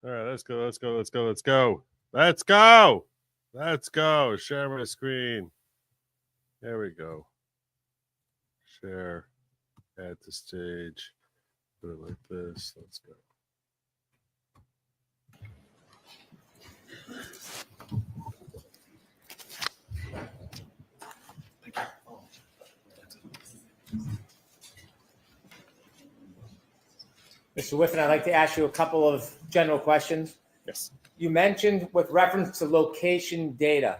All right, let's go. Let's go. Share my screen. There we go. Share. Add to stage. Put it like this. Let's go. Mr. Whiffin, I'd like to ask you a couple of general questions. Yes. You mentioned with reference to location data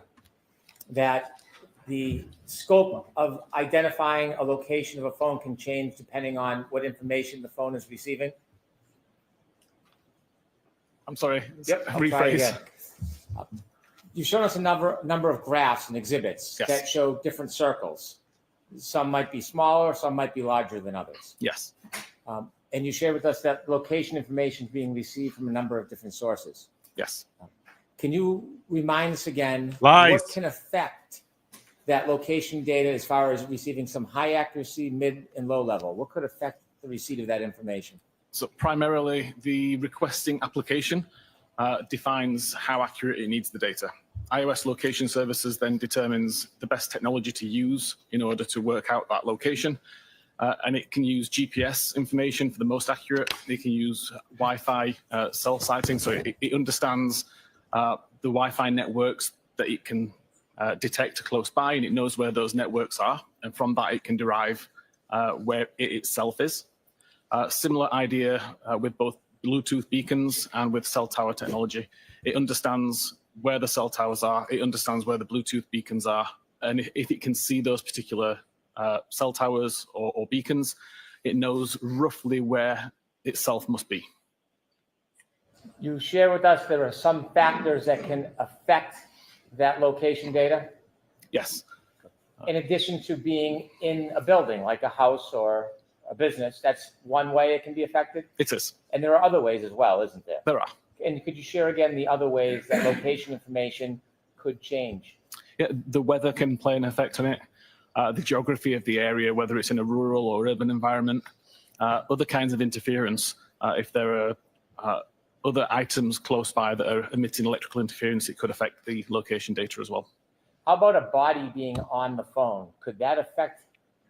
that the scope of identifying a location of a phone can change depending on what information the phone is receiving. I'm sorry. Yep, I'll try again. You've shown us a number of graphs and exhibits that show different circles. Some might be smaller, some might be larger than others. Yes. And you shared with us that location information is being received from a number of different sources. Yes. Can you remind us again Lies. what can affect that location data as far as receiving some high accuracy, mid, and low level? What could affect the receipt of that information? So primarily, the requesting application defines how accurate it needs the data. iOS location services then determines the best technology to use in order to work out that location. And it can use GPS information for the most accurate. It can use Wi-Fi cell sighting. So it understands the Wi-Fi networks that it can detect close by, and it knows where those networks are. And from that, it can derive where it itself is. Similar idea with both Bluetooth beacons and with cell tower technology. It understands where the cell towers are. It understands where the Bluetooth beacons are. And if it can see those particular cell towers or beacons, it knows roughly where itself must be. You share with us there are some factors that can affect that location data? Yes. In addition to being in a building, like a house or a business, that's one way it can be affected? It is. And there are other ways as well, isn't there? There are. And could you share again the other ways that location information could change? Yeah, the weather can play an effect on it. The geography of the area, whether it's in a rural or urban environment, other kinds of interference. If there are other items close by that are emitting electrical interference, it could affect the location data as well. How about a body being on the phone? Could that affect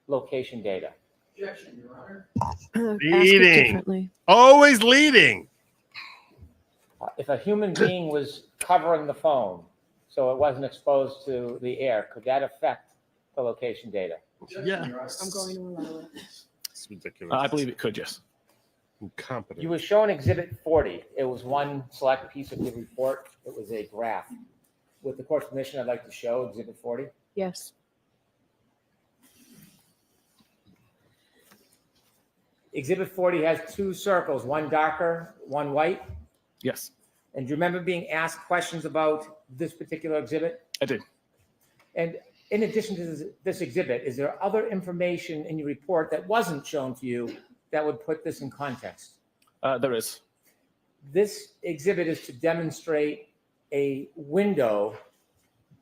location data? Objection, Your Honor. Leading. Always leading. If a human being was covering the phone so it wasn't exposed to the air, could that affect the location data? Yeah. I'm going to allow it. It's ridiculous. I believe it could, yes. Incompetent. You were shown Exhibit 40. It was one select piece of your report. It was a graph. With the court's permission, I'd like to show Exhibit 40. Yes. Exhibit 40 has two circles, one darker, one white. Yes, And do you remember being asked questions about this particular exhibit? I do. And in addition to this exhibit, is there other information in your report that wasn't shown to you that would put this in context? There is. This exhibit is to demonstrate a window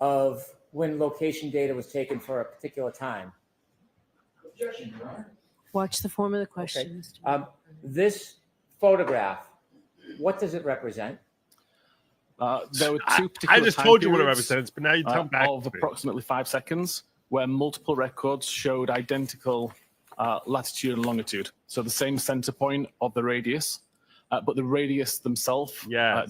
of when location data was taken for a particular time. Objection, Your Honor. Watch the form of the question. Mr. This photograph, what does it represent? There were two particular I just time told you what it periods, represents, but now you come back of to me. approximately 5 seconds, where multiple records showed identical latitude and longitude. So the same center point of the radius, but the radius themselves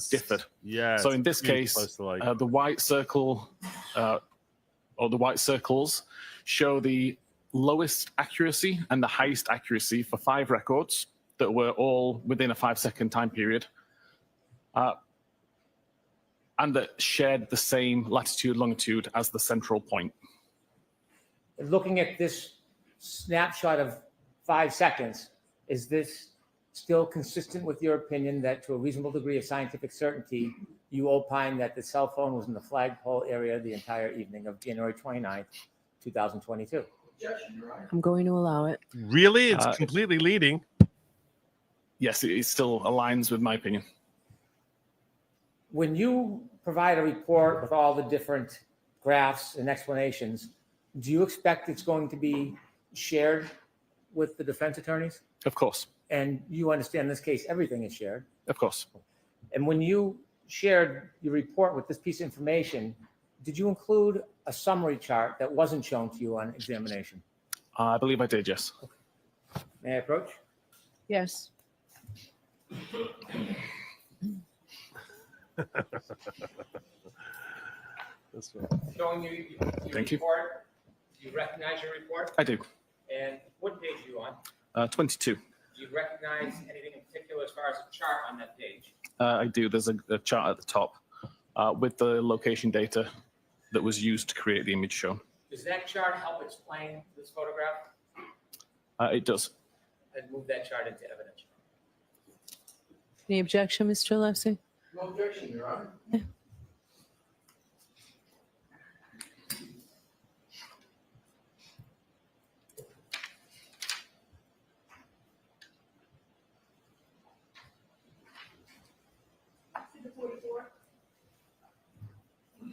differed. Yeah. So in this case, the white circle or the white circles show the lowest accuracy and the highest accuracy for 5 records that were all within a 5-second time period. And that shared the same latitude, longitude as the central point. Looking at this snapshot of 5 seconds, is this still consistent with your opinion that to a reasonable degree of scientific certainty, you opine that the cell phone was in the flagpole area the entire evening of January 29th, 2022? Objection, Your Honor. I'm going to allow it. Really? It's completely leading. Yes, it still aligns with my opinion. When you provide a report with all the different graphs and explanations, do you expect it's going to be shared with the defense attorneys? Of course. And you understand in this case, everything is shared. Of course. And when you shared your report with this piece of information, did you include a summary chart that wasn't shown to you on examination? I believe I did, yes. May I approach? Yes. This one. Showing you your Thank you. report. Do you recognize your report? I do. And what page are you on? 22. Do you recognize anything in particular as far as a chart on that page? I do. There's a chart at the top with the location data that was used to create the image shown. Does that chart help explain this photograph? It does. And move that chart into evidence. Any objection, Mr. Alessi? No objection, Your Honor.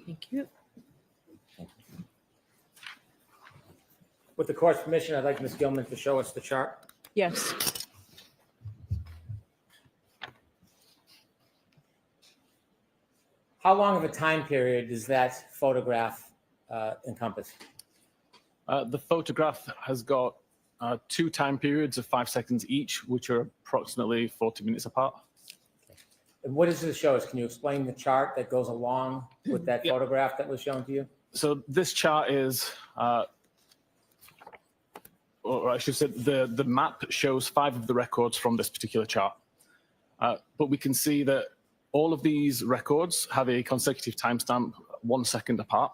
Thank you. With the court's permission, I'd like Ms. Gilman to show us the chart. Yes. How long of a time period does that photograph encompass? The photograph has got 2 time periods of 5 seconds each, which are approximately 40 minutes apart. And what does this show us? Can you explain the chart that goes along with that Yeah. photograph that was shown to you? So this chart is, or I should say, the map shows 5 of the records from this particular chart. But we can see that all of these records have a consecutive timestamp 1 second apart.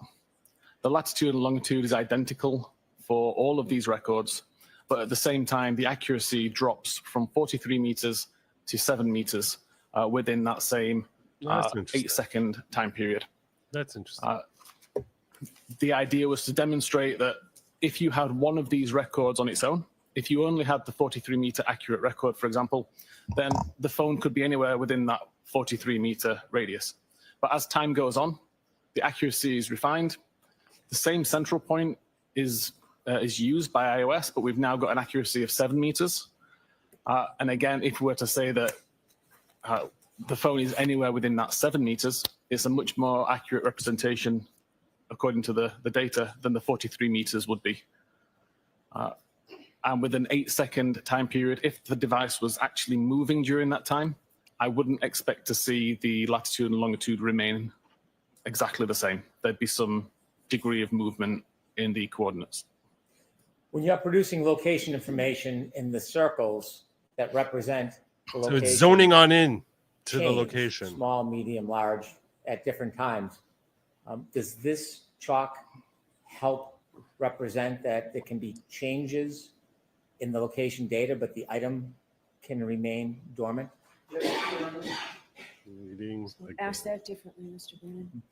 The latitude and longitude is identical for all of these records, but at the same time, the accuracy drops from 43 meters to 7 meters within that same That's interesting. 8-second time period. That's interesting. The idea was to demonstrate that if you had one of these records on its own, if you only had the 43-meter accurate record, for example, then the phone could be anywhere within that 43-meter radius. But as time goes on, the accuracy is refined. The same central point is used by iOS, but we've now got an accuracy of 7 meters. And again, if we were to say that the phone is anywhere within that 7 meters, it's a much more accurate representation, according to the data, than the 43 meters would be. And with an 8-second time period, if the device was actually moving during that time, I wouldn't expect to see the latitude and longitude remain exactly the same. There'd be some degree of movement in the coordinates. When you're producing location information in the circles that represent the So location, it's zoning on in to the change, location. small, medium, large, at different times. Does this chalk help represent that there can be changes in the location data, but the item can remain dormant? Yes, Your Honor. Readings, like Ask that differently, Mr. Brennan.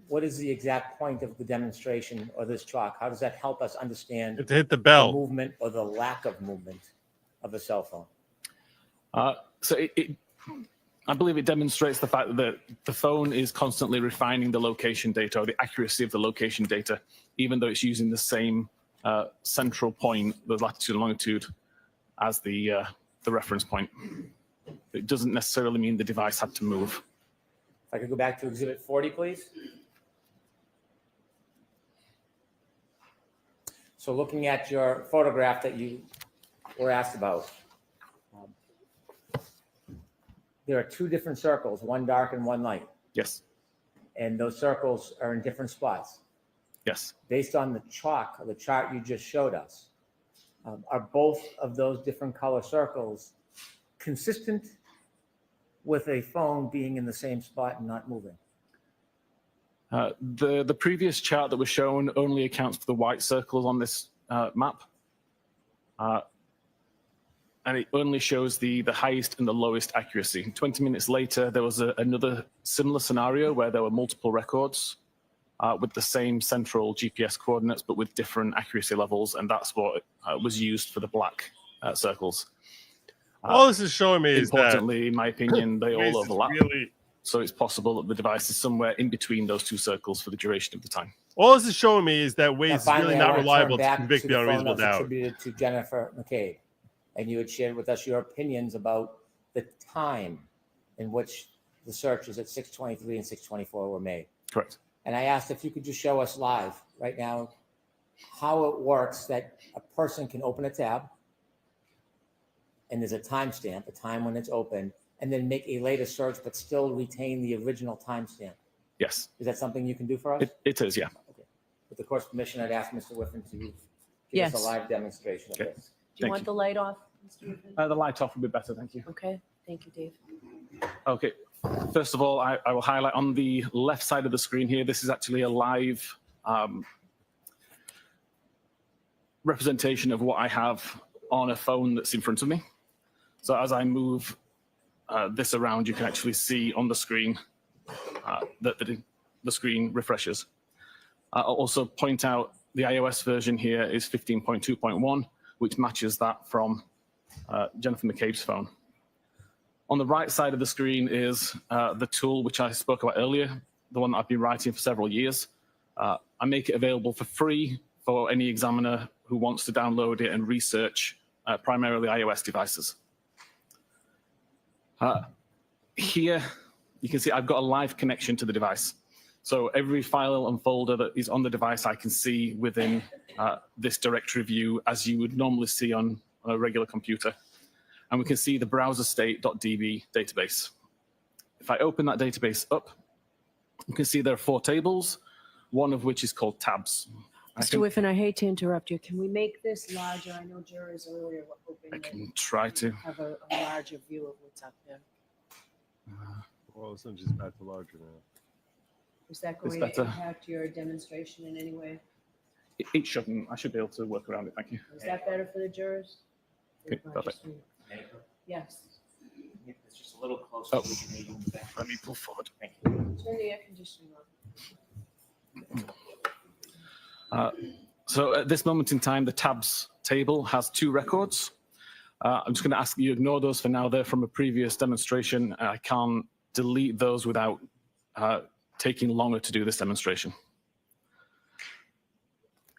What is the exact point of the demonstration or this chalk? How does that help us understand to hit the the bell. movement or the lack of movement of a cell phone? So I believe it demonstrates the fact that the phone is constantly refining the location data or the accuracy of the location data, even though it's using the same central point, the latitude and longitude, as the reference point. It doesn't necessarily mean the device had to move. If I could go back to Exhibit 40, please. So looking at your photograph that you were asked about, there are 2 different circles, one dark and one light, Yes, and those circles are in different spots. yes. Based on the chalk, or the chart you just showed us, are both of those different color circles consistent with a phone being in the same spot and not moving? The previous chart that was shown only accounts for the white circles on this map. And it only shows the highest and the lowest accuracy. 20 minutes later, there was another similar scenario where there were multiple records with the same central GPS coordinates, but with different accuracy levels. And that's what was used for the black circles. All this is showing me is that Importantly, in my opinion, they Waze all is overlap. really, So it's possible that the device is somewhere in between those 2 circles for the duration of the time. all this is showing me is that Now, Waze is finally, really I not wanna turn reliable to back convict to me the on phone reasonable that was doubt. attributed to Jennifer McCabe, and you had shared with us your opinions about the time in which the searches at 623 and 624 were made. Correct. And I asked if you could just show us live right now how it works that a person can open a tab and there's a timestamp, a time when it's open, and then make a later search but still retain the original timestamp. Yes, Is that something you can do for us? it is, yeah. Okay. With the court's permission, I'd ask Mr. Whiffin to give Yes. us a live demonstration of Okay. this. Do you Thank want you. the light off, Mr. Whiffin? The light off would be better, thank you. Okay, thank you, Dave. Okay, first of all, I will highlight on the left side of the screen here, this is actually a live representation of what I have on a phone that's in front of me. So as I move this around, you can actually see on the screen that the screen refreshes. I'll also point out the iOS version here is 15.2.1, which matches that from Jennifer McCabe's phone. On the right side of the screen is the tool which I spoke about earlier, the one that I've been writing for several years. I make it available for free for any examiner who wants to download it and research primarily iOS devices. Here, you can see I've got a live connection to the device. So every file and folder that is on the device, I can see within this directory view as you would normally see on a regular computer. And we can see the browser state.db database. If I open that database up, you can see there are 4 tables, one of which is called tabs. Mr. Whiffin, I hate to interrupt you. Can we make this larger? I know jurors earlier were hoping I to can try to. have a larger view of what's up there. Well, it's not just back to larger now. Is that It's going to better. impact your demonstration in any way? It shouldn't. I should be able to work around it. Thank you. Is that better for the jurors? Okay, Or perfect. just me? Yes. It's just a little closer. Oh. So we can hear you back. Let me pull forward. Thank you. Turn the air conditioning on. So at this moment in time, the tabs table has 2 records. I'm just going to ask you to ignore those for now. They're from a previous demonstration. I can't delete those without taking longer to do this demonstration.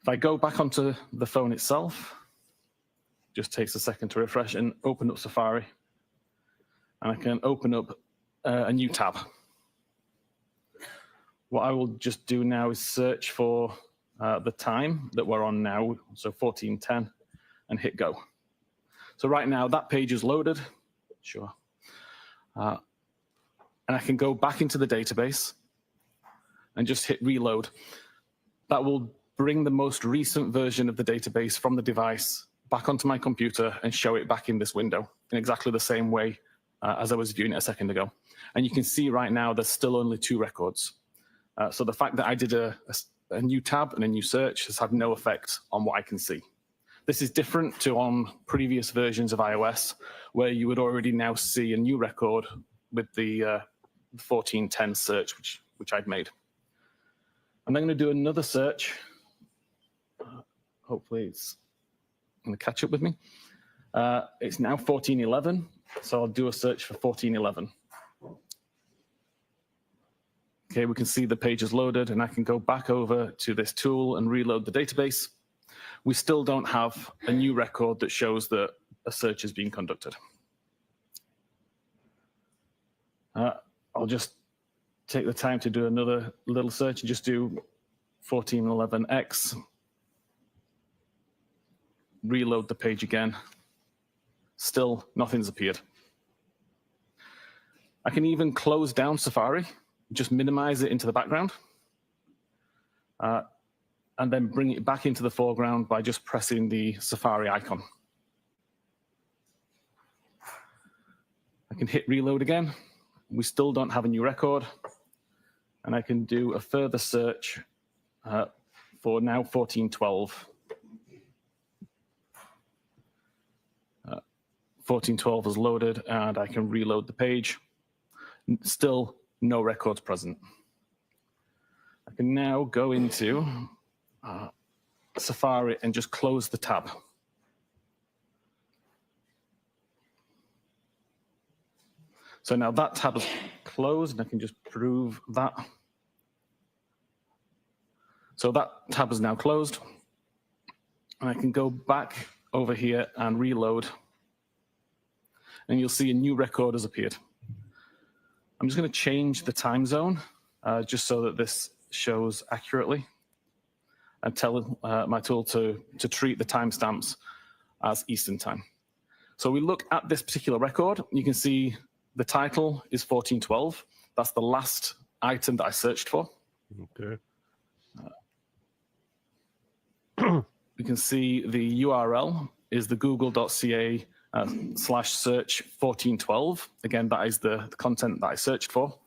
If I go back onto the phone itself, just takes a second to refresh and open up Safari. And I can open up a new tab. What I will just do now is search for the time that we're on now, so 14:10, and hit go. So right now that page is loaded, sure. And I can go back into the database and just hit reload. That will bring the most recent version of the database from the device back onto my computer and show it back in this window in exactly the same way as I was viewing it a second ago. And you can see right now there's still only 2 records. So the fact that I did a new tab and a new search has had no effect on what I can see. This is different to on previous versions of iOS, where you would already now see a new record with the 1410 search, which I'd made. I'm then going to do another search. Hopefully it's going to catch up with me. It's now 1411, so I'll do a search for 1411. Okay, we can see the page is loaded, and I can go back over to this tool and reload the database. We still don't have a new record that shows that a search is being conducted. I'll just take the time to do another little search and just do 1411X. Reload the page again. Still, nothing's appeared. I can even close down Safari, just minimize it into the background, and then bring it back into the foreground by just pressing the Safari icon. I can hit reload again. We still don't have a new record, and I can do a further search for now 1412. 1412 is loaded, and I can reload the page. Still no records present. I can now go into Safari and just close the tab. So now that tab is closed, and I can just prove that. So that tab is now closed, and I can go back over here and reload, and you'll see a new record has appeared. I'm just going to change the time zone just so that this shows accurately, and tell my tool to treat the timestamps as Eastern time. So we look at this particular record. You can see the title is 1412. That's the last item that I searched for. Okay. You can see the URL is the google.ca /search 1412. Again, that is the content that I searched for.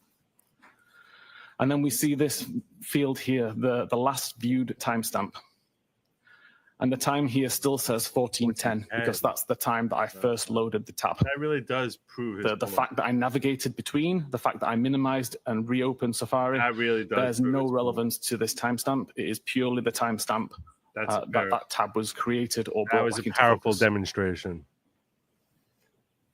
And then we see this field here, the last viewed timestamp. And the time here still says 1410 because that's the time that I first loaded the tab. That really does prove The fact that I navigated between, the fact that I minimized and reopened Safari, that really does. there's no relevance to this timestamp. It is purely the timestamp that tab was created or brought That was back a into powerful focus. demonstration.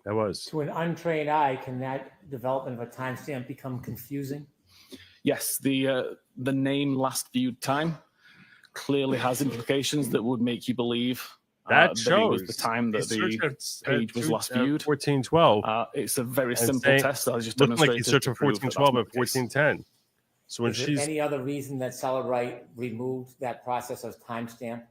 That was. To an untrained eye, can that development of a timestamp become confusing? Yes, the name last viewed time clearly has implications that would make you believe That that it was shows the time that the page was last viewed. 1412. It's a very And simple saying- test that I just Looking like demonstrated. you searched for to prove that that's 1412 not and the case. 1410. So when Is there she's any other reason that Cellbrite removed that process of timestamp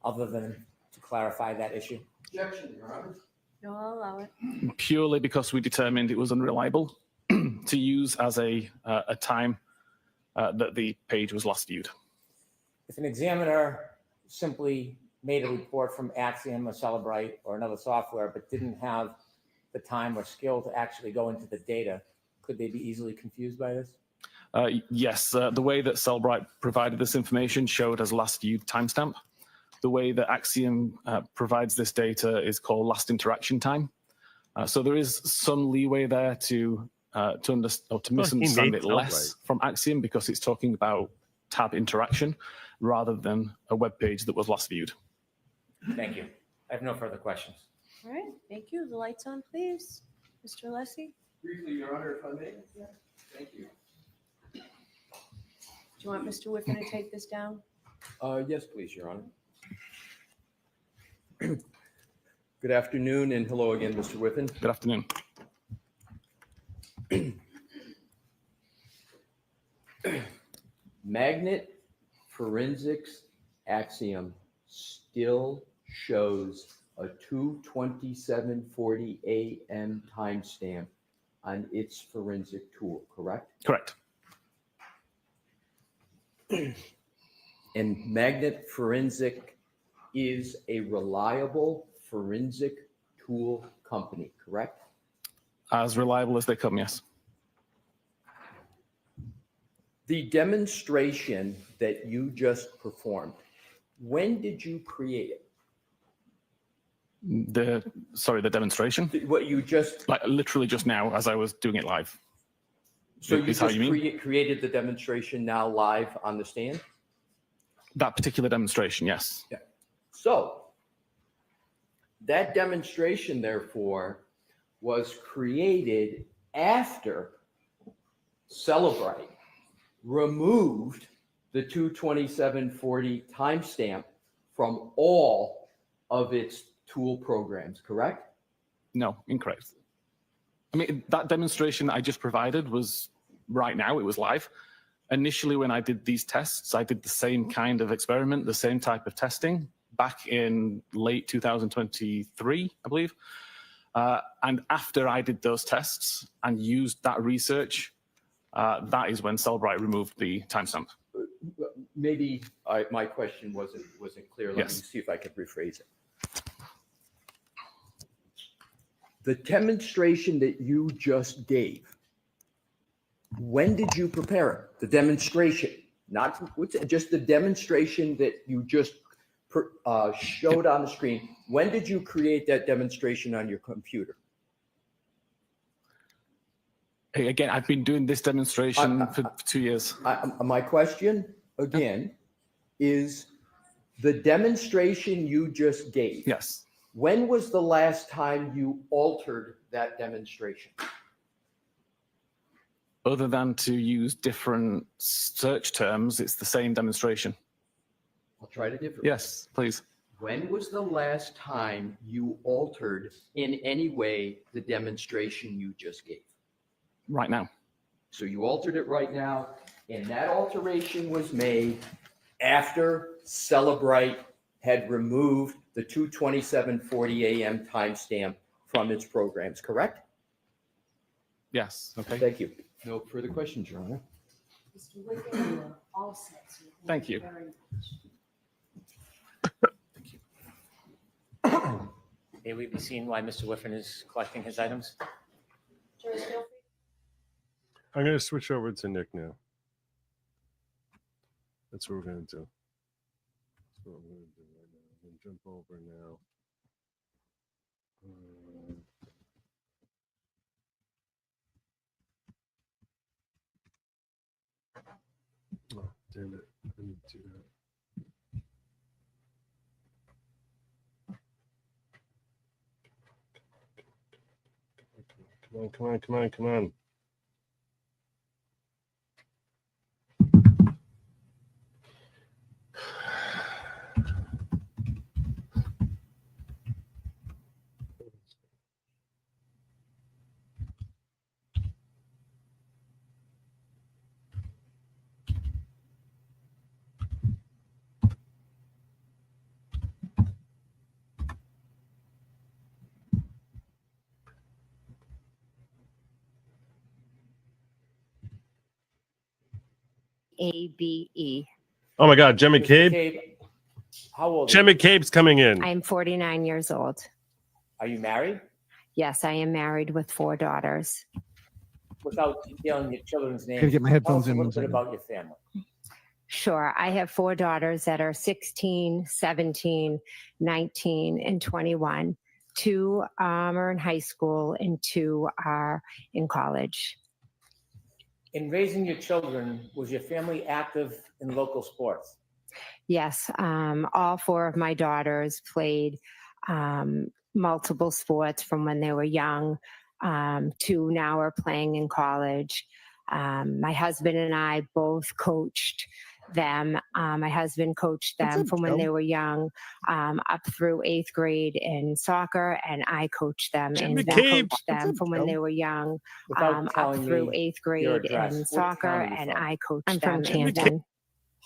other than to clarify that issue? Objection, Your Honor. No, I'll allow it. Purely because we determined it was unreliable to use as a time that the page was last viewed. If an examiner simply made a report from Axiom or Cellbrite or another software, but didn't have the time or skill to actually go into the data, could they be easily confused by this? Yes, the way that Cellbrite provided this information showed as last viewed timestamp. The way that Axiom provides this data is called last interaction time. So there is some leeway there to misunderstand it less from Axiom because it's talking about tab interaction rather than a web page that was last viewed. Thank you. I have no further questions. All right, thank you. The lights on, please. Mr. Alessi, Briefly, Your Honor, if I may. Yeah. Thank you. do you want Mr. Whiffin to take this down? Yes, please, Your Honor. Good afternoon, and hello again, Mr. Whiffin. Good afternoon. Magnet Forensics Axiom still shows a 2:27:40 a.m. timestamp on its forensic tool, correct? Correct. And Magnet Forensic is a reliable forensic tool company, correct? As reliable as they come, yes. The demonstration that you just performed, when did you create it? The demonstration, What you just, like literally just now as I was doing it live. so you Is how just you mean? created the demonstration now live on the stand? That particular demonstration, yes. So that demonstration, therefore, was created after Cellbrite removed the 2:27:40 timestamp from all of its tool programs, correct? No, incorrect. I mean, that demonstration that I just provided was right now, it was live. Initially, when I did these tests, I did the same kind of experiment, the same type of testing back in late 2023, I believe. And after I did those tests and used that research, that is when Cellbrite removed the timestamp. Maybe my question wasn't clear. Let me Yes. see if I can rephrase it. The demonstration that you just gave, when did you prepare it? The demonstration, not just the demonstration that you just showed on the screen. When did you create that demonstration on your computer? Hey, again, I've been doing this demonstration for 2 years. My question again is the demonstration you just gave. Yes. When was the last time you altered that demonstration? Other than to use different search terms, it's the same demonstration. I'll try it differently. Yes, please. When was the last time you altered in any way the demonstration you just gave? Right now. So you altered it right now, and that alteration was made after Cellbrite had removed the 2:27:40 a.m. timestamp from its programs, correct? Yes. Okay. Thank you. No further questions, Your Honor. Mr. Whiffin, you are all set. So Thank you. very much. May we be seen why Mr. Whiffin is collecting his items? Jurors, feel free. I'm going to switch over to Nick now. That's what we're going to do. That's what I'm going to do right now. I'm going to jump over now. Oh, damn it. I need to do that. Come on, come on, come on, come on. ABE. Oh my God, Jen Ms. McCabe. How old are Jen you? McCabe's coming in. I am 49 years old. Are you married? Yes, I am married with 4 daughters. Without detailing your children's names, Gotta get my tell headphones us a in little one bit second. about your family. Sure. I have 4 daughters that are 16, 17, 19, and 21. 2 are in high school and 2 are in college. In raising your children, was your family active in local sports? Yes, all 4 of my daughters played multiple sports from when they were young. 2 now are playing in college. My husband and I both coached them. My husband coached them up, from when Joe? they were young up through 8th grade in soccer, and I coached them Jen and McCabe. coached them up, from when Joe? they were young Without up telling through me 8th your grade address, in what soccer, town are you and from? I coached I'm them from in Canton.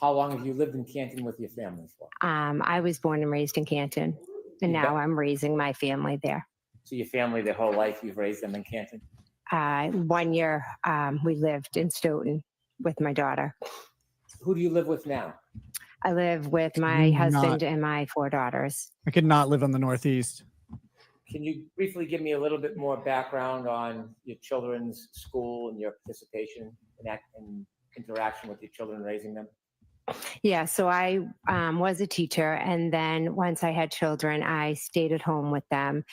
How long have you lived in Canton with your family for? I was born and raised in Canton, and You now bet. I'm raising my family there. So your family, their whole life, you've raised them in Canton? 1 year we lived in Stoughton with my daughter. Who do you live with now? I live with my Do husband not- and my 4 daughters. I could not live on the Northeast. Can you briefly give me a little bit more background on your children's school and your participation in interaction with your children, raising them? Yeah, so I was a teacher, and then once I had children, I stayed at home with them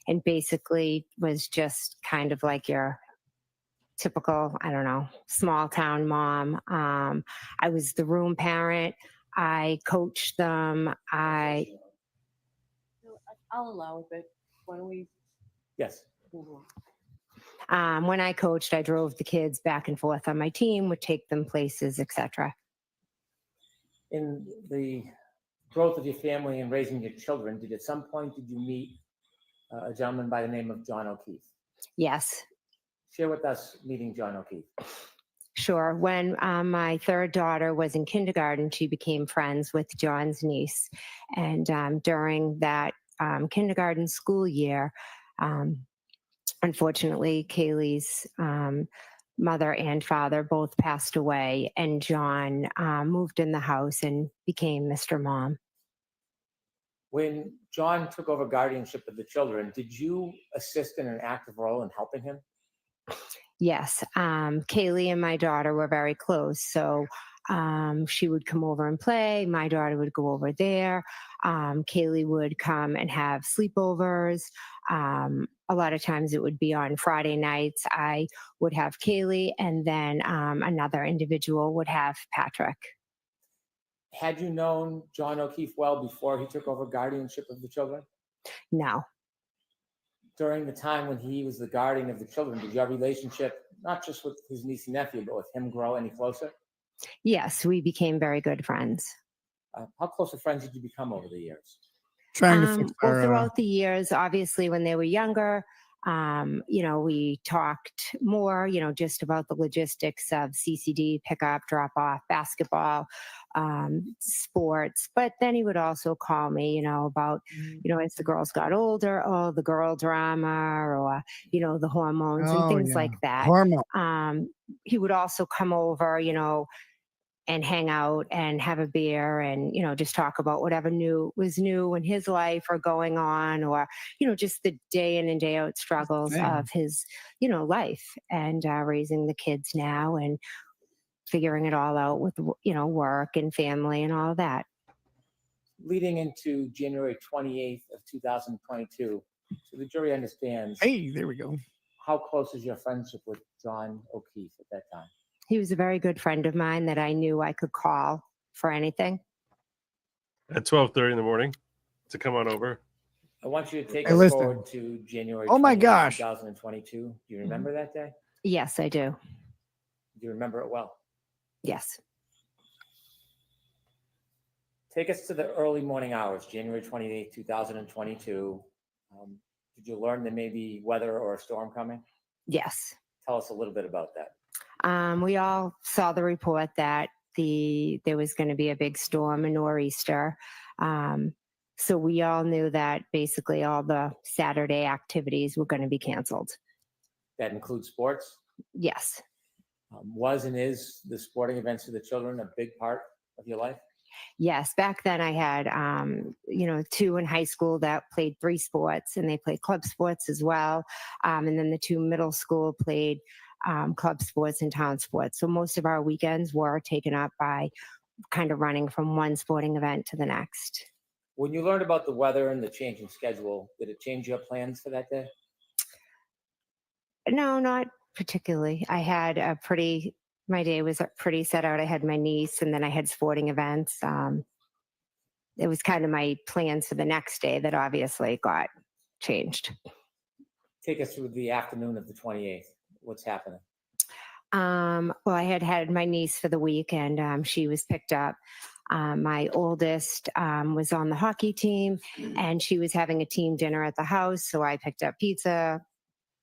and basically was just kind of like your typical, I don't know, small town mom. I was the room parent. I coached them. I'll allow it, but why don't we Yes. move on? When I coached, I drove the kids back and forth on my team, would take them places, etc. In the growth of your family and raising your children, did you meet a gentleman by the name of John O'Keefe? Yes, Share with us meeting John O'Keefe. sure. When my 3rd daughter was in kindergarten, she became friends with John's niece. And during that kindergarten school year, unfortunately, Kaylee's mother and father both passed away, and John moved in the house and became Mr. Mom. When John took over guardianship of the children, did you assist in an active role in helping him? Yes, Kaylee and my daughter were very close. So she would come over and play. My daughter would go over there. Kaylee would come and have sleepovers. A lot of times it would be on Friday nights. I would have Kaylee, and then another individual would have Patrick. Had you known John O'Keefe well before he took over guardianship of the children? No. During the time when he was the guardian of the children, did your relationship, not just with his niece and nephew, but with him, grow any closer? Yes, we became very good friends. How close of friends did you become over the years? Trying to fix Well, our, throughout the years, obviously, when they were younger, We talked more, just about the logistics of CCD, pickup, drop off, basketball, sports. But then he would also call me, about, as the girls got older, the girl drama or, the hormones and Oh, things yeah. like that. Hormone. He would also come over, and hang out and have a beer and just talk about whatever was new in his life or going on, or just the day in and day out struggles Dang. of his life and raising the kids now and figuring it all out with work and family and all of that. Leading into January 28th of 2022, so the jury understands. Hey, there we go. How close is your friendship with John O'Keefe at that time? He was a very good friend of mine that I knew I could call for anything. At 12:30 in the morning to come on over. I want you to take Hey, us listen. forward to January Oh my 28th, gosh. 2022. Do you remember that day? Yes, I do. Do you remember it well? Yes. Take us to the early morning hours, January 28th, 2022. Did you learn there may be weather or a storm coming? Yes. Tell us a little bit about that. We all saw the report that there was going to be a big storm, a nor'easter. So we all knew that basically all the Saturday activities were going to be canceled. That includes sports? Yes. Was and is the sporting events for the children a big part of your life? Yes. Back then I had, two in high school that played 3 sports, and they played club sports as well. And then the 2 middle school played club sports and town sports. So most of our weekends were taken up by kind of running from one sporting event to the next. When you learned about the weather and the changing schedule, did it change your plans for that day? No, not particularly. My day was pretty set out. I had my niece, and then I had sporting events. It was kind of my plans for the next day that obviously got changed. Take us through the afternoon of the 28th. What's happening? Well, I had my niece for the week, and she was picked up. My oldest was on the hockey team, and she was having a team dinner at the house. So I picked up pizza,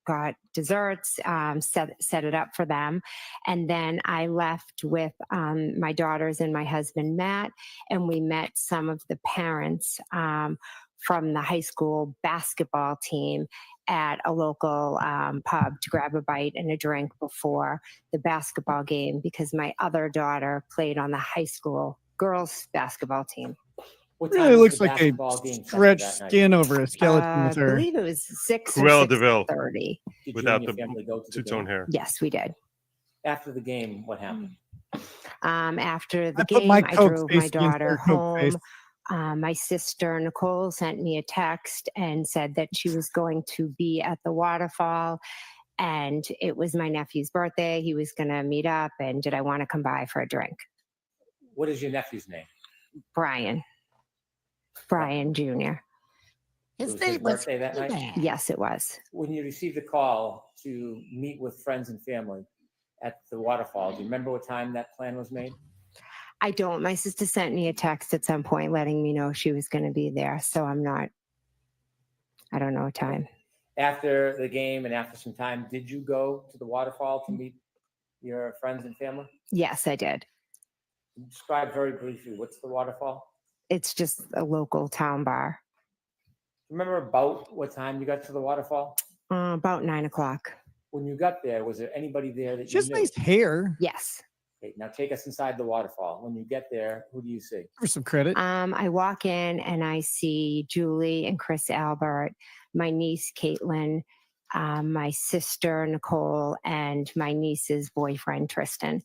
got desserts, set it up for them. And then I left with my daughters and my husband, Matt, and we met some of the parents from the high school basketball team at a local pub to grab a bite and a drink before the basketball game, because my other daughter played on the high school girls basketball team. What Really time was looks the like a basketball game set stretched that night? skin over a skeleton I with her. believe it was 6 Cruella or de Vil. 6:30. Did you Without and your the family go to the two-tone game? hair. Yes, we did. After the game, what happened? After the I put game, my I Coke drove face my against daughter her Coke face. home. My sister, Nicole, sent me a text and said that she was going to be at the waterfall, and it was my nephew's birthday. He was going to meet up, and did I want to come by for a drink? What is your nephew's name? Brian Jr. It was his birthday that night? Yes, it was. When you received a call to meet with friends and family at the waterfall, do you remember what time that plan was made? I don't. My sister sent me a text at some point letting me know she was going to be there. So I don't know what time. After the game and after some time, did you go to the waterfall to meet your friends and family? Yes, I did. Describe very briefly, what's the waterfall? It's just a local town bar. Remember about what time you got to the waterfall? About 9 o'clock. When you got there, was there anybody there that She has you knew? nice hair. Yes. Okay, now take us inside the waterfall. When you get there, who do you see? For some credit. I walk in and I see Julie and Chris Albert, my niece Caitlin, my sister Nicole, and my niece's boyfriend Tristan.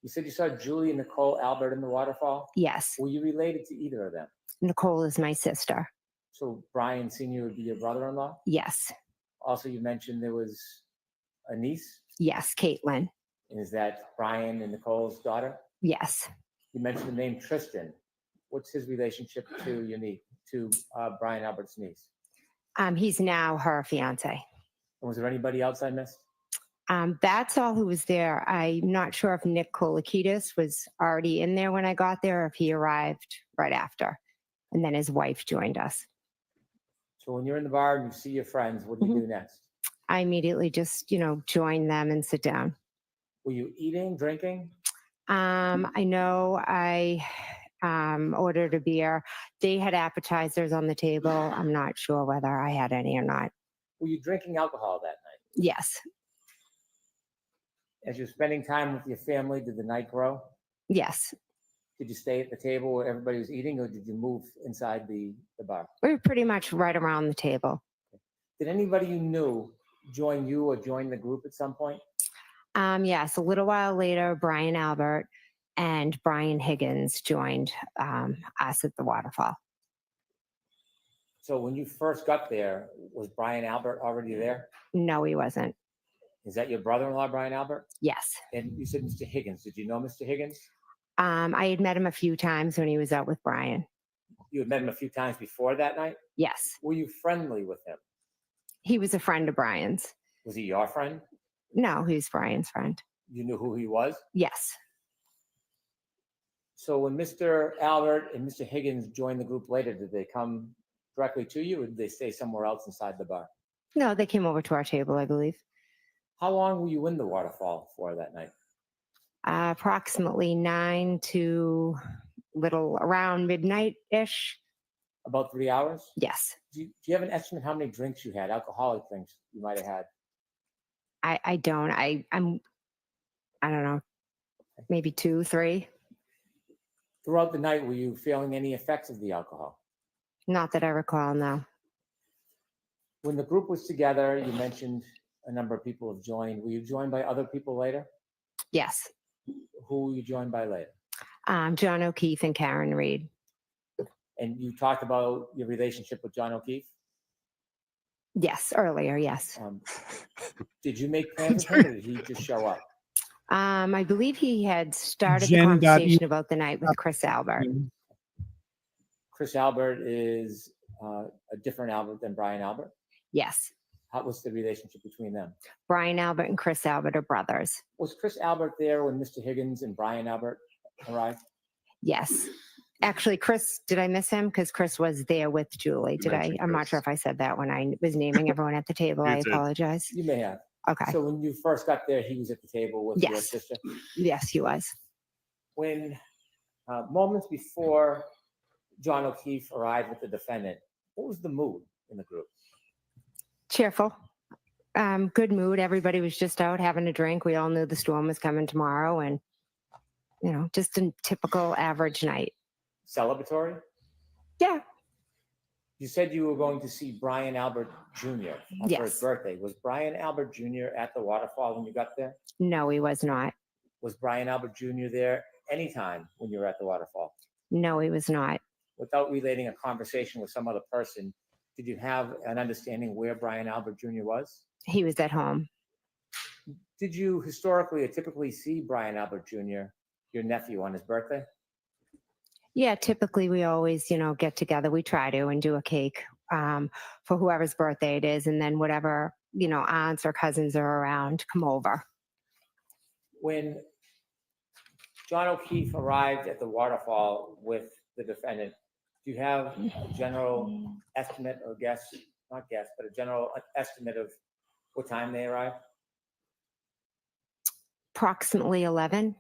You said you saw Julie and Nicole Albert in the waterfall? Yes. Were you related to either of them? Nicole is my sister. So Brian Sr. would be your brother-in-law? Yes. Also, you mentioned there was a niece. Yes, Caitlin. And is that Brian and Nicole's daughter? Yes. You mentioned the name Tristan. What's his relationship to your niece, to Brian Albert's niece? He's now her fiance. And was there anybody else I missed? That's all who was there. I'm not sure if Nick Kolakidis was already in there when I got there, or if he arrived right after. And then his wife joined us. So when you're in the bar and you see your friends, what do you do next? I immediately just, joined them and sit down. Were you eating, drinking? I know I ordered a beer. They had appetizers on the table. I'm not sure whether I had any or not. Were you drinking alcohol that night? Yes. As you're spending time with your family, did the night grow? Yes. Did you stay at the table where everybody was eating, or did you move inside the bar? We were pretty much right around the table. Did anybody you knew join you or join the group at some point? Yes. A little while later, Brian Albert and Brian Higgins joined us at the waterfall. So when you first got there, was Brian Albert already there? No, he wasn't. Is that your brother-in-law, Brian Albert? Yes. And you said Mr. Higgins. Did you know Mr. Higgins? I had met him a few times when he was out with Brian. You had met him a few times before that night? Yes. Were you friendly with him? He was a friend of Brian's. Was he your friend? No, he was Brian's friend. You knew who he was? Yes. So when Mr. Albert and Mr. Higgins joined the group later, did they come directly to you, or did they stay somewhere else inside the bar? No, they came over to our table, I believe. How long were you in the waterfall for that night? Approximately 9 to little around midnight-ish. About 3 hours? Yes. Do you have an estimate how many drinks you had, alcoholic drinks you might have had? I don't. I don't know. Maybe 2, 3. Throughout the night, were you feeling any effects of the alcohol? Not that I recall, no. When the group was together, you mentioned a number of people have joined. Were you joined by other people later? Yes. Who were you joined by later? John O'Keefe and Karen Reed. And you talked about your relationship with John O'Keefe. Yes, earlier, yes. Did you make plans with him, or did he just show up? I believe he had started the Jen got conversation about the night with Chris Albert. Chris Albert is a different Albert than Brian Albert. Yes. How was the relationship between them? Brian Albert and Chris Albert are brothers. Was Chris Albert there when Mr. Higgins and Brian Albert arrived? Yes. Actually, Chris, did I miss him? Because Chris was there with Julie. Did I? mentioned I'm not Chris. sure if I said that when I was naming everyone at the table. You I did. apologize. You may have. Okay. So when you first got there, he was at the table with your Yes. sister. Yes, he was. When moments before John O'Keefe arrived with the defendant, what was the mood in the group? Cheerful. Good mood. Everybody was just out having a drink. We all knew the storm was coming tomorrow, and just a typical average night. Celebratory? Yeah. You said you were going to see Brian Albert Jr. for his Yes. birthday. Was Brian Albert Jr. at the waterfall when you got there? No, he was not. Was Brian Albert Jr. there anytime when you were at the waterfall? No, he was not. Without relating a conversation with some other person, did you have an understanding where Brian Albert Jr. was? He was at home. Did you historically or typically see Brian Albert Jr., your nephew, on his birthday? Yeah, typically we always, get together. We try to and do a cake for whoever's birthday it is. And then whatever, aunts or cousins are around, come over. When John O'Keefe arrived at the waterfall with the defendant, do you have a general estimate or guess, not guess, but a general estimate of what time they arrived? Approximately 11.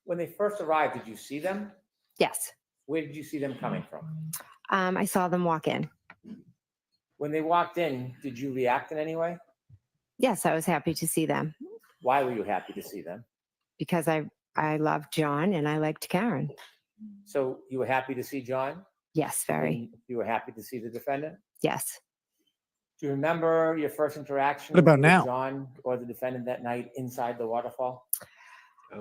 When they first arrived, did you see them? Yes. Where did you see them coming from? I saw them walk in. When they walked in, did you react in any way? Yes, I was happy to see them Why were you happy to see them? because I loved John and I liked Karen. So you were happy to see John? Yes, very. And you were happy to see the defendant? Yes. Do you remember your first interaction What about with now? John or the defendant that night inside the waterfall?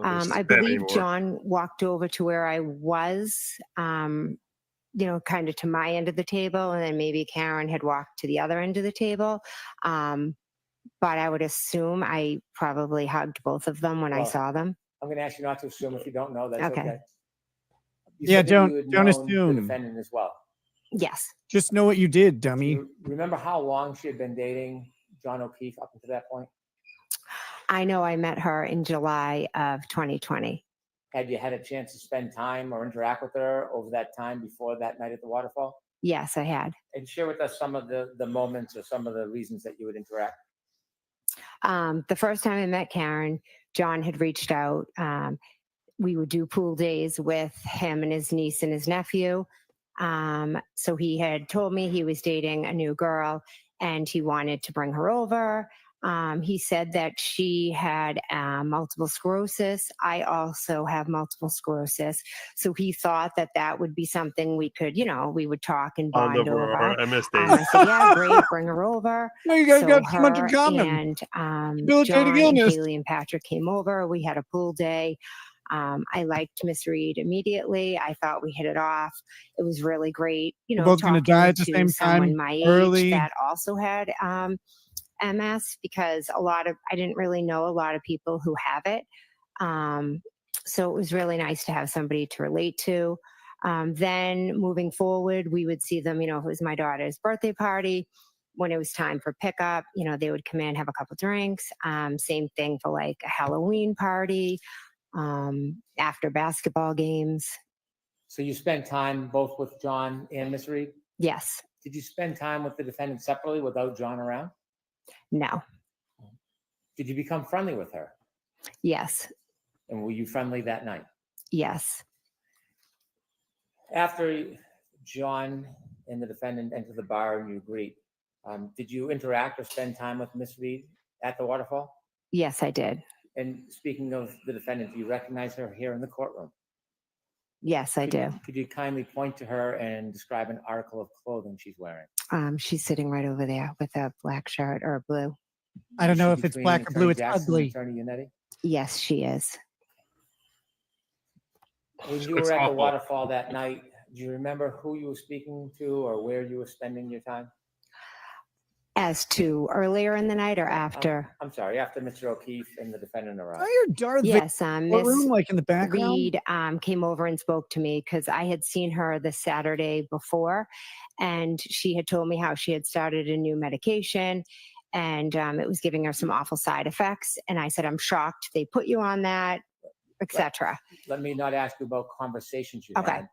I believe John walked over to where I was, kind of to my end of the table, and then maybe Karen had walked to the other end of the table. But I would assume I probably hugged both of them when I Well, saw them. I'm going to ask you not to assume if you don't know. That's Okay. okay. You Yeah, said that you don't- had don't known assume. The defendant as well. Yes. Just know what you did, Do dummy. you remember how long she had been dating John O'Keefe up until that point? I know I met her in July of 2020. Had you had a chance to spend time or interact with her over that time before that night at the waterfall? Yes, I had. And share with us some of the moments or some of the reasons that you would interact. The first time I met Karen, John had reached out. We would do pool days with him and his niece and his nephew. So he had told me he was dating a new girl and he wanted to bring her over. He said that she had multiple sclerosis. I also have multiple sclerosis. So he thought that that would be something we could, we would talk and On bond the over. MS I days. said, yeah, great, bring her over. No, you guys So got too much in her common. and Debilitating John and illness. Haley and Patrick came over. We had a pool day. I liked Miss Reed immediately. I thought we hit it off. It was really great. We're both going to talking die at the to same someone time my early. age that also had MS, because I didn't really know a lot of people who have it. So it was really nice to have somebody to relate to. Then moving forward, we would see them, if it was my daughter's birthday party, when it was time for pickup, they would come in, have a couple drinks. Same thing for like a Halloween party, after basketball games. So you spent time both with John and Miss Reed? Yes. Did you spend time with the defendant separately without John around? No. Did you become friendly with her? Yes. And were you friendly that night? Yes. After John and the defendant enter the bar and you greet, did you interact or spend time with Miss Reed at the waterfall? Yes, I did. And speaking of the defendant, do you recognize her here in the courtroom? Yes, I do. Could you kindly point to her and describe an article of clothing she's wearing? She's sitting right over there with a black shirt or a blue. I don't Is know she if it's between black or blue. Attorney It's Jackson and ugly. Attorney Yannetti? Yes, she is. When you It's were at the awful. waterfall that night, do you remember who you were speaking to or where you were spending your time? As to earlier in the night or after? I'm sorry, after Mr. O'Keefe and the defendant arrived. Oh, your Darth Vader Yes, Miss room, like in the background. Reed came over and spoke to me because I had seen her the Saturday before, and she had told me how she had started a new medication, and it was giving her some awful side effects. And I said, I'm shocked they put you on that, etc. Let me not ask you about conversations you Okay. had,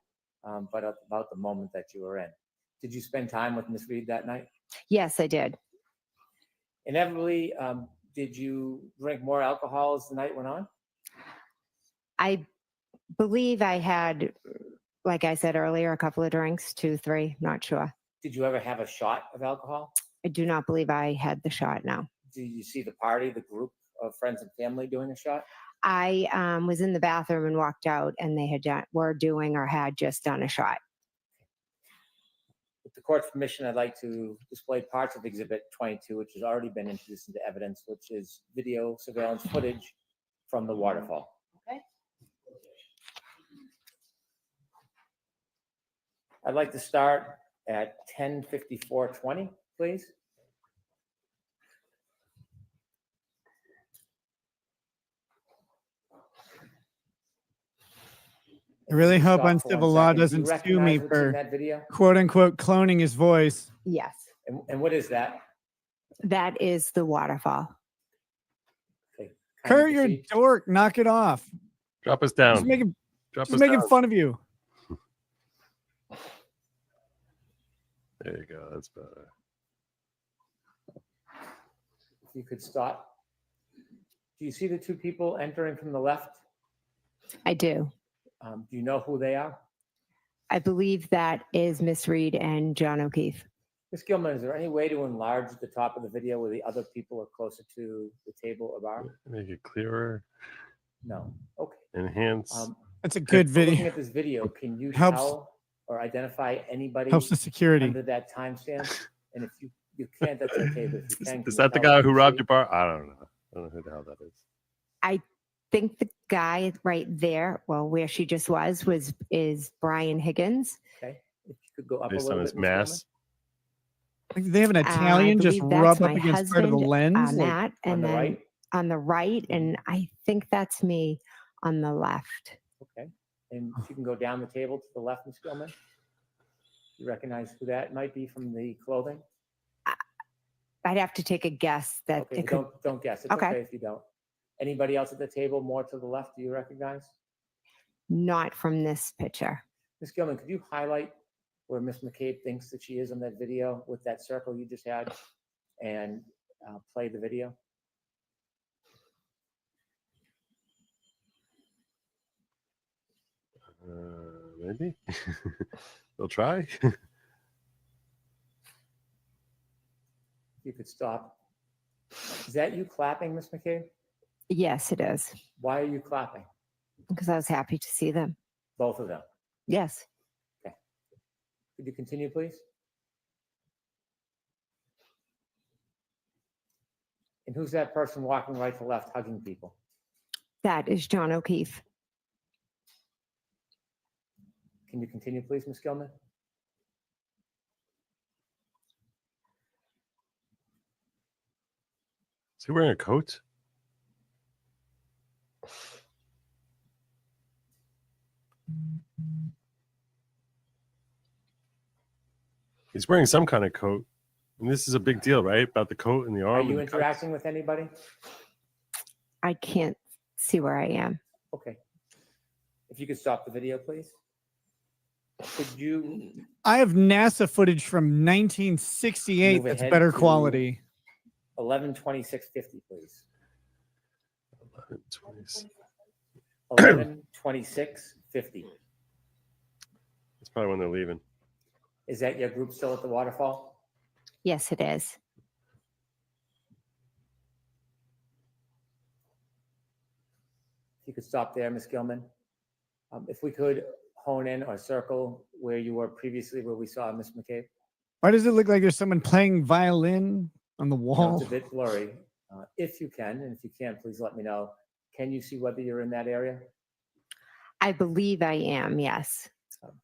but about the moment that you were in. Did you spend time with Miss Reed that night? Yes, I did. Inevitably, did you drink more alcohol as the night went on? I believe I had, like I said earlier, a couple of drinks, 2, 3, not sure. Did you ever have a shot of alcohol? I do not believe I had the shot, no. Did you see the party, the group of friends and family doing a shot? I was in the bathroom and walked out, and they were doing or had just done a shot. With the court's permission, I'd like to display parts of Exhibit 22, which has already been introduced into evidence, which is video surveillance footage from the waterfall. Okay. I'd like to start at 10:54:20, please. I really hope Stop on for civil 1 law second. Do you doesn't sue me recognize what's in for that video? quote unquote cloning his voice. Yes, And what is that? that is the waterfall. Okay, kindly Kurt, you're a proceed. dork. Knock it off. Drop us Just down. making, Drop just us making down. fun of you. There you go. That's better. If you could stop. Do you see the two people entering from the left? I do. Do you know who they are? I believe that is Miss Reed and John O'Keefe. Ms. Gilman, is there any way to enlarge the top of the video where the other people are closer to the table or bar? Make it clearer. No. Okay. Enhance. That's a good Looking video. at this video, can you Helps- tell or identify anybody Helps the security. under that timestamp? And if you can't, that's okay. But if you can, Is can that the you tell guy us who who robbed see? your bar? I don't know. I don't know who the hell that is. I think the guy right there, well, where she just was is Brian Higgins. Okay. If you could go up Based a on little his bit, Ms. Gilman. mass. Like, they have an I Italian just believe rub that's up my against part of the husband, lens. like, Matt, On and the then right. on the right, and I think that's me on the left. Okay. And if you can go down the table to the left, Ms. Gilman. You recognize who that might be from the clothing? I'd have to take a guess that Okay, it could. don't guess. It's Okay. okay if you don't. Anybody else at the table more to the left, do you recognize? Not from this picture. Ms. Gilman, could you highlight where Ms. McCabe thinks that she is on that video with that circle you just had and play the video? Maybe. They'll try. You could stop. Is that you clapping, Miss McCabe? Yes, it is. Why are you clapping? Because I was happy to see them. Both of them. Yes. Could you continue, please? And who's that person walking right to left, hugging people? That is John O'Keefe. Can you continue, please, Ms. Gilman? Is he wearing a coat? He's wearing some kind of coat. And this is a big deal, right? About the coat and the Are arm. you and the cuts. interacting with anybody? I can't see where I am. Okay. If you could stop the video, please. Could you I have NASA footage from 1968 Move that's ahead better to- quality. 11:26:50, please? 11:26. 11:26:50. That's probably when they're leaving. Is that your group still at the waterfall? Yes, it is. If you could stop there, Ms. Gilman. If we could hone in or circle where you were previously, where we saw Ms. McCabe. Why does it look like there's someone playing violin on the No, wall? it's a bit blurry. If you can, and if you can't, please let me know. Can you see whether you're in that area? I believe I am, yes.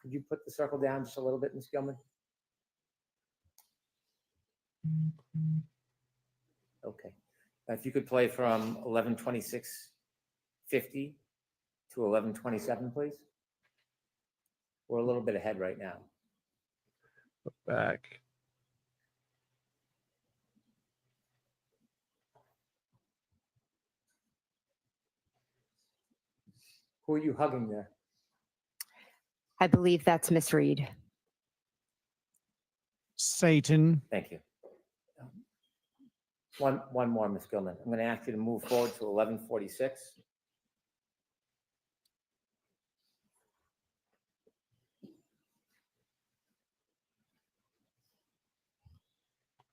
Could you put the circle down just a little bit, Ms. Gilman? Okay. If you could play from 11:26:50 to 11:27, please. We're a little bit ahead right now. Back. Who are you hugging there? I believe that's Miss Reed. Satan. Thank you. One more, Ms. Gilman. I'm going to ask you to move forward to 11:46.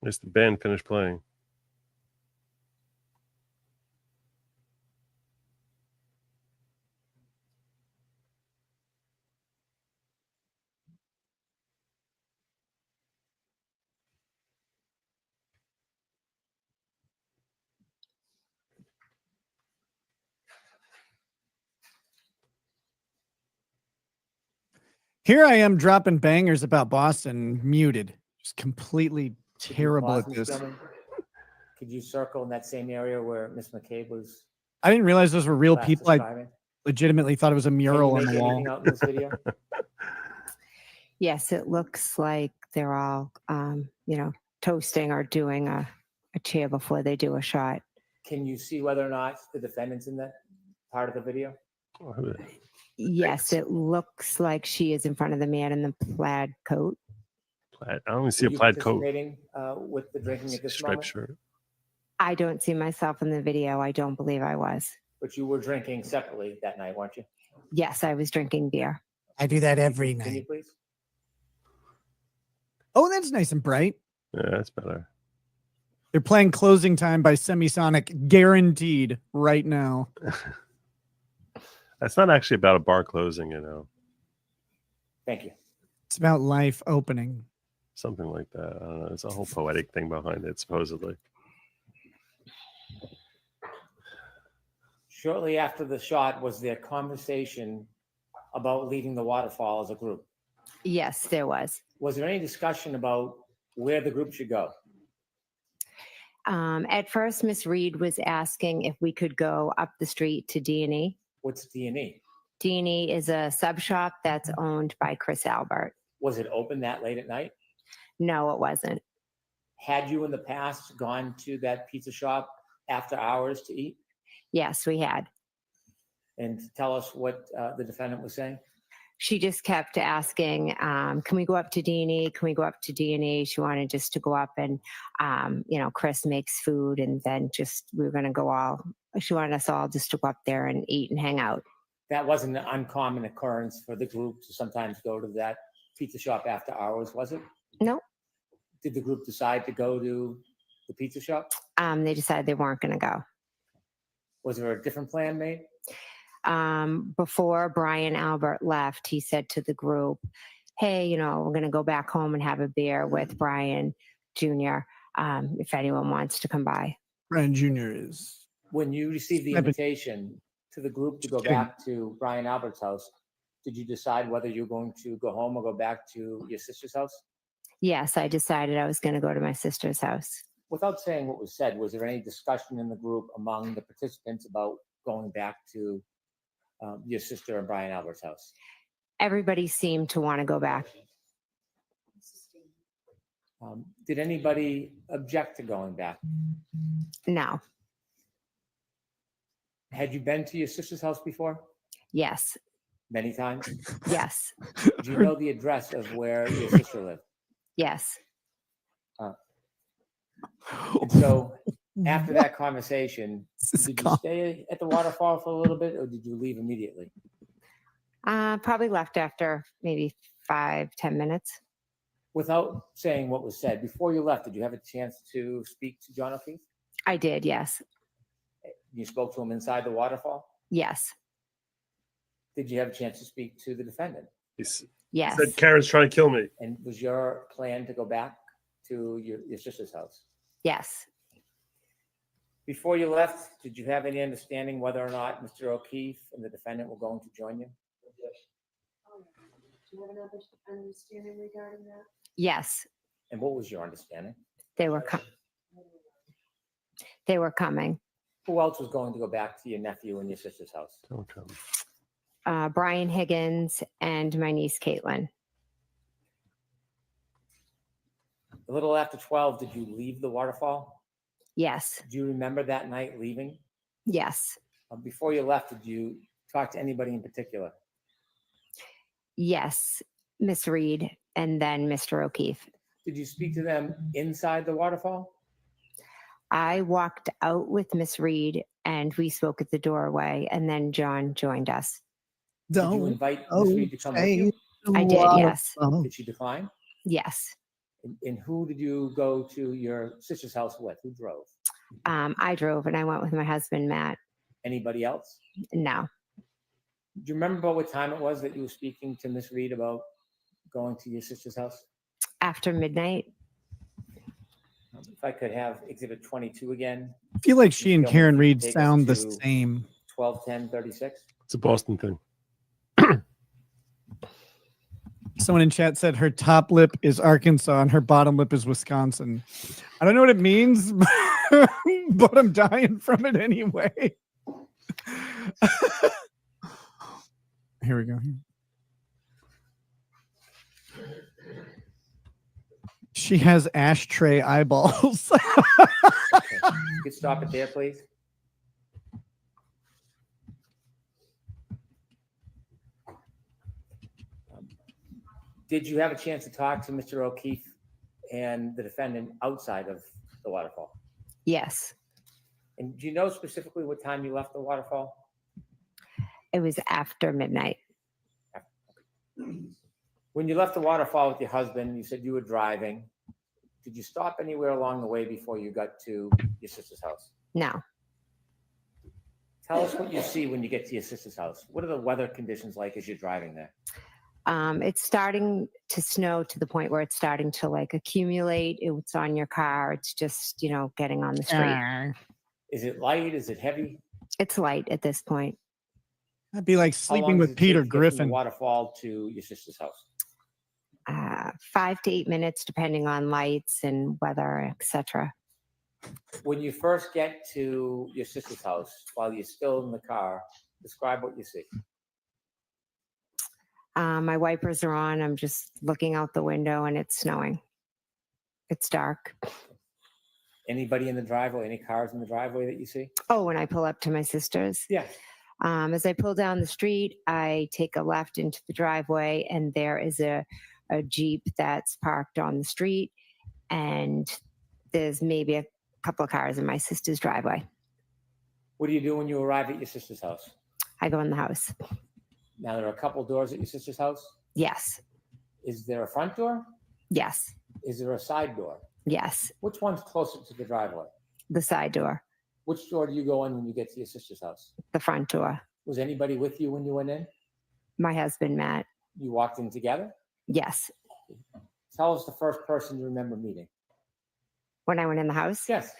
There's the band finished playing. Here I am dropping bangers about Boston, muted. Just completely Could you terrible pause, at Ms. this. Gilman? Could you circle in that same area where Ms. McCabe was I didn't realize those were real last people. I describing? legitimately thought it was a Can you mural on make the wall. anything out in this video? Yes, it looks like they're all, toasting or doing a cheer before they do a shot. Can you see whether or not the defendant's in that part of the video? Oh, Yes, it looks like she is in front of the man in the plaid coat. plaid. I only see Were a you plaid coat. participating, with the drinking at this Striped moment? shirt. I don't see myself in the video. I don't believe I was. But you were drinking separately that night, weren't you? Yes, I was drinking beer. I do that every Can you night. please? Oh, that's nice and bright. Yeah, that's better. They're playing Closing Time by Semisonic, guaranteed right now. That's not actually about a bar closing, you know. Thank you. It's about life opening. Something like that. I don't know. There's a whole poetic thing behind it, supposedly. Shortly after the shot, was there conversation about leaving the waterfall as a group? Yes, there was. Was there any discussion about where the group should go? At first, Miss Reed was asking if we could go up the street to D&E. What's D&E? D&E is a sub shop that's owned by Chris Albert. Was it open that late at night? No, it wasn't. Had you in the past gone to that pizza shop after hours to eat? Yes, we had. And tell us what the defendant was saying? She just kept asking, can we go up to D&E? Can we go up to D&E? She wanted just to go up and, Chris makes food and then we were going to go she wanted us all just to go up there and eat and hang out. that wasn't an uncommon occurrence for the group to sometimes go to that pizza shop after hours, was it? No. Did the group decide to go to the pizza shop? They decided they weren't going to go. Was there a different plan made? Before Brian Albert left, he said to the group, hey, you know, we're going to go back home and have a beer with Brian Jr. If anyone wants to come by. Brian Jr. is. When you received the I've been- invitation to the group to go Kidding. back to Brian Albert's house, did you decide whether you're going to go home or go back to your sister's house? Yes, I decided I was going to go to my sister's house. Without saying what was said, was there any discussion in the group among the participants about going back to your sister and Brian Albert's house? Everybody seemed to want to go back. Did anybody object to going back? No. Had you been to your sister's house before? Yes. Many times? Yes. Do you know the address of where your sister lived? Yes. And so after that conversation, This is did you calm. stay at the waterfall for a little bit or did you leave immediately? Probably left after maybe 5-10 minutes. Without saying what was said, before you left, did you have a chance to speak to John O'Keefe? I did. Yes. You spoke to him inside the waterfall? Yes. Did you have a chance to speak to the defendant? He s- Yes. said Karen's trying to kill me. And was your plan to go back to your sister's house? Yes. Before you left, did you have any understanding whether or not Mr. O'Keefe and the defendant were going to join you? Do you have another understanding regarding that? Yes. And what was your understanding? They were coming. Who else was going to go back to your nephew and your sister's house? Don't come. Brian Higgins and my niece Caitlin. A little after 12, did you leave the waterfall? Yes. Do you remember that night leaving? Yes. Before you left, did you talk to anybody in particular? Yes. Miss Reed and then Mr. O'Keefe. Did you speak to them inside the waterfall? I walked out with Miss Reed and we spoke at the doorway and then John joined us. Did you Don't. invite Ms. Reed to come with you? I did, yes. Did she decline? Yes. And who did you go to your sister's house with? Who drove? I drove and I went with my husband, Matt. Anybody else? No. Do you remember what time it was that you were speaking to Miss Reed about going to your sister's house? After midnight. If I could have Exhibit 22 again, I feel like she and Film Karen Reed take us sound the to- same. 12:10:36. It's a Boston thing. Someone in chat said her top lip is Arkansas and her bottom lip is Wisconsin. I don't know what it means, but I'm dying from it anyway. Here we go. She has ashtray eyeballs. You could stop it there, please. Did you have a chance to talk to Mr. O'Keefe and the defendant outside of the waterfall? Yes. And do you know specifically what time you left the waterfall? It was after midnight. When you left the waterfall with your husband, you said you were driving. Did you stop anywhere along the way before you got to your sister's house? No. Tell us what you see when you get to your sister's house. What are the weather conditions like as you're driving there? It's starting to snow to the point where it's starting to like accumulate. It's on your car. It's just, getting on the street. Is it light? Is it heavy? It's light at this point. That'd be like How long sleeping does with it take Peter to get from Griffin. the waterfall to your sister's house? 5 to 8 minutes, depending on lights and weather, etc. When you first get to your sister's house, while you're still in the car, describe what you see. My wipers are on. I'm just looking out the window and it's snowing. It's dark. Anybody in the driveway? Any cars in the driveway that you see? Oh, when I pull up to my sister's. Yeah. As I pull down the street, I take a left into the driveway and there is a Jeep that's parked on the street. And there's maybe a couple of cars in my sister's driveway. What do you do when you arrive at your sister's house? I go in the house. Now, there are a couple doors at your sister's house. Yes. Is there a front door? Yes. Is there a side door? Yes. Which one's closer to the driveway? The side door. Which door do you go in when you get to your sister's house? The front door. Was anybody with you when you went in? My husband, Matt. You walked in together? Yes. Tell us the first person you remember meeting. When I went in the house? Yes.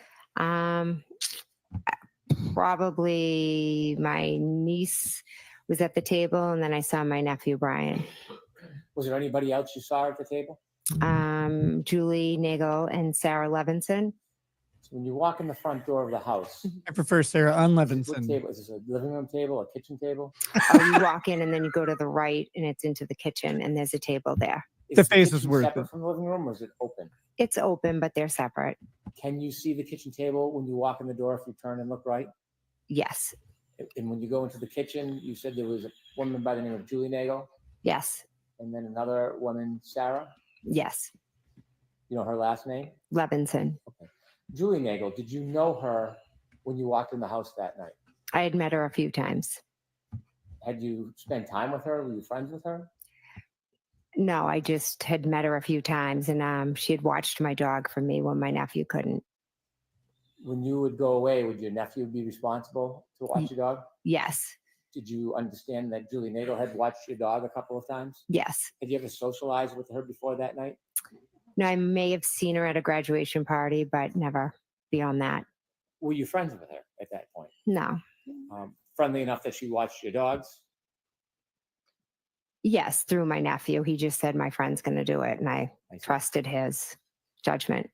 Probably my niece was at the table, and then I saw my nephew, Brian. Was there anybody else you saw at the table? Julie Nagel and Sarah Levinson. So when you walk in the front door of the house, I prefer Sarah on what Levinson. table? Is this a living room table, a kitchen table? You walk in and then you go to the right and it's into the kitchen and there's a table there. Is The face is kitchen worth separate it. from the living room, or is it open? It's open, but they're separate. Can you see the kitchen table when you walk in the door if you turn and look right? Yes. And when you go into the kitchen, you said there was a woman by the name of Julie Nagel, Yes. and then another woman, Sarah. Yes. You know her last name? Levinson. Julie Nagel. Did you know her when you walked in the house that night? I had met her a few times. Had you spent time with her? Were you friends with her? No, I just had met her a few times, and she had watched my dog for me when my nephew couldn't. When you would go away, would your nephew be responsible to watch your dog? Yes. Did you understand that Julie Nagel had watched your dog a couple of times? Yes. Had you ever socialized with her before that night? No, I may have seen her at a graduation party, but never beyond that. Were you friends with her at that point? No. Friendly enough that she watched your dogs? Yes, through my nephew. He just said my friend's going to do it, and I I see. trusted his judgment.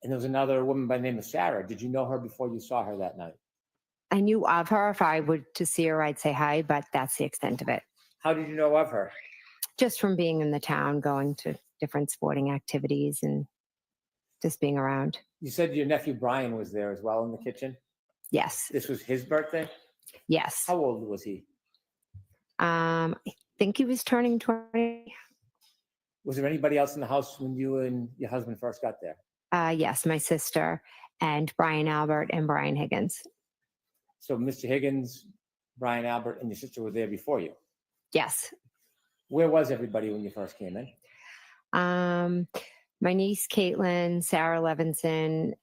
And there was another woman by the name of Sarah. Did you know her before you saw her that night? I knew of her. If I would to see her, I'd say hi, but that's the extent of it. How did you know of her? Just from being in the town, going to different sporting activities and just being around. You said your nephew Brian was there as well in the kitchen. Yes. This was his birthday? Yes. How old was he? I think he was turning 20. Was there anybody else in the house when you and your husband first got there? Yes, my sister and Brian Albert and Brian Higgins. So Mr. Higgins, Brian Albert, and your sister were there before you. Yes. Where was everybody when you first came in? My niece Caitlin, Sarah Levinson,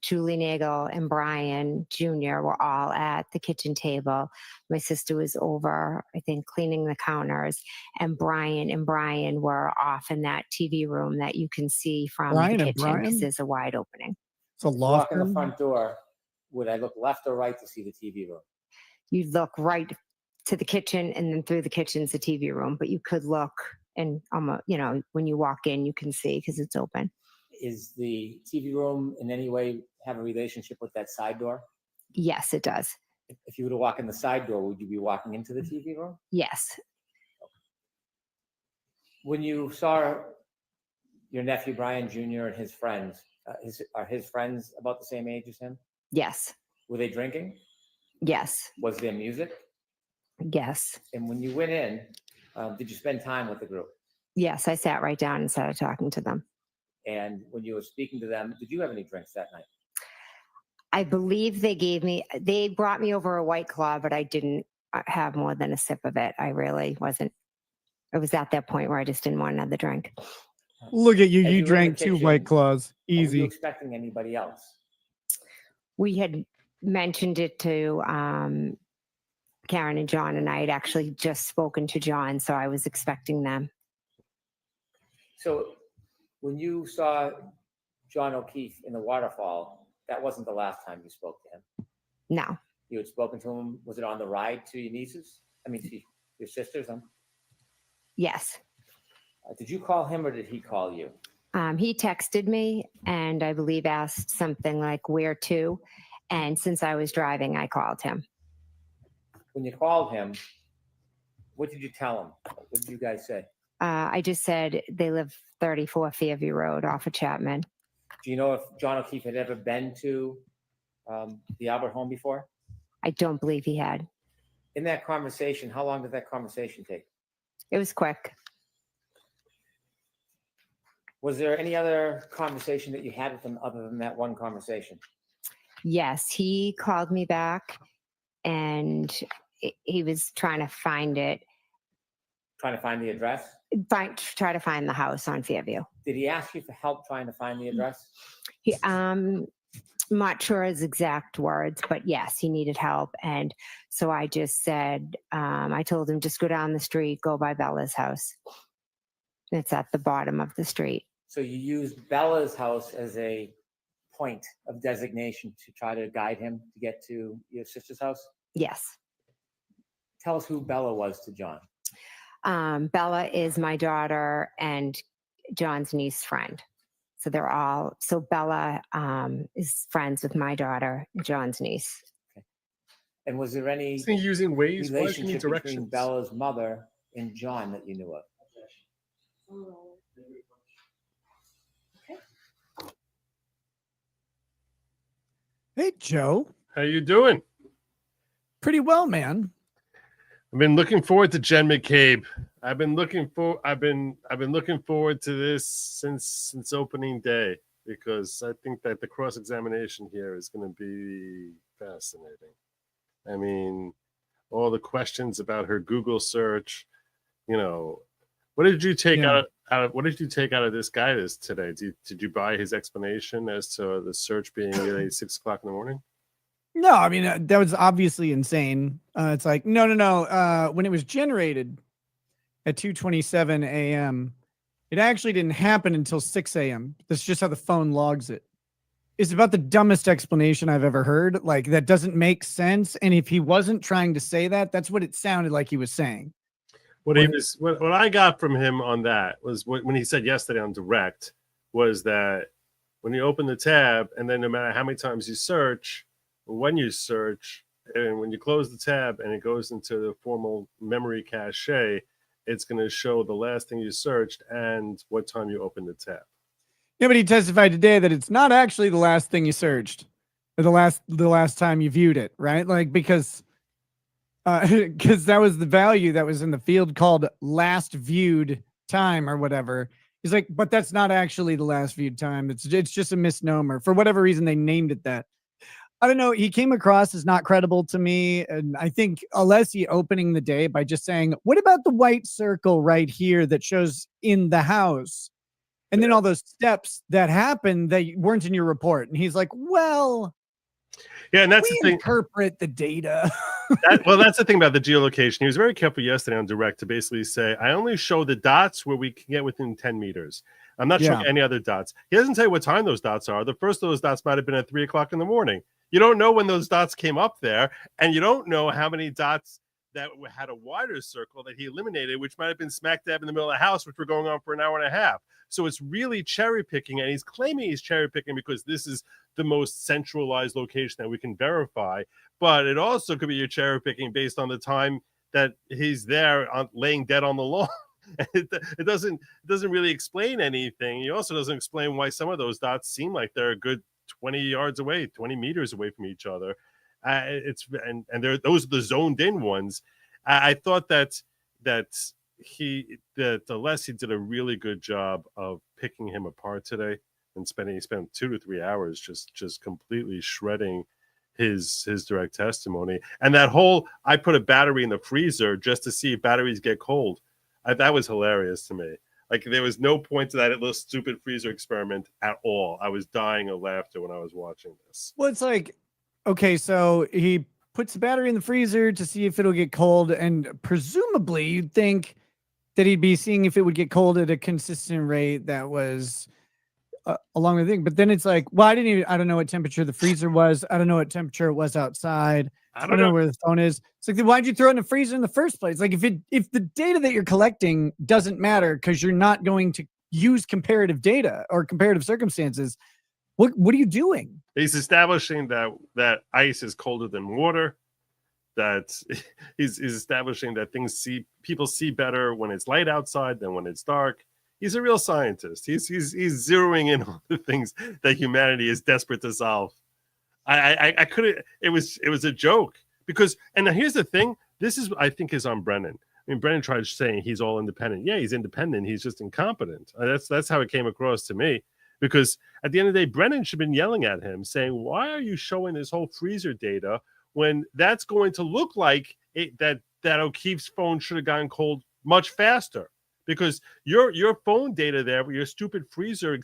Julie Nagel, and Brian Jr. were all at the kitchen table. My sister was over, I think, cleaning the counters, and Brian were off in that TV room that you can see from Brian the and kitchen because Brian? there's a wide opening. It's a law Walk in the firm. front door. Would I look left or right to see the TV room? You look right to the kitchen, and then through the kitchen's the TV room, but you could look and when you walk in, you can see because it's open. Is the TV room in any way have a relationship with that side door? Yes, it does. If you were to walk in the side door, would you be walking into the TV room? Yes. When you saw your nephew Brian Jr. and his friends, are his friends about the same age as him? Yes. Were they drinking? Yes. Was there music? Yes. And when you went in, did you spend time with the group? Yes, I sat right down and started talking to them. And when you were speaking to them, did you have any drinks that night? I believe they brought me over a White Claw, but I didn't have more than a sip of it. I really wasn't. It was at that point where I just didn't want another drink. Look at you. As You you were in drank the 2 kitchen, White Claws. Were you Easy. expecting anybody else? We had mentioned it to Karen and John, and I had actually just spoken to John, so I was expecting them. So when you saw John O'Keefe in the waterfall, that wasn't the last time you spoke to him. No. You had spoken to him. Was it on the ride to your nieces? I mean, to your sisters? Yes. Did you call him or did he call you? He texted me and I believe asked something like where to. And since I was driving, I called him. When you called him, what did you tell him? What did you guys say? I just said they live 34 Fairview Road off of Chapman. Do you know if John O'Keefe had ever been to the Albert home before? I don't believe he had. In that conversation, how long did that conversation take? It was quick. Was there any other conversation that you had with him other than that one conversation? Yes, he called me back and he was trying to find it, Trying to find the address? try to find the house on Fairview. Did he ask you for help trying to find the address? He, not sure his exact words, but yes, he needed help. And so I just said, I told him, just go down the street, go by Bella's house. It's at the bottom of the street. So you used Bella's house as a point of designation to try to guide him to get to your sister's house? Yes. Tell us who Bella was to John. Bella is my daughter and John's niece friend. So so Bella is friends with my daughter, John's niece. Okay. And was there any Is he using Waze? Why does he need relationship between directions? Bella's mother and John that you knew of? Hey, Joe. How you doing? Pretty well, man. I've been looking forward to Jen McCabe. I've been looking forward to this since opening day, because I think that the cross-examination here is going to be fascinating. I mean, all the questions about her Google search, you know, what did you take out of this guy today? Did you buy his explanation as to the search being really 6 o'clock in the morning? No, I mean, that was obviously insane. It's like, no. When it was generated at 2:27 a.m., it actually didn't happen until 6 a.m. That's just how the phone logs it. It's about the dumbest explanation I've ever heard. Like, that doesn't make sense. And if he wasn't trying to say that, that's what it sounded like he was saying. What I got from him on that was when he said yesterday on direct was that when you open the tab, and then no matter how many times you search, when you search, and when you close the tab and it goes into the formal memory cache, it's going to show the last thing you searched and what time you opened the tab. Yeah, but he testified today that it's not actually the last thing you searched, or the last time you viewed it, right? Like, because that was the value that was in the field called last viewed time or whatever. He's like, but that's not actually the last viewed time. It's just a misnomer. For whatever reason, they named it that. I don't know. He came across as not credible to me. And I think Alessi opening the day by just saying, what about the white circle right here that shows in the house? And then all those steps that happened that weren't in your report. And he's like, well, yeah, and that's the thing. Interpret the data. That's the thing about the geolocation. He was very careful yesterday on direct to basically say, I only show the dots where we can get within 10 meters. I'm not showing any other dots. He doesn't tell you what time those dots are. The first of those dots might have been at 3 o'clock in the morning. You don't know when those dots came up there, and you don't know how many dots that had a wider circle that he eliminated, which might have been smack dab in the middle of the house, which were going on for an hour and a half. So it's really cherry picking, and he's claiming he's cherry picking because this is the most centralized location that we can verify. But it also could be your cherry picking based on the time that he's there laying dead on the lawn. It doesn't really explain anything. He also doesn't explain why some of those dots seem like they're a good 20 yards away, 20 meters away from each other. Those are the zoned in ones. I thought that Alessi did a really good job of picking him apart today and he spent 2 to 3 hours just completely shredding his direct testimony. And that whole, I put a battery in the freezer just to see if batteries get cold. That was hilarious to me. Like, there was no point to that little stupid freezer experiment at all. I was dying of laughter when I was watching this. Well, it's like, okay, so he puts the battery in the freezer to see if it'll get cold, and presumably you'd think that he'd be seeing if it would get cold at a consistent rate that was along the thing. But then it's like, well, I don't know what temperature the freezer was. I don't know what temperature it was outside. I don't know where the phone is. It's like, then why'd you throw it in the freezer in the first place? Like, if the data that you're collecting doesn't matter because you're not going to use comparative data or comparative circumstances, what are you doing? He's establishing that ice is colder than water. That he's establishing that people see better when it's light outside than when it's dark. He's a real scientist. He's zeroing in on the things that humanity is desperate to solve. I couldn't. It was a joke because, and now here's the thing. This is, I think, is on Brennan. I mean, Brennan tried saying he's all independent. Yeah, he's independent. He's just incompetent. That's how it came across to me. Because at the end of the day, Brennan should have been yelling at him, saying, "Why are you showing this whole freezer data when that's going to look like that O'Keefe's phone should have gotten cold much faster. Because your phone data there, your stupid freezer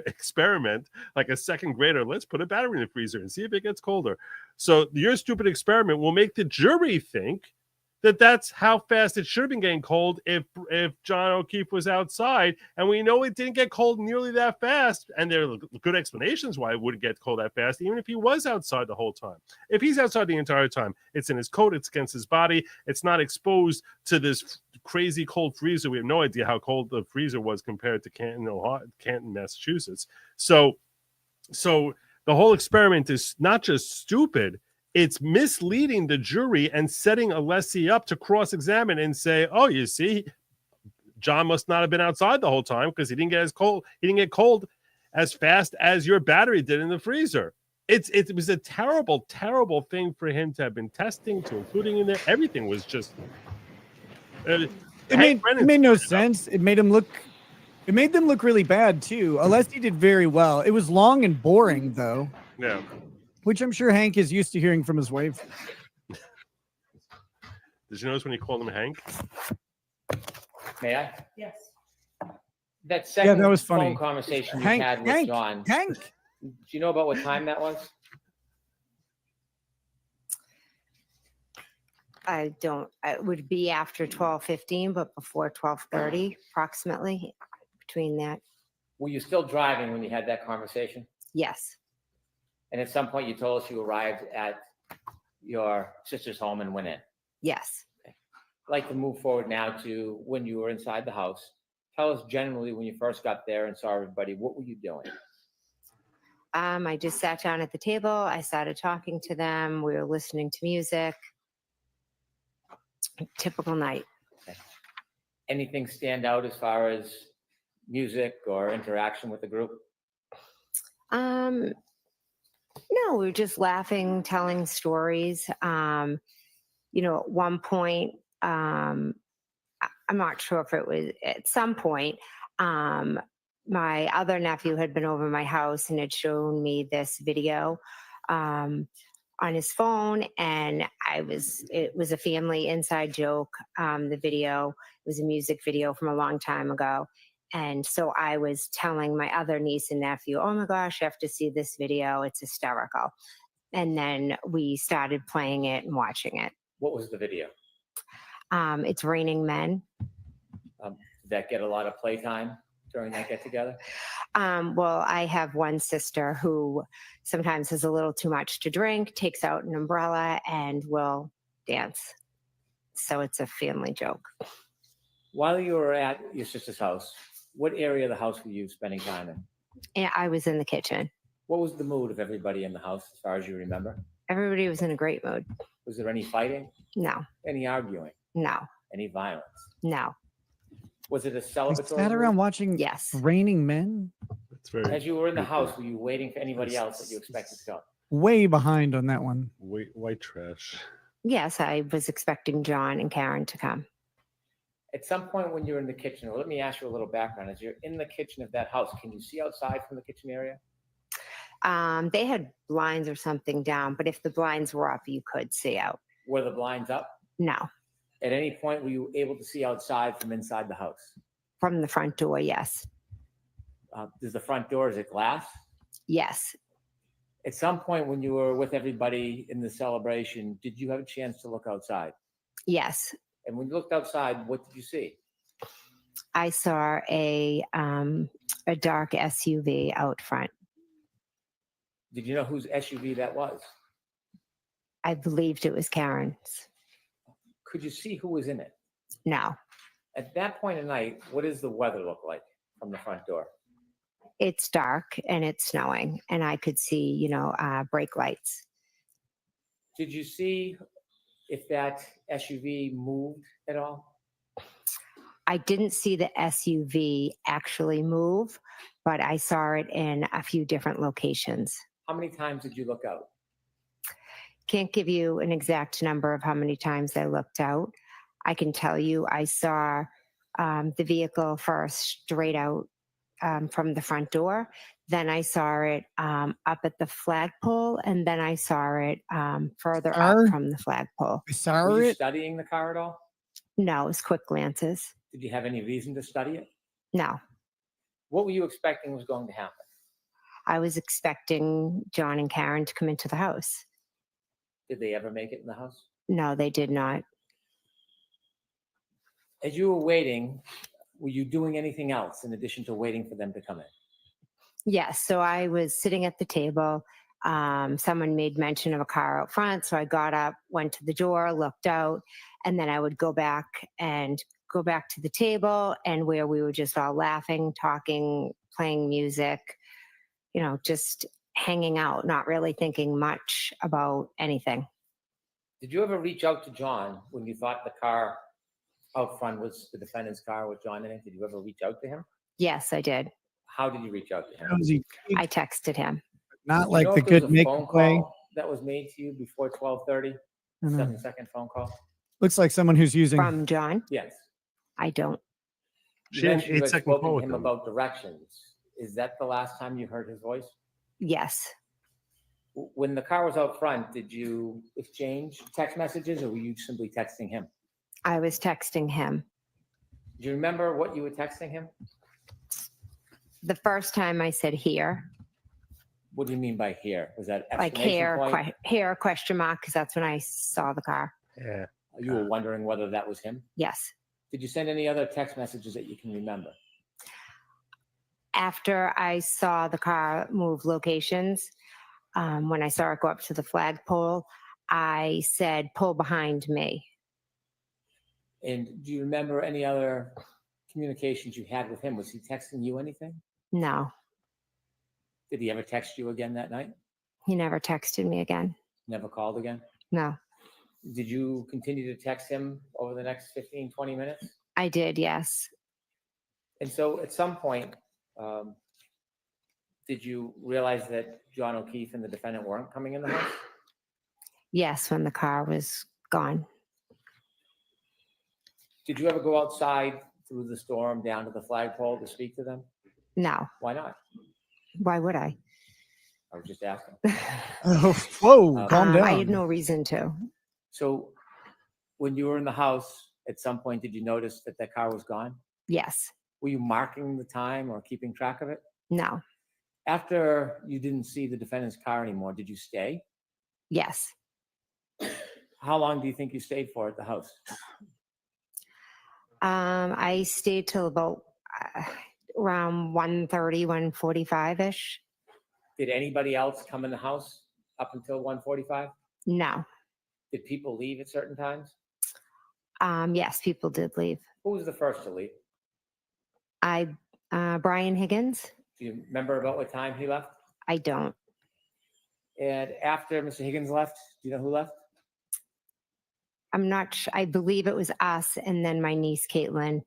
experiment, like a second grader, let's put a battery in the freezer and see if it gets colder. So your stupid experiment will make the jury think that that's how fast it should have been getting cold if John O'Keefe was outside. And we know it didn't get cold nearly that fast. And there are good explanations why it wouldn't get cold that fast, even if he was outside the whole time. If he's outside the entire time, it's in his coat, it's against his body, it's not exposed to this crazy cold freezer. We have no idea how cold the freezer was compared to Canton, Massachusetts. So the whole experiment is not just stupid, it's misleading the jury and setting a lessee up to cross-examine and say, oh, you see, John must not have been outside the whole time because he didn't get cold as fast as your battery did in the freezer. It was a terrible, terrible thing for him to have been testing, to including in there. Everything was just it made no sense. It made them look really bad too. Alessi did very well. It was long and boring though. Yeah. Which I'm sure Hank is used to hearing from his wife. Did you notice when you called him Hank? May I? Yes. That second that was funny. phone conversation you Hank, had with John. Hank. Do you know about what time that was? I don't. It would be after 12:15, but before 12:30, approximately between that. Were you still driving when you had that conversation? Yes. And at some point you told us you arrived at your sister's home and went in. Yes. I'd like to move forward now to when you were inside the house. Tell us generally when you first got there and saw everybody, what were you doing? I just sat down at the table. I started talking to them. We were listening to music. Typical night. Okay. Anything stand out as far as music or interaction with the group? No, we were just laughing, telling stories. At one point, I'm not sure if it was at some point, my other nephew had been over my house and had shown me this video on his phone, and it was a family inside joke. The video was a music video from a long time ago. And so I was telling my other niece and nephew, oh my gosh, you have to see this video. It's hysterical. And then we started playing it and watching it. What was the video? It's Raining Men. Did that get a lot of playtime during that get together? Well, I have one sister who sometimes has a little too much to drink, takes out an umbrella and will dance. So it's a family joke. While you were at your sister's house, what area of the house were you spending time in? And I was in the kitchen. What was the mood of everybody in the house as far as you remember? Everybody was in a great mood. Was there any fighting? No, Any arguing? no, Any violence? no. Was it a We celebratory sat around mood? watching Yes. Raining Men. That's very As you were in the house, were you waiting for anybody else that you expected to come? Way behind on that one. white trash. Yes, I was expecting John and Karen to come. At some point when you're in the kitchen, or let me ask you a little background. As you're in the kitchen of that house, can you see outside from the kitchen area? They had blinds or something down, but if the blinds were up, you could see out. Were the blinds up? No, At any point, were you able to see outside from inside the house? from the front door, yes. Does the front door, is it glass? Yes. At some point when you were with everybody in the celebration, did you have a chance to look outside? Yes. And when you looked outside, what did you see? I saw a dark SUV out front. Did you know whose SUV that was? I believed it was Karen's. Could you see who was in it? No, At that point of night, what does the weather look like from the front door? it's dark and it's snowing, and I could see, brake lights. Did you see if that SUV moved at all? I didn't see the SUV actually move, but I saw it in a few different locations. How many times did you look out? Can't give you an exact number of how many times I looked out. I can tell you I saw the vehicle first straight out from the front door. Then I saw it up at the flagpole, and then I saw it further Sir? up from the flagpole. I saw Were you it. studying the car at all? No, it was quick glances. Did you have any reason to study it? No, What were you expecting was going to happen? I was expecting John and Karen to come into the house. Did they ever make it in the house? No, they did not. As you were waiting, were you doing anything else in addition to waiting for them to come in? Yes, so I was sitting at the table. Someone made mention of a car out front, so I got up, went to the door, looked out, and then I would go back to the table, and where we were just all laughing, talking, playing music, just hanging out, not really thinking much about anything. Did you ever reach out to John when you thought the car out front was the defendant's car with John in it? Did you ever reach out to him? Yes, I did. How did you reach out to him? Jonesy, I texted him. not Do you like know the if there was good a make phone play. call that was made to you before 12:30? I know. 7-second phone call? Looks like someone who's using. From John? Yes. I don't. You She had an mentioned you had 8-second spoken call to with him them. about directions. Is that the last time you heard his voice? Yes. When the car was out front, did you exchange text messages or were you simply texting him? I was texting him. Do you remember what you were texting him? The first time I said here, What do you mean by here? Was that like exclamation hair, point? hair question mark, because that's when I saw the car. Yeah. You were wondering whether that was him? Yes. Did you send any other text messages that you can remember? After I saw the car move locations, when I saw it go up to the flagpole, I said, pull behind me. And do you remember any other communications you had with him? Was he texting you anything? No, Did he ever text you again that night? he never texted me again. Never called again? No, Did you continue to text him over the next 15, 20 minutes? I did. Yes. And so at some point, did you realize that John O'Keefe and the defendant weren't coming in the house? Yes, when the car was gone. Did you ever go outside through the storm down to the flagpole to speak to them? No. Why not? Why would I? I was just asking. Oh, whoa, calm down. I had no reason to. So when you were in the house, at some point, did you notice that that car was gone? Yes. Were you marking the time or keeping track of it? No. After you didn't see the defendant's car anymore, did you stay? Yes. How long do you think you stayed for at the house? I stayed till about around 1:30, 1:45-ish. Did anybody else come in the house up until 1:45? No. Did people leave at certain times? Yes, people did leave. Who was the first to leave? Brian Higgins. Do you remember about what time he left? I don't. And after Mr. Higgins left, do you know who left? I'm not sure. I believe it was us, and then my niece Caitlin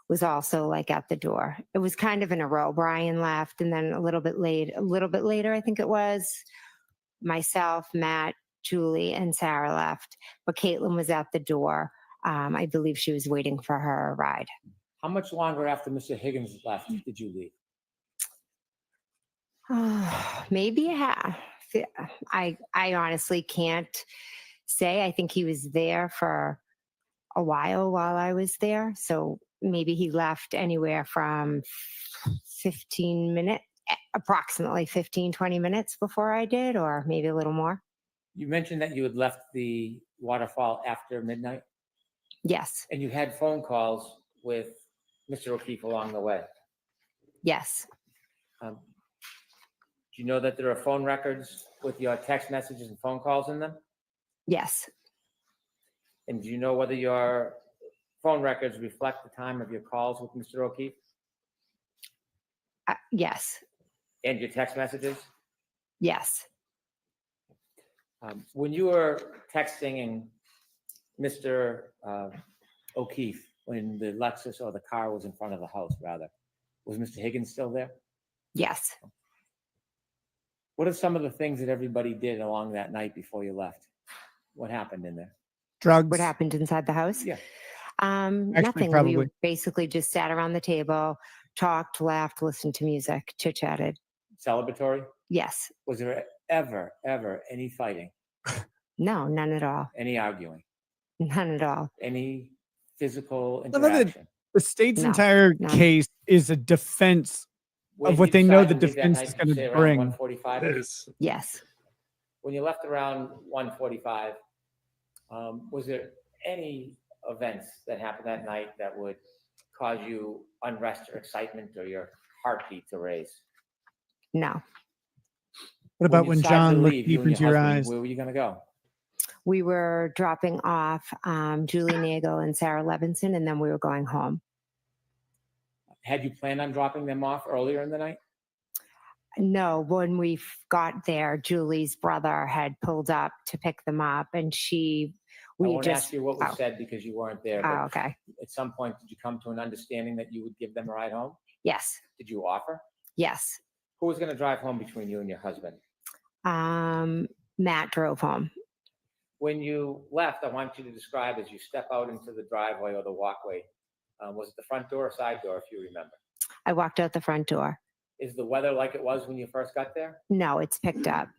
was also like at the door. It was kind of in a row. Brian left, and then a little bit later, I think it was, myself, Matt, Julie, and Sarah left. But Caitlin was at the door. I believe she was waiting for her ride. How much longer after Mr. Higgins left did you leave? Maybe half. I honestly can't say. I think he was there for a while I was there. So maybe he left anywhere from 15 minutes, approximately 15, 20 minutes before I did, or maybe a little more. You mentioned that you had left the waterfall after midnight, Yes. and you had phone calls with Mr. O'Keefe along the way. Yes. Do you know that there are phone records with your text messages and phone calls in them? Yes. And do you know whether your phone records reflect the time of your calls with Mr. O'Keefe Yes. and your text messages? Yes. When you were texting Mr. O'Keefe, when the Lexus or the car was in front of the house, rather, was Mr. Higgins still there? Yes. What are some of the things that everybody did along that night before you left? What happened in there? Drugs. What happened inside the house? Yeah. Nothing. probably. We basically just sat around the table, talked, laughed, listened to music, chit-chatted. Celebratory? Yes. Was there ever any fighting, No, none at all. any arguing, None at all. any physical I love that interaction? the state's No, entire none. case is a defense Where of did what you they know decide the to leave that defense night? is Did you going say to around bring. 1:45? Yes. Yes. When you left around 1:45, was there any events that happened that night that would cause you unrest or excitement or your heartbeat to race? No. What about you when decided John to looked leave, deep you and into your husband, eyes? where were you going to go? We were dropping off Julie Nagel and Sarah Levinson, and then we were going home. Had you planned on dropping them off earlier in the night? No, when we got there, Julie's brother had pulled up to pick them up, and I we won't just. ask you what was oh. said because you weren't there. Oh, But okay. at some point, did you come to an understanding that you would give them a ride home? Yes. Did you offer? Yes. Who was going to drive home between you and your husband? Matt drove home. When you left, I want you to describe as you step out into the driveway or the walkway. Was it the front door or side door, if you remember? I walked out the front door. Is the weather like it was when you first got there? No, it's picked up.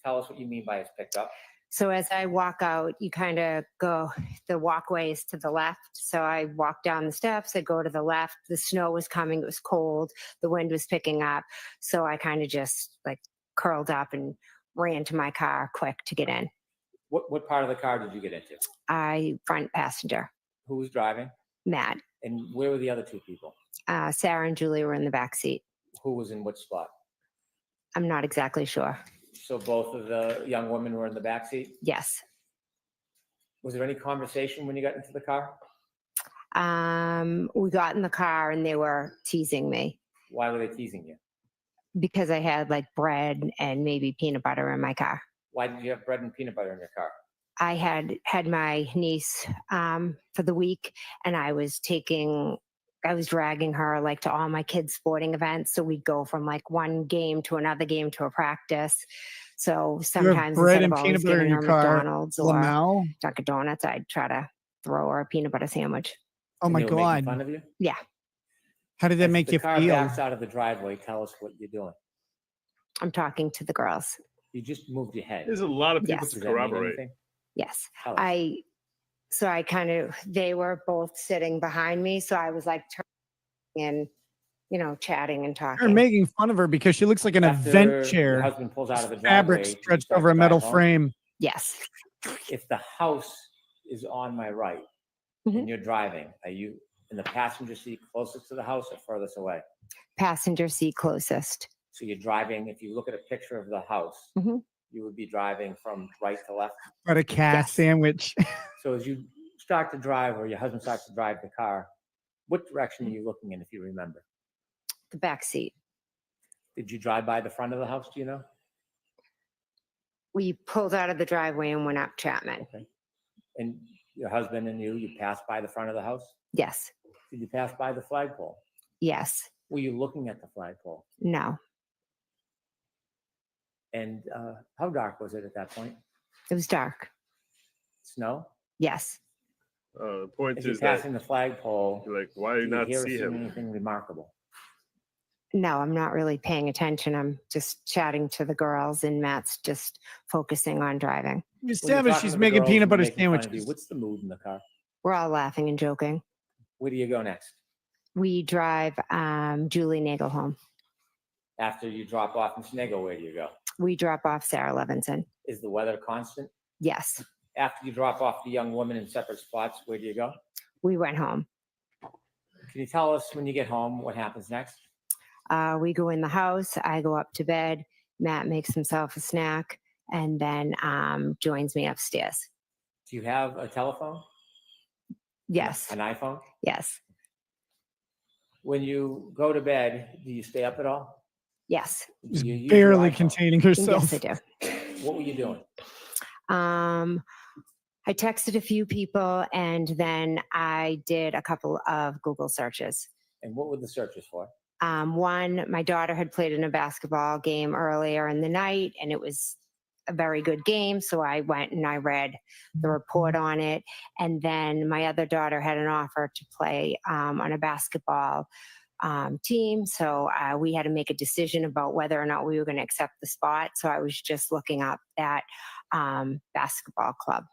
Tell us what you mean by it's picked up. So as I walk out, you kind of go, the walkway is to the left. So I walk down the steps, I go to the left. The snow was coming, it was cold, the wind was picking up. So I kind of just like curled up and ran to my car quick to get in. What part of the car did you get into? Front passenger, Who was driving? Matt. And where were the other two people? Sarah and Julie were in the back seat. Who was in which spot? I'm not exactly sure. So both of the young women were in the back seat? Yes. Was there any conversation when you got into the car? We got in the car and they were teasing me Why were they teasing you? because I had like bread and maybe peanut butter in my car. Why did you have bread and peanut butter in your car? I had my niece for the week, and I was dragging her like to all my kids' sporting events. So we'd go from like one game to another game to a practice. So sometimes bread instead and of peanut always butter in giving your her car, McDonald's or Lamau? Dunkin' Donuts, I'd try to throw her a peanut butter sandwich. Oh And my they were making God. fun of you? Yeah. How did that As make the you car feel? backs out of the driveway, tell us what you're doing. I'm talking to the girls. You just moved your head. There's a lot of people Yes. to Does that mean corroborate. anything? Yes. Tell us. They were both sitting behind me. So I was like turning and, chatting and talking. You're making fun of her because she looks like an After event your chair. husband pulls out of the Fabric driveway, do you stretched start over a to metal drive home? frame. Yes. If the house is on my right Mhm. and you're driving, are you in the passenger seat closest to the house or furthest away? Passenger seat closest. So you're driving, if you look at a picture of the house, Mhm. you would be driving from right to left. But a cat Yes. sandwich. So as you start to drive or your husband starts to drive the car, what direction are you looking in, if you remember? The back seat. Did you drive by the front of the house, do you know? We pulled out of the driveway and went up Chapman. Okay. And your husband and you passed by the front of the house? Yes. Did you pass by the flagpole? Yes. Were you looking at the flagpole? No. And how dark was it at that point? It was dark. Snow? Yes. The point As you're is that passing the flagpole, you're like, why do do you you not hear or see see him? anything remarkable? No, I'm not really paying attention. I'm just chatting to the girls, and Matt's just focusing on driving. You When you're established talking she's to the making girls peanut and butter making fun of you, sandwiches. what's the mood in the car? We're all laughing and joking. Where do you go next? We drive Julie Nagel home. After you drop off in Snego, where do you go? We drop off Sarah Levinson. Is the weather constant? Yes. After you drop off the young woman in separate spots, where do you go? We went home. Can you tell us when you get home what happens next? We go in the house. I go up to bed. Matt makes himself a snack and then joins me upstairs. Do you have a telephone? Yes. An iPhone? Yes. When you go to bed, do you stay up at all? Yes. Do She's you use your barely iPhone? containing herself. Yes, I do. What were you doing? I texted a few people and then I did a couple of Google searches. And what were the searches for? One, my daughter had played in a basketball game earlier in the night and it was a very good game. So I went and I read the report on it. And then my other daughter had an offer to play on a basketball team. So we had to make a decision about whether or not we were going to accept the spot. So I was just looking up that basketball club.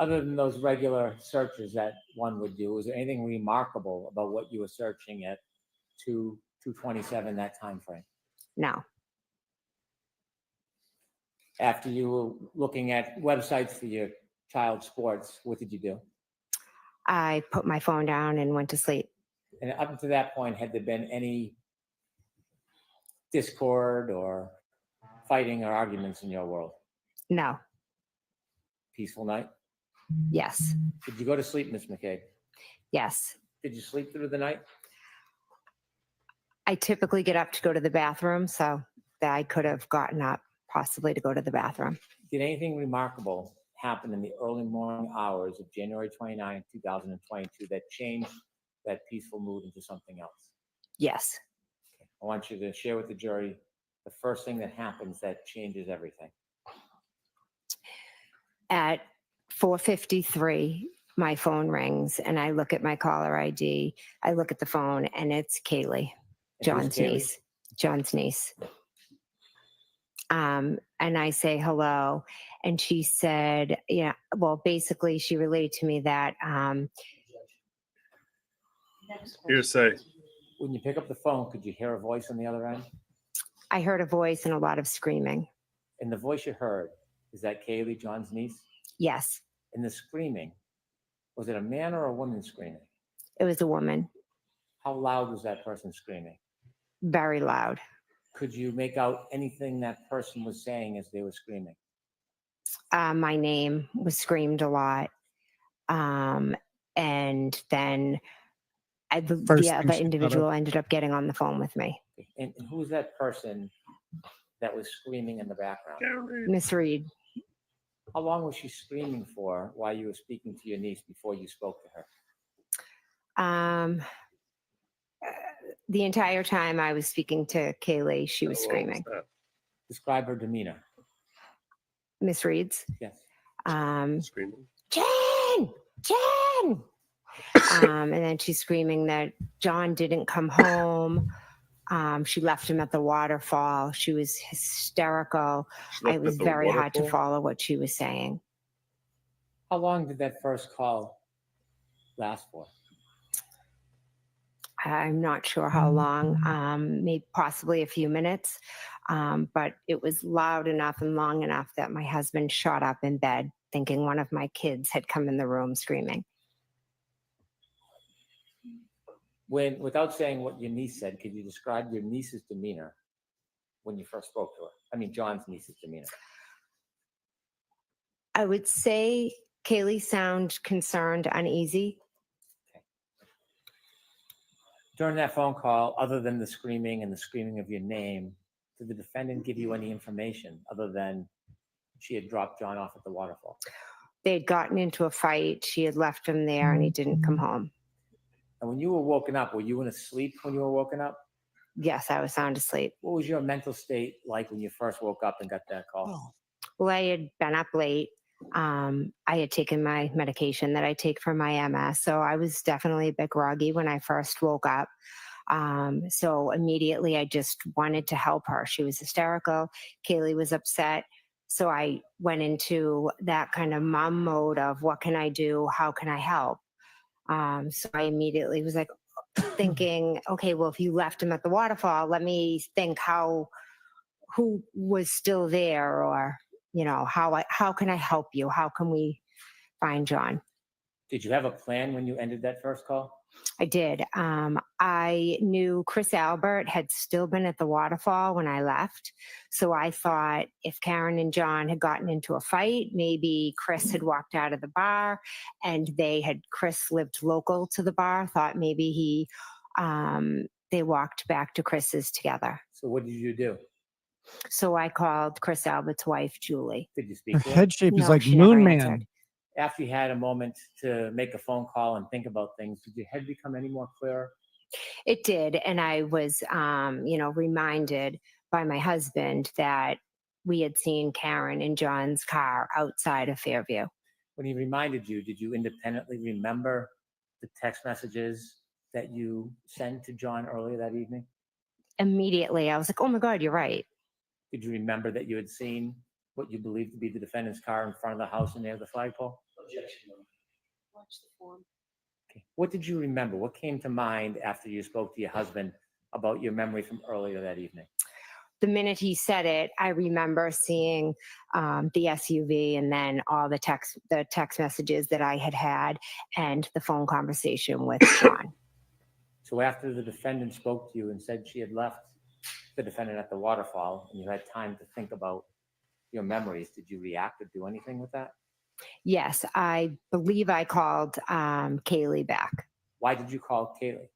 Other than those regular searches that one would do, is there anything remarkable about what you were searching at 2/2/27, that time frame? No. After you were looking at websites for your child's sports, what did you do? I put my phone down and went to sleep. And up to that point, had there been any discord or fighting or arguments in your world? No. Peaceful night? Yes. Did you go to sleep, Ms. McCabe? Yes. Did you sleep through the night? I typically get up to go to the bathroom, so that I could have gotten up possibly to go to the bathroom. Did anything remarkable happen in the early morning hours of January 29, 2022 that changed that peaceful mood into something else? Yes. I want you to share with the jury the first thing that happens that changes everything. At 4:53, my phone rings and I look at my caller ID. I look at the phone and it's Kaylee, John's Kaylee? niece. John's niece. And I say hello, and she said, "Yeah." Well, basically, she relayed to me that Hearsay. When you pick up the phone, could you hear a voice on the other end? I heard a voice and a lot of screaming. And the voice you heard, is that Kaylee, John's niece? Yes, And the screaming, was it a man or a woman screaming? it was a woman, How loud was that person screaming? very loud. Could you make out anything that person was saying as they were screaming? My name was screamed a lot. And then First the thing other she individual ended up getting on the phone with me. And who was that person that was screaming in the background? Miss Reed, How long was she screaming for while you were speaking to your niece before you spoke to her? the entire time I was speaking to Kaylee, she was screaming. Describe her demeanor. Miss Reed's, Yes. Screaming. Jen, Jen. And then she's screaming that John didn't come home. She left him at the waterfall. She was hysterical. It was very hard to follow what she was saying. How long did that first call last for? I'm not sure how long, maybe possibly a few minutes, but it was loud enough and long enough that my husband shot up in bed thinking one of my kids had come in the room screaming. When, without saying what your niece said, could you describe your niece's demeanor when you first spoke to her? I mean, John's niece's demeanor. I would say Kaylee sounded concerned, uneasy. During that phone call, other than the screaming and the screaming of your name, did the defendant give you any information other than she had dropped John off at the waterfall? They had gotten into a fight. She had left him there and he didn't come home. And when you were woken up, were you in a sleep when you were woken up? Yes, I was sound asleep. What was your mental state like when you first woke up and got that call? Well, I had been up late. I had taken my medication that I take for my MS. So I was definitely a bit groggy when I first woke up. So immediately I just wanted to help her. She was hysterical. Kaylee was upset. So I went into that kind of mom mode of what can I do? How can I help? So I immediately was like thinking, okay, well, if you left him at the waterfall, let me think who was still there, or, you know, how can I help you? How can we find John? Did you have a plan when you ended that first call? I did. I knew Chris Albert had still been at the waterfall when I left. So I thought if Karen and John had gotten into a fight, maybe Chris had walked out of the bar and Chris lived local to the bar, thought maybe they walked back to Chris's together. So what did you do? So I called Chris Albert's wife, Julie. Did you Her speak to her? head shape is No, like she never Moon Man. answered. After you had a moment to make a phone call and think about things, did your head become any more clear? It did. And I was, reminded by my husband that we had seen Karen in John's car outside of Fairview. When he reminded you, did you independently remember the text messages that you sent to John earlier that evening? Immediately, I was like, oh my God, you're right. Did you remember that you had seen what you believed to be the defendant's car in front of the house and near the flagpole? Objection. Watch the form. Okay. What did you remember? What came to mind after you spoke to your husband about your memory from earlier that evening? The minute he said it, I remember seeing the SUV and then all the text messages that I had had and the phone conversation with John. So after the defendant spoke to you and said she had left the defendant at the waterfall and you had time to think about your memories, did you react or do anything with that? Yes, I believe I called Kaylee back. Why did you call Kaylee?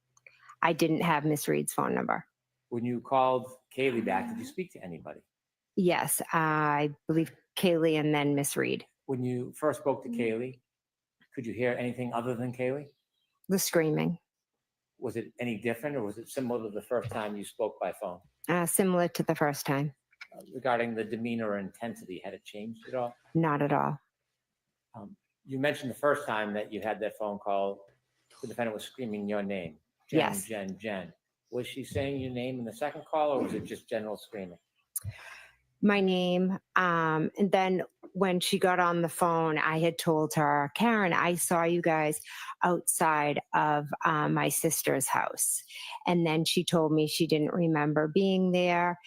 I didn't have Miss Reed's phone number. When you called Kaylee back, did you speak to anybody? Yes, I believe Kaylee and then Miss Reed. When you first spoke to Kaylee, could you hear anything other than Kaylee? The screaming, Was it any different or was it similar to the first time you spoke by phone? similar to the first time. Regarding the demeanor or intensity, had it changed at all? Not at all. You mentioned the first time that you had that phone call, the defendant was screaming your name. Jen, Yes. Jen, Jen. Was she saying your name in the second call or was it just general screaming? My name. And then when she got on the phone, I had told her, Karen, I saw you guys outside of my sister's house. And then she told me she didn't remember being there.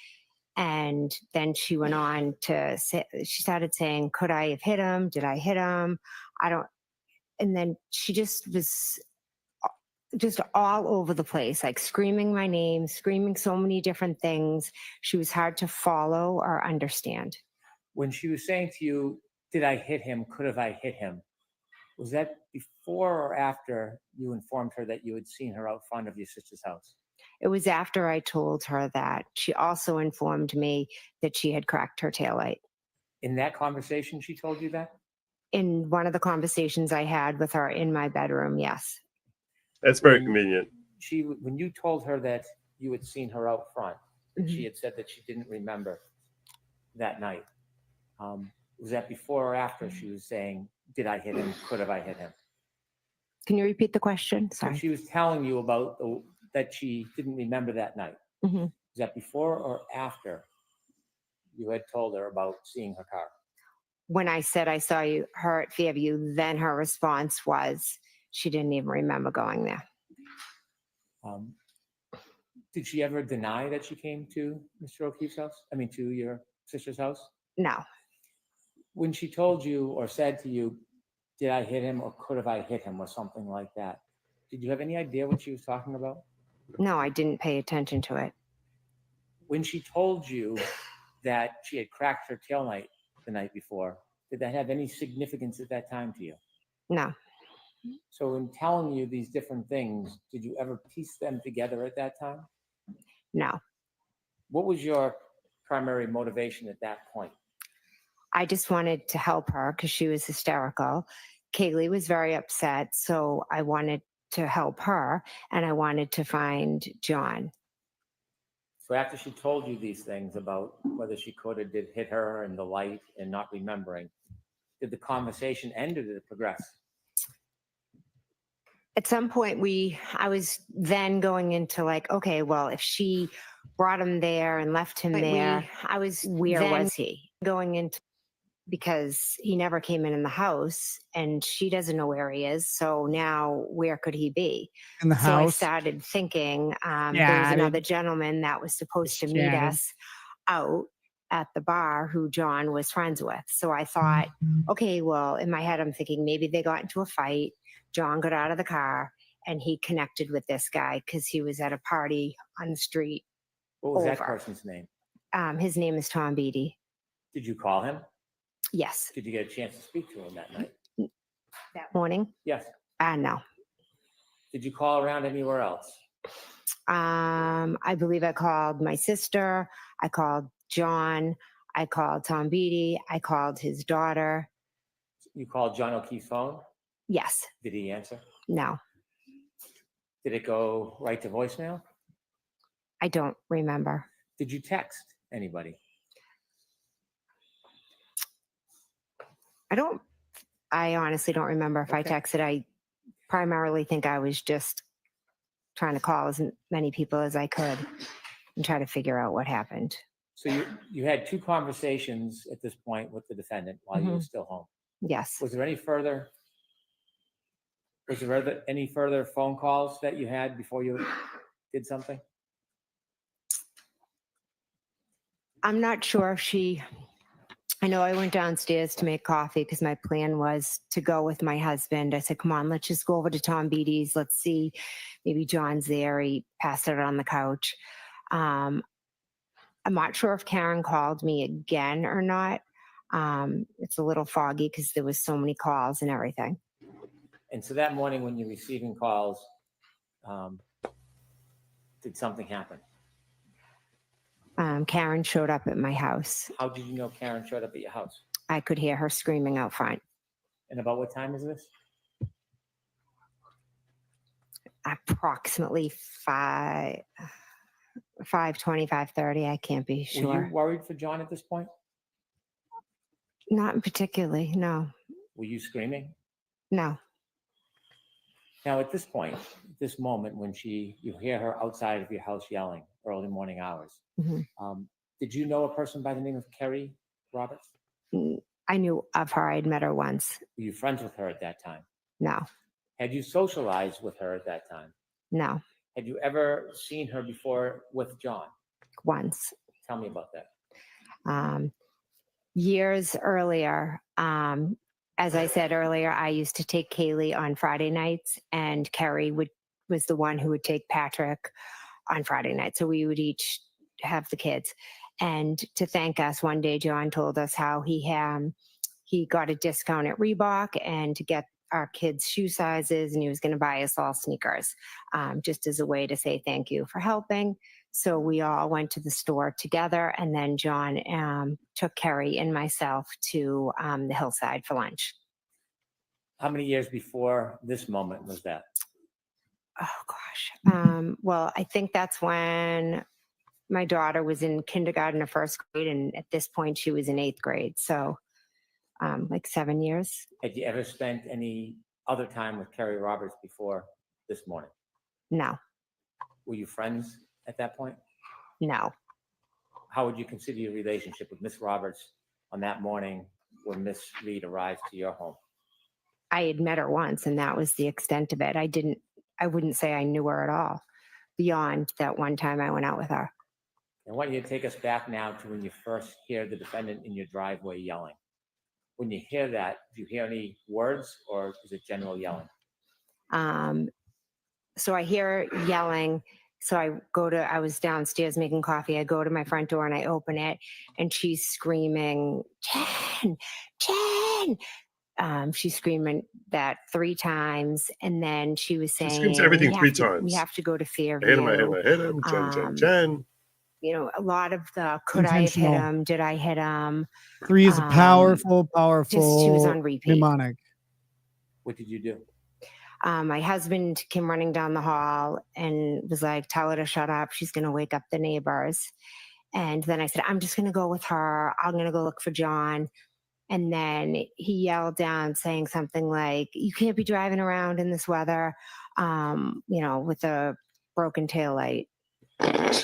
And then she went on to say, she started saying, could I have hit him? Did I hit him? I don't. And then she just was just all over the place, like screaming my name, screaming so many different things. She was hard to follow or understand. When she was saying to you, did I hit him? Could have I hit him? Was that before or after you informed her that you had seen her out front of your sister's house? It was after I told her that. She also informed me that she had cracked her taillight. In that conversation, she told you that? In one of the conversations I had with her in my bedroom, yes. That's very convenient. When you told her that you had seen her out front, Mhm. she had said that she didn't remember that night. Was that before or after she was saying, did I hit him? Could have I hit him? Can you repeat the question? So Sorry. she was telling you about that she didn't remember that night. Mhm. Was that before or after you had told her about seeing her car? When I said I saw her at Fairview, then her response was she didn't even remember going there. Did she ever deny that she came to Mr. O'Keefe's house? I mean, to your sister's house? No, When she told you or said to you, did I hit him or could have I hit him or something like that, did you have any idea what she was talking about? no, I didn't pay attention to it. When she told you that she had cracked her taillight the night before, did that have any significance at that time to you? No, So in telling you these different things, did you ever piece them together at that time? no. What was your primary motivation at that point? I just wanted to help her because she was hysterical. Kaylee was very upset, so I wanted to help her and I wanted to find John. So after she told you these things about whether she could or did hit her and the light and not remembering, did the conversation end or did it progress? At some point I was then going into like, okay, well, if she brought him there and left him there, where was he? Going into, because he never came in the house and she doesn't know where he is. So now where could he be? In the So I house. started thinking there was Yeah, another gentleman that was supposed to meet Chatted. us out at the bar who John was friends with. So I thought, okay, well, in my head, I'm thinking maybe they got into a fight. John got out of the car and he connected with this guy because he was at a party on the street. What was that Over. person's name? His name is Tom Beatty. Did you call him? Yes. Did you get a chance to speak to him that night? That morning? Yes. No. Did you call around anywhere else? I believe I called my sister. I called John. I called Tom Beatty. I called his daughter. You called John O'Keefe's phone? Yes. Did he answer? No. Did it go right to voicemail? I don't remember. Did you text anybody? I honestly don't remember if I Okay. texted. I primarily think I was just trying to call as many people as I could and try to figure out what happened. So you had two conversations at this point with the defendant while you were still home. Yes. Was there any further phone calls that you had before you did something? I'm not sure if I know I went downstairs to make coffee because my plan was to go with my husband. I said, come on, let's just go over to Tom Beatty's. Let's see. Maybe John's there. He passed it on the couch. I'm not sure if Karen called me again or not. It's a little foggy because there was so many calls and everything. And so that morning when you're receiving calls, did something happen? Karen showed up at my house. How did you know Karen showed up at your house? I could hear her screaming out front. And about what time is this? Approximately 5:20, 5:30. I can't be Were sure. you worried for John at this point? Not particularly. No. Were you screaming? No. Now, at this point, this moment when you hear her outside of your house yelling early morning hours, did you know a person by the name of Kerry Roberts? I knew of her. I'd met her once. Were you friends with her at that time? No. Had you socialized with her at that time? No. Had you ever seen her before with John? Once. Tell me about that. Years earlier, as I said earlier, I used to take Kaylee on Friday nights, and Kerry was the one who would take Patrick on Friday night. So we would each have the kids. And to thank us, one day John told us how he got a discount at Reebok and to get our kids' shoe sizes, and he was going to buy us all sneakers, just as a way to say thank you for helping. So we all went to the store together, and then John took Kerry and myself to the hillside for lunch. How many years before this moment was that? Oh, gosh. Well, I think that's when my daughter was in kindergarten or first grade, and at this point she was in 8th grade. So like 7 years. Had you ever spent any other time with Kerry Roberts before this morning? No. Were you friends at that point? No. How would you consider your relationship with Miss Roberts on that morning when Miss Reed arrived to your home? I had met her once, and that was the extent of it. I wouldn't say I knew her at all beyond that one time I went out with her. I want you to take us back now to when you first hear the defendant in your driveway yelling. When you hear that, do you hear any words, or is it general yelling? So I hear yelling. So I was downstairs making coffee. I go to my front door and I open it, and she's screaming, Jen, Jen. She's screaming that 3 times. And then she was saying, She screams everything 3 times. We have to go to Fairview. I hit him, Jen. You know, a lot of the, could I have hit him? Did I hit him? 3 is a powerful, Just, she was on repeat. mnemonic. What did you do? My husband came running down the hall and was like, tell her to shut up. She's going to wake up the neighbors. And then I said, I'm just going to go with her. I'm going to go look for John. And then he yelled down saying something like, you can't be driving around in this weather, with a broken taillight.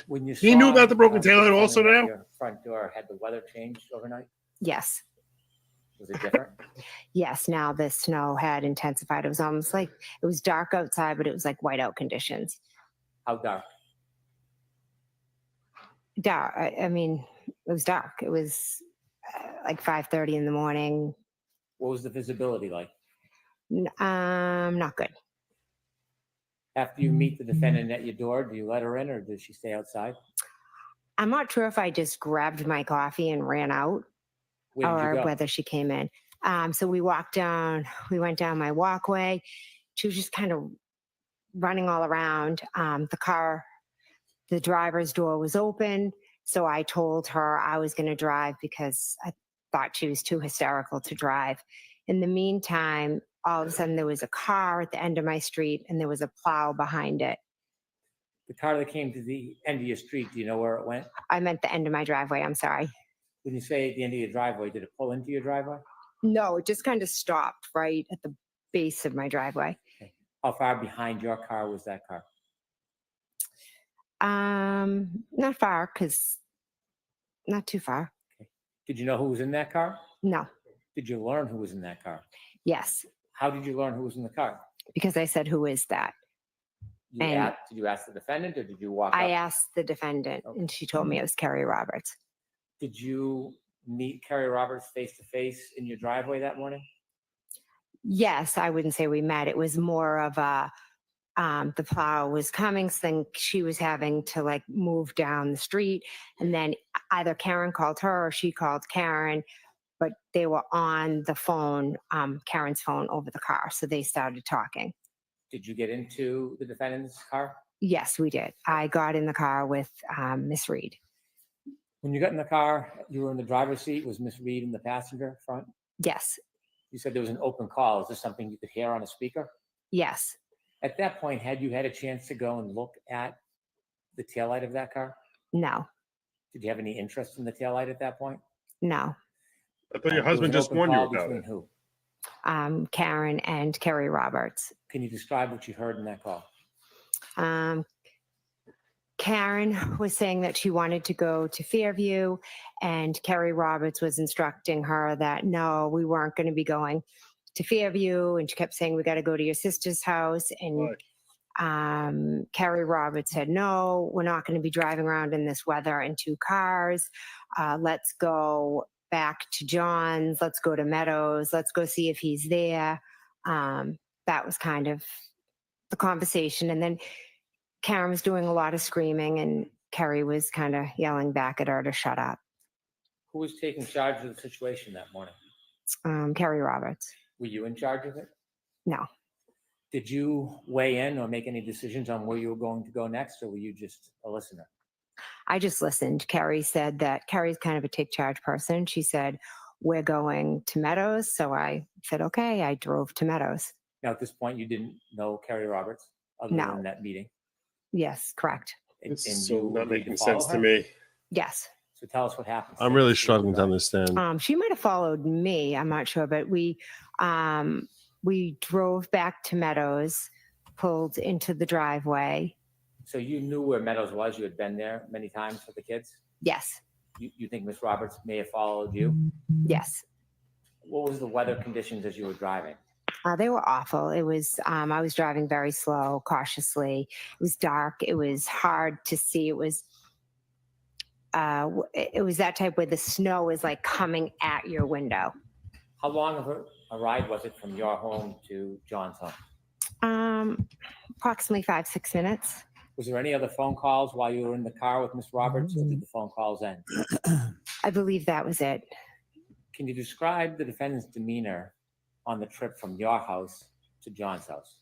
When you He knew saw, about the broken taillight defendant also at now? your front door, had the weather changed overnight? Yes. Was it different? Yes. Now the snow had intensified. It was almost like it was dark outside, but it was like whiteout conditions. How dark? Dark. I mean, it was dark. It was like 5:30 in the morning. What was the visibility like? Not good. After you meet the defendant at your door, do you let her in, or does she stay outside? I'm not sure if I just grabbed my coffee and ran out, Where did you or go? whether she came in. So we went down my walkway. She was just kind of running all around. The driver's door was open. So I told her I was going to drive because I thought she was too hysterical to drive. In the meantime, all of a sudden there was a car at the end of my street and there was a plow behind it. The car that came to the end of your street, do you know where it went? I meant the end of my driveway. I'm sorry. When you say at the end of your driveway, did it pull into your driveway? No, it just kind of stopped right at the base of my driveway. Okay. How far behind your car was that car? Not far, because not too far. Did you know who was in that car? No. Did you learn who was in that car? Yes, How did you learn who was in the car? because I said, "Who is that?" And- Did you ask the defendant or did you walk I up? asked the defendant, and she told me it was Carrie Roberts. Did you meet Carrie Roberts face to face in your driveway that morning? Yes, I wouldn't say we met. It was more of a the plow was coming, so then she was having to like move down the street, and then either Karen called her or she called Karen, but they were on the phone, Karen's phone over the car, so they started talking. Did you get into the defendant's car? Yes, we did. I got in the car with Miss Reed. When you got in the car, you were in the driver's seat. Was Miss Reed in the passenger front? Yes, You said there was an open call. Is this something you could hear on a speaker? yes, At that point, had you had a chance to go and look at the taillight of that car? no, Did you have any interest in the taillight at that point? no. I thought your There was husband an just open warned you call about between it. who? Karen and Carrie Roberts. Can you describe what you heard in that call? Karen was saying that she wanted to go to Fairview, and Carrie Roberts was instructing her that no, we weren't going to be going to Fairview, and she kept saying we got to go to your sister's house, and Carrie Roberts said no, we're not going to be driving around in this weather in two cars. Let's go back to John's. Let's go to Meadows. Let's go see if he's there. That was kind of the conversation, and then Karen was doing a lot of screaming, and Carrie was kind of yelling back at her to shut up. Who was taking charge of the situation that morning? Carrie Roberts. Were you in charge of it? No, Did you weigh in or make any decisions on where you were going to go next, or were you just a listener? I just listened. Carrie said that Carrie's kind of a take charge person. She said, we're going to Meadows. So I said, okay, I drove to Meadows. Now, at this point, you didn't know Carrie Roberts other No. than that meeting? Yes, correct. This And is so you not agreed making follow sense to her? me. Yes. So tell us what happened. I'm really struggling to understand. She might have followed me. I'm not sure, but we drove back to Meadows, pulled into the driveway. So you knew where Meadows was? You had been there many times with the kids? Yes, You think Miss Roberts may have followed you? yes. What was the weather conditions as you were driving? They were awful. It was, I was driving very slow, cautiously. It was dark. It was hard to see. It was that type where the snow is like coming at your window. How long of a ride was it from your home to John's home? Approximately 5-6 minutes. Was there any other phone calls while you were in the car with Miss Roberts, or did the phone calls end? I believe that was it. Can you describe the defendant's demeanor on the trip from your house to John's house?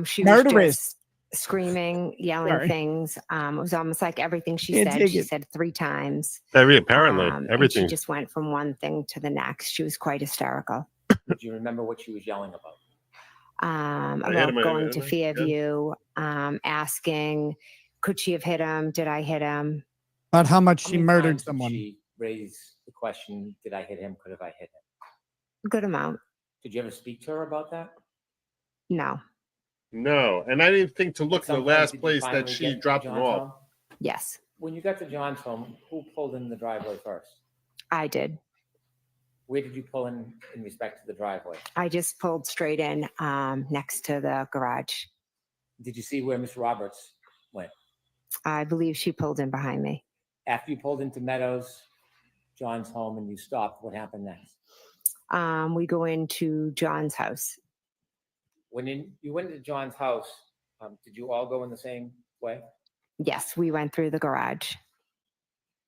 She was Murderous. just screaming, yelling Sorry. things. It was almost like everything she Can't said, take she it. said 3 times. Apparently, And everything. she just went from one thing to the next. She was quite hysterical. Do you remember what she was yelling about? hit About him, I going hit to him, Fairview, asking, could she have hit him? Did I hit him? About how much How she many murdered times did someone. She raised the question, did I hit him? Could have I hit him? A good amount. Did you ever speak to her about that? No. No, and I didn't think to look At in the some point, last did you place that finally she get to dropped him John's off. home? Yes, When you got to John's home, who pulled in the driveway first? I did. Where did you pull in respect to the driveway? I just pulled straight in next to the garage. Did you see where Miss Roberts went? I believe she pulled in behind me. After you pulled into Meadows, John's home, and you stopped, what happened next? We go into John's house. When you went into John's house, did you all go in the same way? Yes, we went through the garage.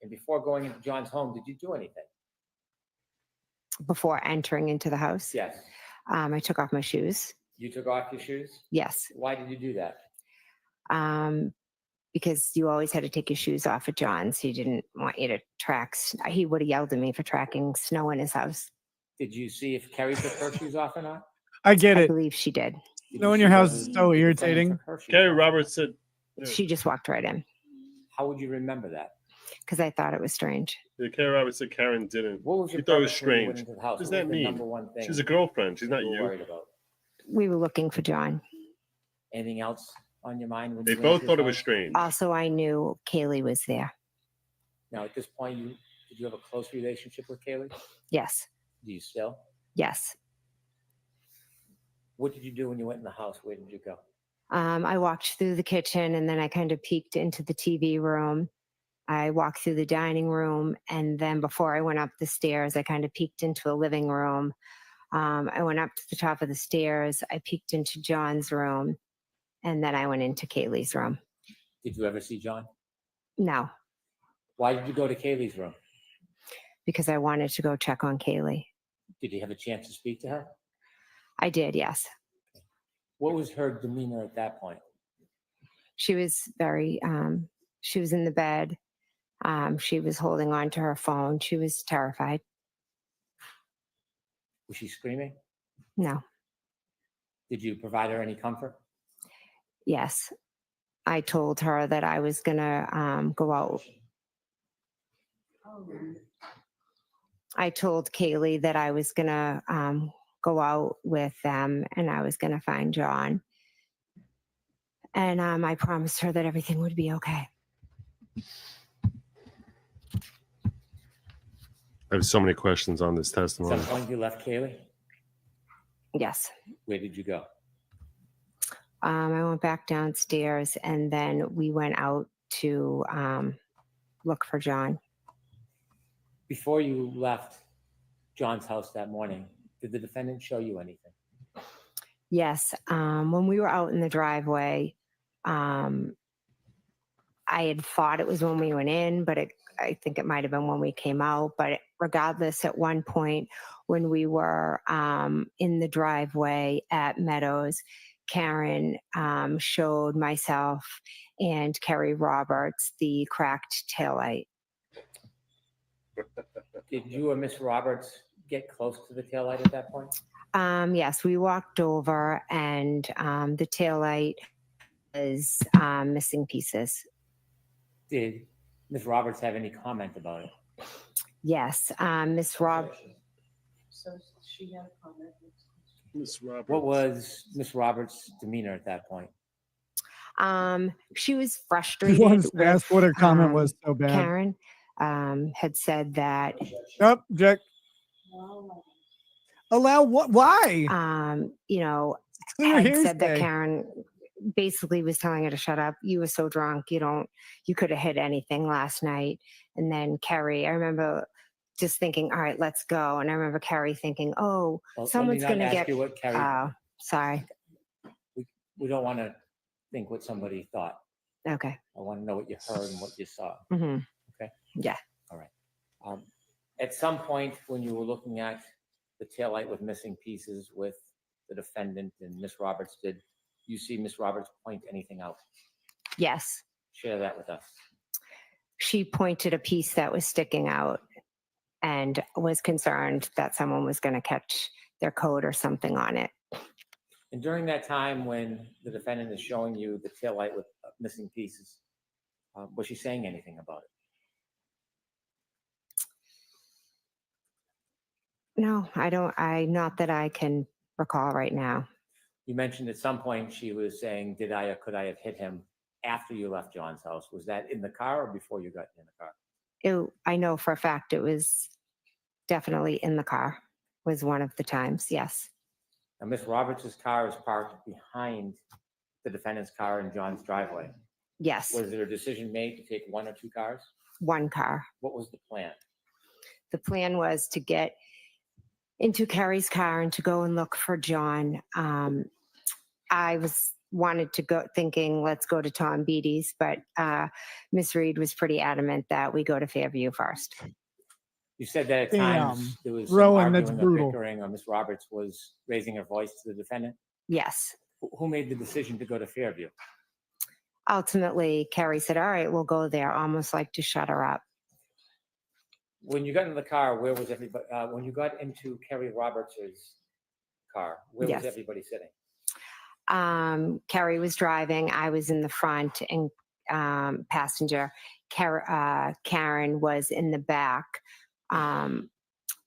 And before going into John's home, did you do anything? Before entering into the house, Yes. I took off my shoes. You took off your shoes? Yes, Why did you do that? because you always had to take your shoes off at John's. He didn't want you to track. He would have yelled at me for tracking snow in his house. Did you see if Carrie took her shoes off or not? I get I it. believe she did. Did Snow you in your see house whether is so the defendant irritating. took her shoes Carrie off? Roberts said, She just walked right in How would you remember that? because I thought it was strange. Carrie Roberts said Karen didn't. What was your She thought it was purpose when you went strange. into the house? What does What was that the mean? number one thing She's a girlfriend. She's not you were you. worried about? We were looking for John. Anything else on your mind when They you went both to thought it his was house? strange. Also, I knew Kaylee was there. Now, at this point, did you have a close relationship with Kaylee? Yes, Do you still? yes. What did you do when you went in the house? Where did you go? I walked through the kitchen and then I kind of peeked into the TV room. I walked through the dining room, and then before I went up the stairs, I kind of peeked into a living room. I went up to the top of the stairs. I peeked into John's room, and then I went into Kaylee's room. Did you ever see John? No, Why did you go to Kaylee's room? because I wanted to go check on Kaylee. Did you have a chance to speak to her? I did, yes. What was her demeanor at that point? She was very, she was in the bed. She was holding on to her phone. She was terrified. Was she screaming? No, Did you provide her any comfort? yes. I told her that I was going to go out. I told Kaylee that I was going to go out with them and I was going to find John. And I promised her that everything would be okay. I have so many questions on this At some testimony. point, you left Kaylee? Yes. Where did you go? I went back downstairs and then we went out to look for John. Before you left John's house that morning, did the defendant show you anything? Yes. When we were out in the driveway, I had thought it was when we went in, but I think it might have been when we came out. But regardless, at one point when we were in the driveway at Meadows, Karen showed myself and Kerry Roberts the cracked taillight. Did you or Miss Roberts get close to the taillight at that point? Yes, we walked over and the taillight was missing pieces. Did Miss Roberts have any comment about it? Yes, Miss Rob. So she had a comment. Miss Roberts. What was Miss Roberts' demeanor at that point? She was He frustrated. wants to ask what her comment um, was so bad. Karen had said that Oh, Jack. Allow what? Why? you know, Clear had said that hearsay. Karen basically was telling her to shut up. You were so drunk, you could have hit anything last night. And then Kerry, I remember just thinking, all right, let's go. And I remember Kerry thinking, oh, Well, someone's let me going to not ask get. you what Kerry. Oh, sorry. We don't want to think what somebody thought. Okay. I want to know what you heard and what you saw. Hmm. Okay. Yeah. All right. At some point when you were looking at the taillight with missing pieces with the defendant and Miss Roberts, did you see Miss Roberts point anything out? Yes. Share that with us. She pointed a piece that was sticking out and was concerned that someone was going to catch their coat or something on it. And during that time when the defendant is showing you the taillight with missing pieces, was she saying anything about it? No, I don't. Not that I can recall right now. You mentioned at some point she was saying, did I or could I have hit him after you left John's house? Was that in the car or before you got in the car? I know for a fact it was definitely in the car, was one of the times. Yes. Now, Miss Roberts' car is parked behind the defendant's car in John's driveway. Yes. Was there a decision made to take one or two cars? One car. What was the plan? The plan was to get into Carrie's car and to go and look for John. I wanted to go thinking, let's go to Tom Beatty's, but Miss Reed was pretty adamant that we go to Fairview first. You said that at Damn. times there was some Rowan, that's arguing or brutal. bickering, or Miss Roberts was raising her voice to the defendant. Yes. Who made the decision to go to Fairview? Ultimately, Carrie said, all right, we'll go there, almost like to shut her up. When you got in the car, where was everybody? When you got into Kerry Roberts' car, where Yes. was everybody sitting? Carrie was driving. I was in the front and passenger. Karen was in the back, in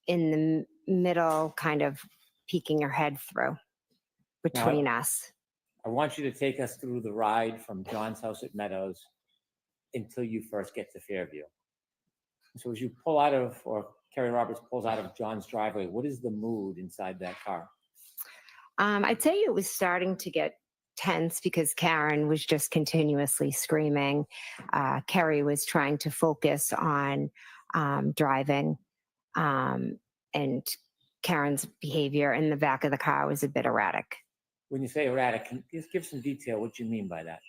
the middle, kind of peeking her head through between us. I want you to take us through the ride from John's house at Meadows until you first get to Fairview. So as you pull out of, or Kerry Roberts pulls out of John's driveway, what is the mood inside that car? I'd say it was starting to get tense because Karen was just continuously screaming. Kerry was trying to focus on driving, and Karen's behavior in the back of the car was a bit erratic. When you say erratic, can you just give some detail what you mean by that?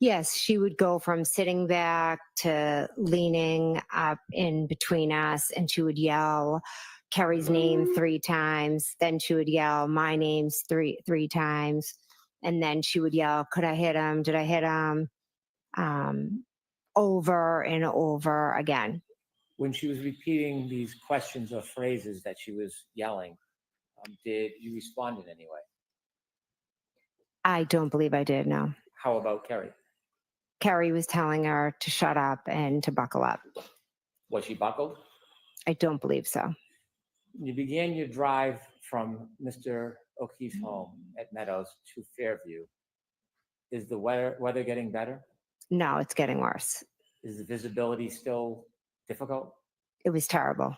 Yes, she would go from sitting back to leaning up in between us, and she would yell Kerry's name 3 times. Then she would yell my name's three times. And then she would yell, could I hit him? Did I hit him? Over and over again. When she was repeating these questions or phrases that she was yelling, did you respond in any way? I don't believe I did, no. How about Kerry? Kerry was telling her to shut up and to buckle up. Was she buckled? I don't believe so. You began your drive from Mr. O'Keefe's home at Meadows to Fairview. Is the weather getting better? No, it's getting worse. Is the visibility still difficult? It was terrible.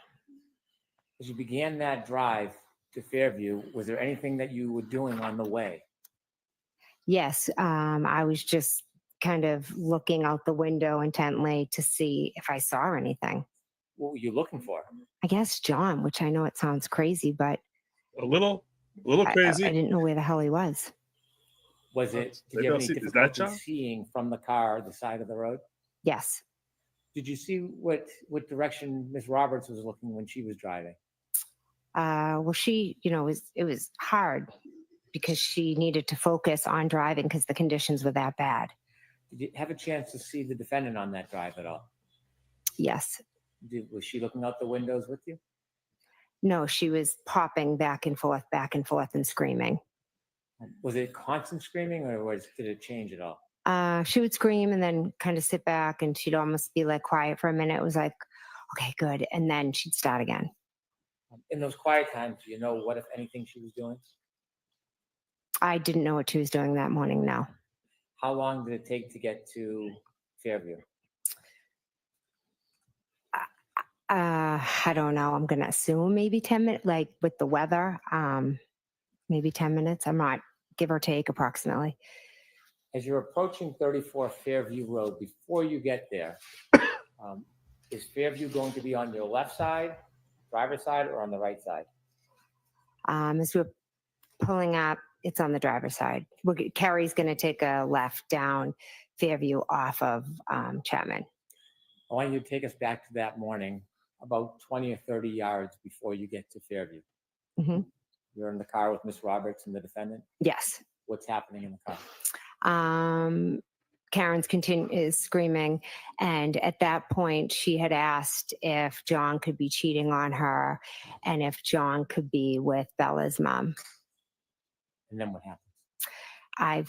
As you began that drive to Fairview, was there anything that you were doing on the way? Yes, I was just kind of looking out the window intently to see if I saw anything. What were you looking for? I guess John, which I know it sounds crazy, but A little crazy. I didn't know where the hell he was. Was it, did Maybe you I'll have any see- is that difficulty John? seeing from the car the side of the road? Yes. Did you see what direction Ms. Roberts was looking when she was driving? Well, she, it was hard because she needed to focus on driving because the conditions were that bad. Did you have a chance to see the defendant on that drive at all? Yes. Was she looking out the windows with you? No, she was popping back and forth and screaming. Was it constant screaming or did it change at all? She would scream and then kind of sit back and she'd almost be like quiet for a minute. It was like, okay, good. And then she'd start again. In those quiet times, do you know what, if anything, she was doing? I didn't know what she was doing that morning, no. How long did it take to get to Fairview? I don't know. I'm going to assume maybe 10 minutes, like with the weather, maybe 10 minutes. I'm not, give or take approximately. As you're approaching 34 Fairview Road, before you get there, is Fairview going to be on your left side, driver's side, or on the right side? As we're pulling up, it's on the driver's side. Kerry's going to take a left down Fairview off of Chapman. I want you to take us back to that morning, about 20 or 30 yards before you get to Fairview. Mm-hmm. You're in the car with Miss Roberts and the defendant? Yes. What's happening in the car? Karen's is screaming, and at that point she had asked if John could be cheating on her and if John could be with Bella's mom. And then what happened? I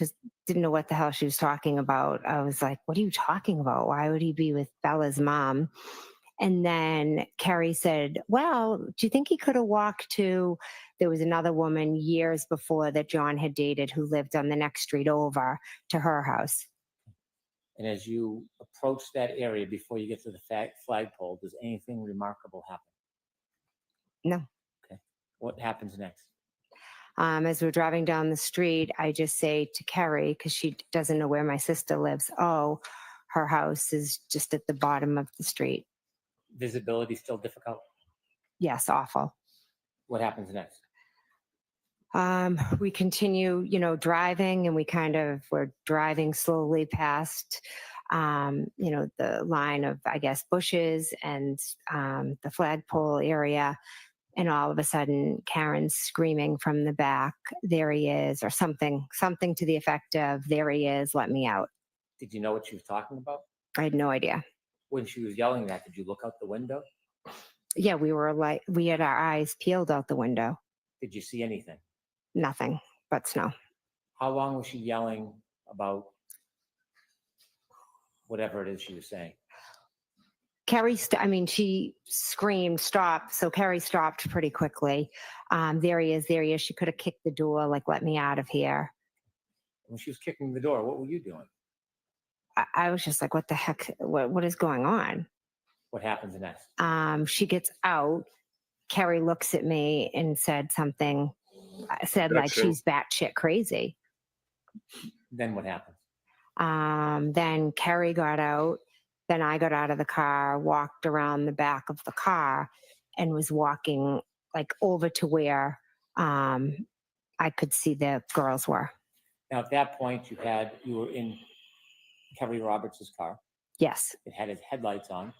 didn't know what the hell she was talking about. I was like, what are you talking about? Why would he be with Bella's mom? And then Kerry said, well, do you think he could have walked to, there was another woman years before that John had dated who lived on the next street over to her house. And as you approach that area before you get to the flagpole, does anything remarkable happen? No. Okay. What happens next? As we're driving down the street, I just say to Kerry, because she doesn't know where my sister lives, oh, her house is just at the bottom of the street. Visibility still difficult? Yes, awful. What happens next? We continue, driving, and we're driving slowly past, the line of, I guess, bushes and the flagpole area. And all of a sudden, Karen's screaming from the back, there he is, or something to the effect of, there he is, let me out. Did you know what she was talking about? I had no idea. When she was yelling that, did you look out the window? Yeah, we had our eyes peeled out the window. Did you see anything? Nothing but snow. How long was she yelling about whatever it is she was saying? Kerry, she screamed, stop. So Kerry stopped pretty quickly. There he is. She could have kicked the door, like, let me out of here. When she was kicking the door, what were you doing? I was just like, what the heck? What is going on? What happens next? She gets out. Carrie looks at me and said something, said like Batshit. she's batshit crazy. Then what happens? Then Carrie got out. Then I got out of the car, walked around the back of the car, and was walking like over to where I could see the girls were. Now, at that point, you were in Kerry Roberts' car. Yes, It had its headlights on,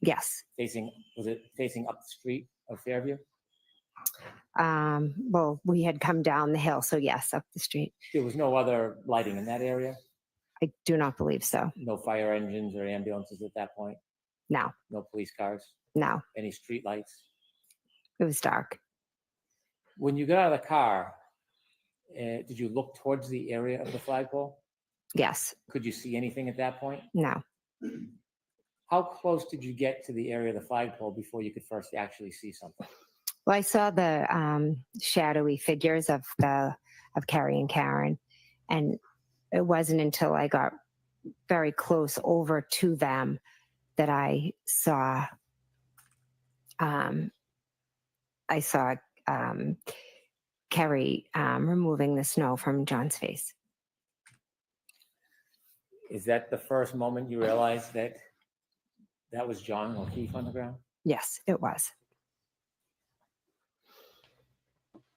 yes. was it facing up the street of Fairview? Well, we had come down the hill, so yes, up the street. There was no other lighting in that area? I do not believe so. No fire engines or ambulances at that point? No, No police cars? no, Any street lights? it was dark. When you got out of the car, did you look towards the area of the flagpole? Yes, Could you see anything at that point? no. How close did you get to the area of the flagpole before you could first actually see something? Well, I saw the shadowy figures of Carrie and Karen, and it wasn't until I got very close over to them that I saw Carrie removing the snow from John's face. Is that the first moment you realized that that was John O'Keefe on the ground? Yes, it was.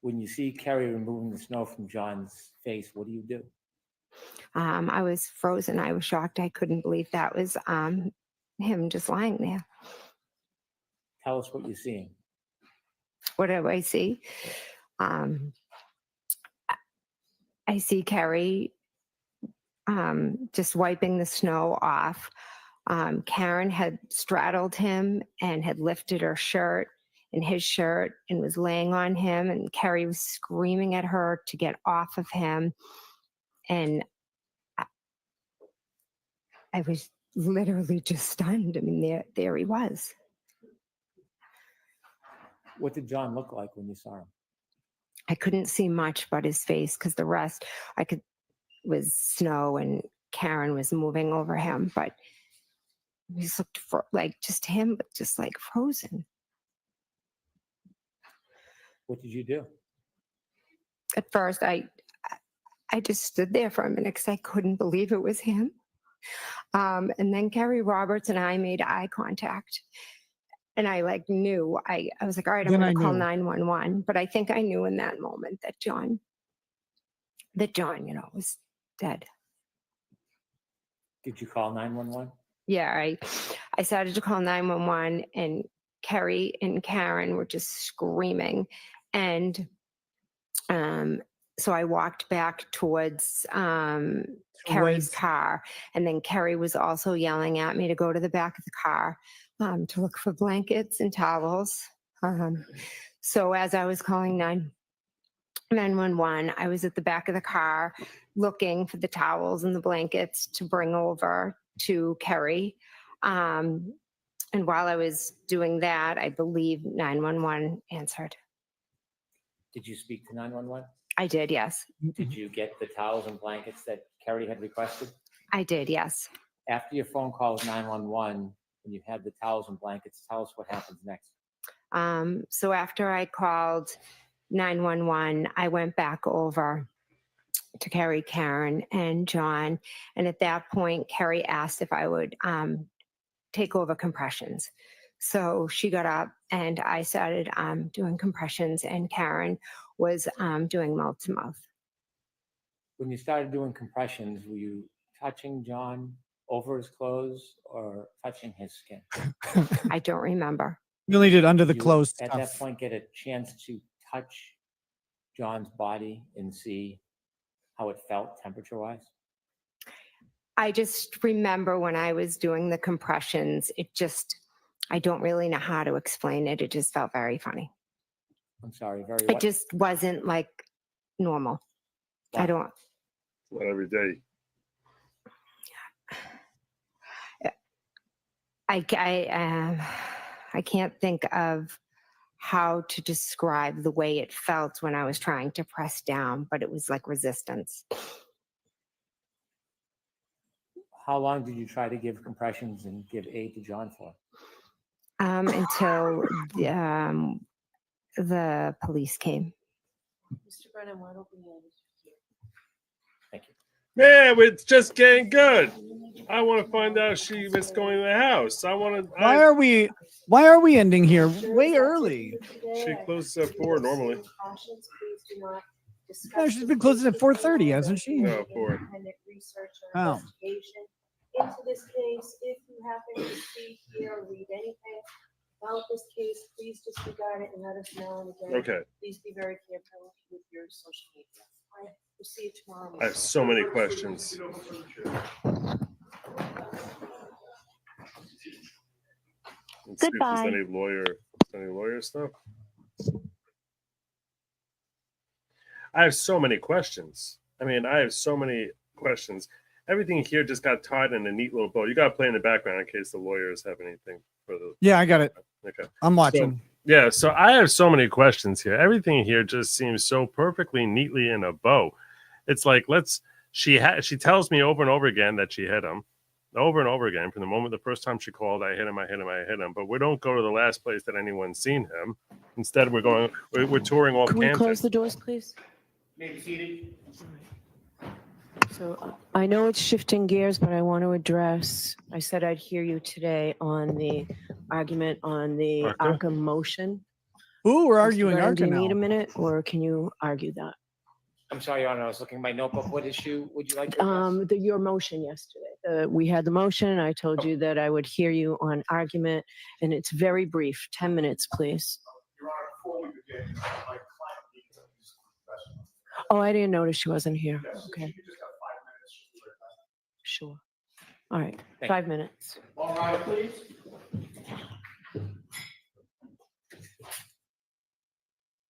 When you see Kerry removing the snow from John's face, what do you do? I was frozen. I was shocked. I couldn't believe that was him just lying there. Tell us what you're seeing. What do I see? I see Carrie just wiping the snow off. Karen had straddled him and had lifted her shirt and his shirt and was laying on him, and Carrie was screaming at her to get off of him. And I was literally just stunned. I mean, there he was. What did John look like when you saw him? I couldn't see much but his face, because the rest was snow and Karen was moving over him, but he just looked like just him, but just like frozen. What did you do? At first, I just stood there for a minute because I couldn't believe it was him. And then Kerry Roberts and I made eye contact. And I knew, I was like, all right, I'm going to call 911. But I think I knew in that moment that John, was dead. Did you call 911? Yeah, I started to call 911, and Kerry and Karen were just screaming. And so I walked back towards Kerry's car. And then Kerry was also yelling at me to go to the back of the car to look for blankets and towels. So as I was calling 911, I was at the back of the car looking for the towels and the blankets to bring over to Kerry. And while I was doing that, I believe 911 answered. Did you speak to 911? I did, yes. Did you get the towels and blankets that Kerry had requested? I did, yes. After your phone call with 911, when you had the towels and blankets, tell us what happens next. So after I called 911, I went back over to Kerry, Karen, and John. And at that point, Kerry asked if I would take over compressions. So she got up and I started doing compressions, and Karen was doing mouth to mouth. When you started doing compressions, were you touching John over his clothes or touching his skin? I don't remember. You only did under the Did you, clothes at stuff. that point, get a chance to touch John's body and see how it felt temperature-wise? I just remember when I was doing the compressions, I don't really know how to explain it. It just felt very funny. I'm sorry, very It just wasn't like normal. Wow. I don't. Not every day. I can't think of how to describe the way it felt when I was trying to press down, but it was like resistance. how long did you try to give compressions and give aid to John for? Until the police came. Mr. Brennan, why don't we end? Thank you. Man, it's just getting good. I want to find out she was going to the house. Why are we ending here way early? She closes at 4 normally. No, she's been closing at 4:30, hasn't she? No, 4. Oh. Into this case, if you happen to see, hear, or read anything about this case, please disregard it and let us know. And again, Okay. please be very careful with your social media. All right, we'll see you tomorrow. I have so many questions. Let's see if Goodbye. there's any lawyer stuff. I have so many questions. I have so many questions. Everything here just got tied in a neat little bow. You got to play in the background in case the lawyers have anything for the. Yeah, I got it. Okay. I'm watching. So I have so many questions here. Everything here just seems so perfectly neatly in a bow. It's like she tells me over and over again that she hit him. Over and over again, from the first time she called, I hit him. But we don't go to the last place that anyone's seen him. Instead, we're touring all Can we Canton. close the doors, please? Maybe seated. So I know it's shifting gears, but I want to address, I said I'd hear you today on the argument on the ARCA? ARCA motion. Ooh, we're Mr. arguing Brennan, do ARCA you need a now. minute, or can you argue that? I'm sorry, Your Honor, I was looking at my notebook. What issue would you like to address? Your motion yesterday. We had the motion. I told you that I would hear you on argument, and it's very brief. 10 minutes, please. Your Honor, before we begin, my client needs to use the restroom. Oh, I didn't notice she wasn't here. Yes, Okay, you just got 5 minutes. She'll be right back. sure. All right, Thank 5 minutes. All right, please.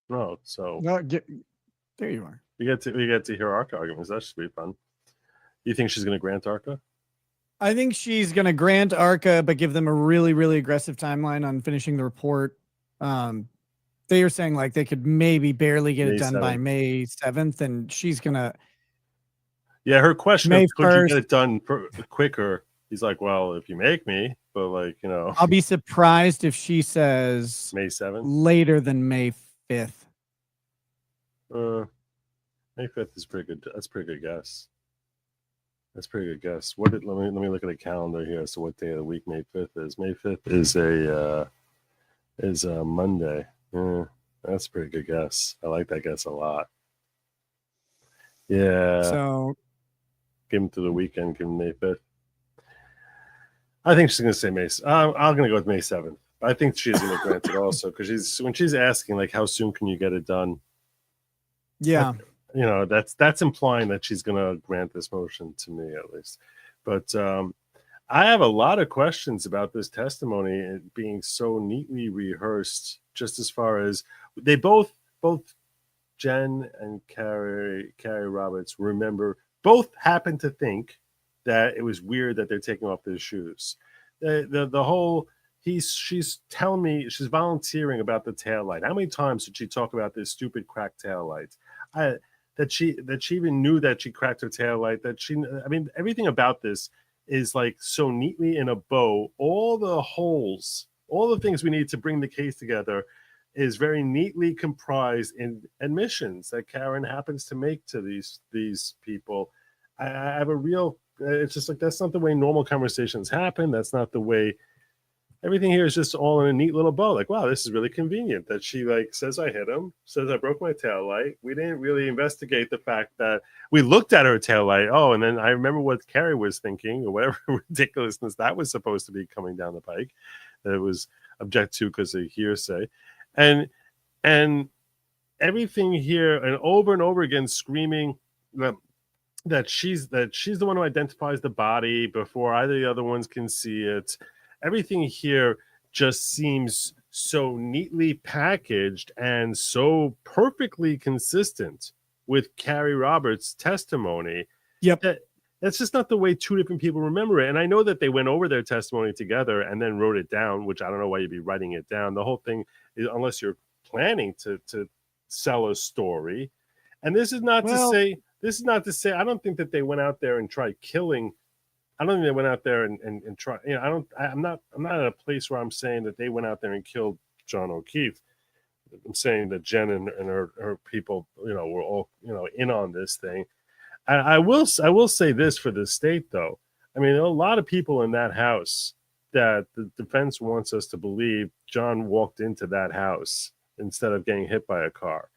No, so No, there you are. we get to hear ARCA arguments. That should be fun. You think she's going to grant ARCA? I think she's going to grant ARCA, but give them a really, really aggressive timeline on finishing the report. They are saying like they could maybe barely get May it done by 7th. May 7th, and she's going to. Yeah, her question May of could you 1st. get it done quicker? He's like, well, if you make me, but like, I'll be surprised if she says May 7th. later than May 5th. May 5th is pretty good. That's a pretty good guess. That's a pretty good guess. Let me look at the calendar here. So what day of the week May 5th is? May 5th is a Monday. That's a pretty good guess. I like that guess a lot. Yeah. So Give him to the weekend. Give him May 5th. I think she's going to say May. I'm going to go with May 7th. I think she's going to grant it also because when she's asking like, how soon can you get it done? yeah, That's implying that she's going to grant this motion to me at least. But I have a lot of questions about this testimony and being so neatly rehearsed. Just as far as they both Jen and Carrie Roberts both happen to think that it was weird that they're taking off their shoes. The whole she's telling me she's volunteering about the taillight. How many times did she talk about this stupid cracked taillight? That she even knew that she cracked her taillight. Everything about this is like so neatly in a bow. All the holes, all the things we need to bring the case together is very neatly comprised in admissions that Karen happens to make to these people. I have a real, it's just like, that's not the way normal conversations happen. That's not the way, everything here is just all in a neat little bow. Like, wow, this is really convenient that she like says I hit him, says I broke my taillight. We didn't really investigate the fact that we looked at her taillight. Oh, and then I remember what Carrie was thinking or whatever ridiculousness that was supposed to be coming down the pike. That it was object to because of hearsay. And everything here and over again screaming that she's the one who identifies the body before either of the other ones can see it. Everything here just seems so neatly packaged and so perfectly consistent with Carrie Roberts' testimony. Yep. That's just not the way two different people remember it. And I know that they went over their testimony together and then wrote it down, which I don't know why you'd be writing it down. The whole thing is, unless you're planning to sell a story. And this is not to say, I don't think that they went out there and tried killing I don't think they went out there and try. You know, I'm not at a place where I'm saying that they went out there and killed John O'Keefe. I'm saying that Jen and her people, you know, were all, you know, in on this thing. I will say this for the state, though. I mean, a lot of people in that house that the defense wants us to believe John walked into that house instead of getting hit by a car.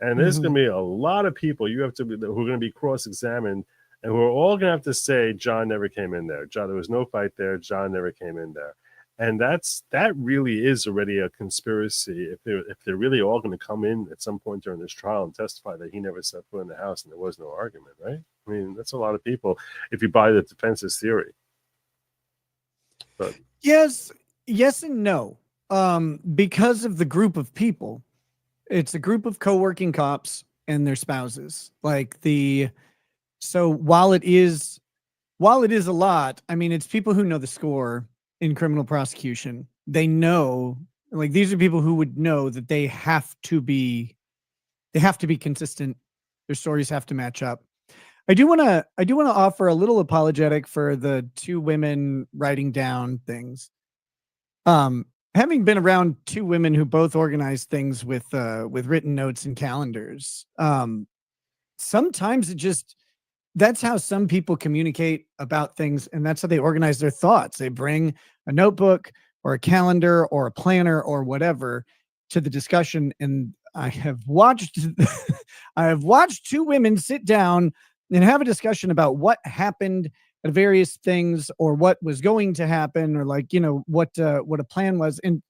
And there's going to be a lot of people who are going to be cross-examined, and who are all going to have to say John never came in there. John, there was no fight there. John never came in there. And that really is already a conspiracy. If they're really all going to come in at some point during this trial and testify that he never set foot in the house and there was no argument, right? I mean, that's a lot of people if you buy the defense's theory. But yes and no. Because of the group of people, it's a group of co-working cops and their spouses. So while it is a lot, I mean, it's people who know the score in criminal prosecution. They know, like, these are people who would know that they have to be consistent. Their stories have to match up. I do want to offer a little apologetic for the two women writing down things. Having been around two women who both organize things with written notes and calendars, sometimes that's how some people communicate about things, and that's how they organize their thoughts. They bring a notebook or a calendar or a planner or whatever to the discussion. And I have watched two women sit down and have a discussion about what happened at various things, or what was going to happen, or, like, you know, what a plan was. And,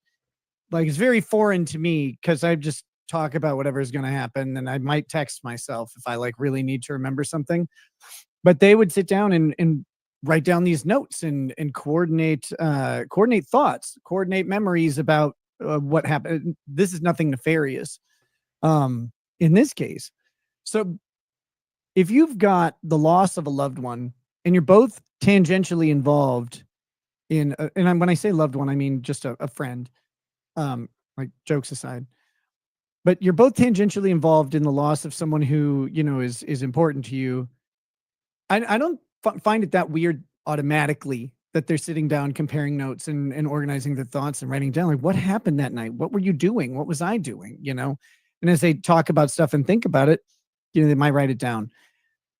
like, it's very foreign to me, because I just talk about whatever is going to happen, and I might text myself if I, like, really need to remember something. But they would sit down and write down these notes and coordinate thoughts, coordinate memories about what happened. This is nothing nefarious in this case. So if you've got the loss of a loved one and you're both tangentially involved in, and when I say loved one, I mean just a friend, like, jokes aside, but you're both tangentially involved in the loss of someone who, you know, is important to you. I don't find it that weird automatically that they're sitting down comparing notes and organizing their thoughts and writing down, like, what happened that night? What were you doing? What was I doing? You know? And as they talk about stuff and think about it, you know, they might write it down.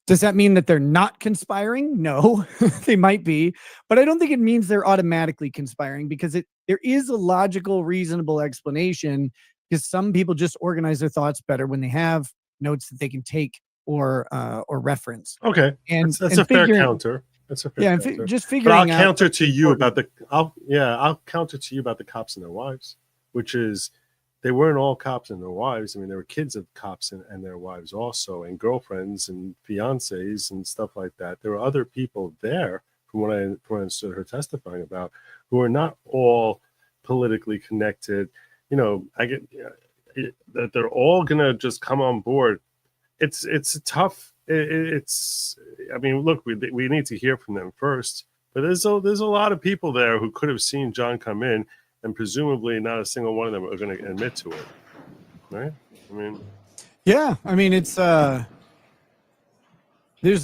Does that mean that they're not conspiring? No, they might be, but I don't think it means they're automatically conspiring, because there is a logical, reasonable explanation, because some people just organize their thoughts better when they have notes that they can take or reference. okay, And that's a fair counter. That's a fair counter. Just But figuring I'll out. counter to you about I'll counter to you about the cops and their wives, which is, they weren't all cops and their wives. I mean, there were kids of cops and their wives also, and girlfriends and fiancés and stuff like that. There were other people there, from what I understood her testifying about, who are not all politically connected. You know, I get that they're all gonna just come on board. It's tough. I mean, look, we need to hear from them first, but there's a lot of people there who could have seen John come in, and presumably not a single one of them are going to admit to it, right? I mean, Yeah, I mean, it's there's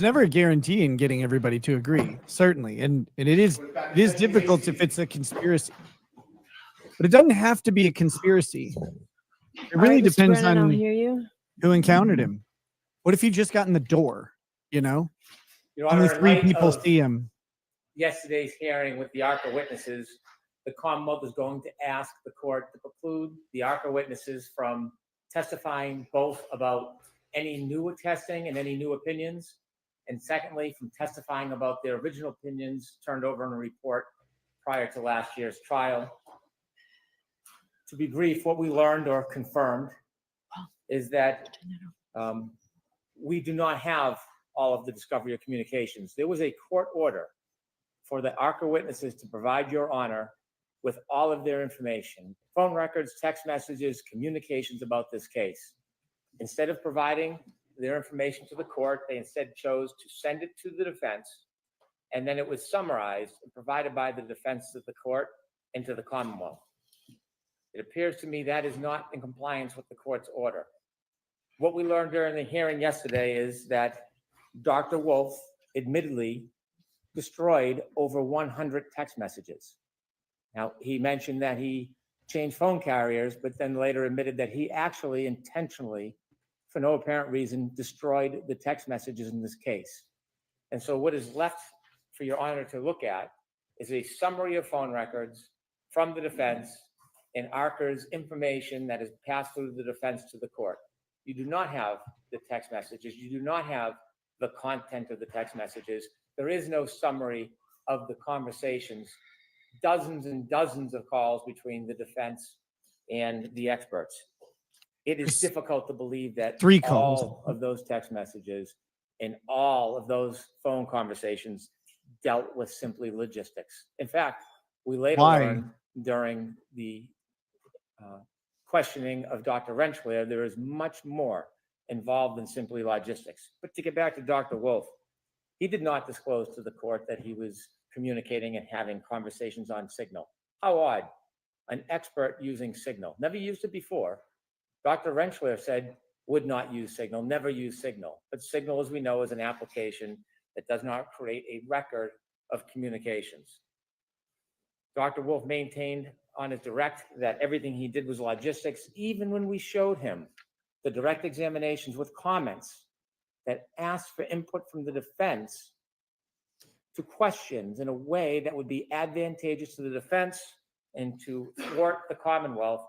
never a guarantee in getting everybody to agree, certainly, and it is difficult if it's a conspiracy, but it doesn't have to be a conspiracy. It really depends Brennan, I'll on hear you. who encountered him. What if he just got in the door? You know, Your only Honor, in 3 light people of see him. yesterday's hearing with the ARCA witnesses, the Commonwealth is going to ask the court to preclude the ARCA witnesses from testifying both about any new testing and any new opinions, and secondly, from testifying about their original opinions turned over in a report prior to last year's trial. To be brief, what we learned or confirmed is that we do not have all of the discovery of communications. There was a court order for the ARCA witnesses to provide Your Honor with all of their information, phone records, text messages, communications about this case. Instead of providing their information to the court, they instead chose to send it to the defense, and then it was summarized and provided by the defense to the court and to the Commonwealth. It appears to me that is not in compliance with the court's order. What we learned during the hearing yesterday is that Dr. Wolf admittedly destroyed over 100 text messages. Now, he mentioned that he changed phone carriers, but then later admitted that he actually intentionally, for no apparent reason, destroyed the text messages in this case. And so what is left for your honor to look at is a summary of phone records from the defense and ARCA's information that is passed through the defense to the court. You do not have the text messages. You do not have the content of the text messages. There is no summary of the conversations, dozens and dozens of calls between the defense and the experts. It is difficult to believe that 3 calls. all of those text messages and all of those phone conversations dealt with simply logistics. In fact, we later learned during the questioning of Dr. Rentschler, there is much more involved than simply logistics. But to get back to Dr. Wolf, he did not disclose to the court that he was communicating and having conversations on Signal. How odd. An expert using Signal. Never used it before. Dr. Rentschler said would not use Signal, never use Signal. But Signal, as we know, is an application that does not create a record of communications. Dr. Wolf maintained on his direct that everything he did was logistics, even when we showed him the direct examinations with comments that asked for input from the defense to questions in a way that would be advantageous to the defense and to thwart the Commonwealth.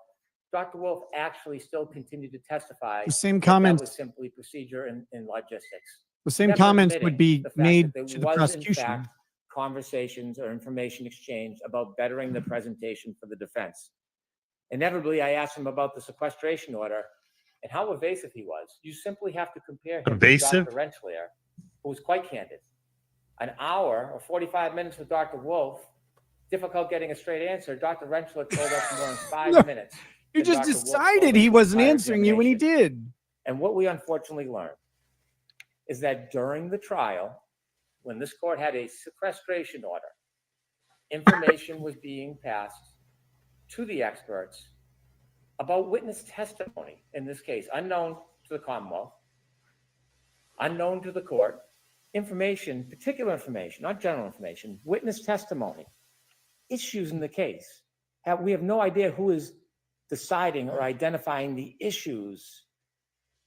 Dr. Wolf actually still continued to testify. The same that comments. That was simply procedure and logistics. The same Never comments admitting would be the fact made that there to the was, in prosecution. fact, conversations or information exchanged about bettering the presentation for the defense. Inevitably, I asked him about the sequestration order and how evasive he was. You simply have to compare him Evasive? to Dr. Rentschler, who was quite candid. An hour or 45 minutes with Dr. Wolf, difficult getting a straight answer. Dr. Rentschler told us more in 5 minutes. You than just Dr. Wolf decided told he us wasn't prior answering you when he examination. did. And what we unfortunately learned is that during the trial, when this court had a sequestration order, information was being passed to the experts about witness testimony, in this case, unknown to the Commonwealth, unknown to the court, information, particular information, not general information, witness testimony, issues in the case. We have no idea who is deciding or identifying the issues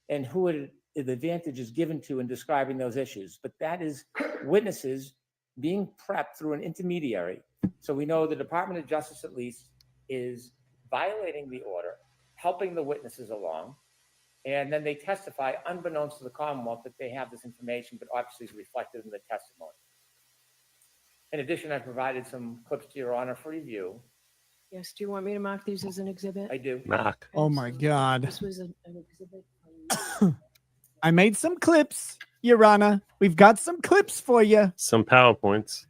and who the advantage is given to in describing those issues. But that is witnesses being prepped through an intermediary. So we know the Department of Justice, at least, is violating the order, helping the witnesses along, and then they testify unbeknownst to the Commonwealth that they have this information, but obviously is reflected in the testimony. In addition, I provided some clips to Your Honor for review. Yes, do you want me to mark these as an exhibit? I do. Knock. Oh my God. This was an exhibit. I made some clips, Your Honor. We've got some clips for you. Some PowerPoints.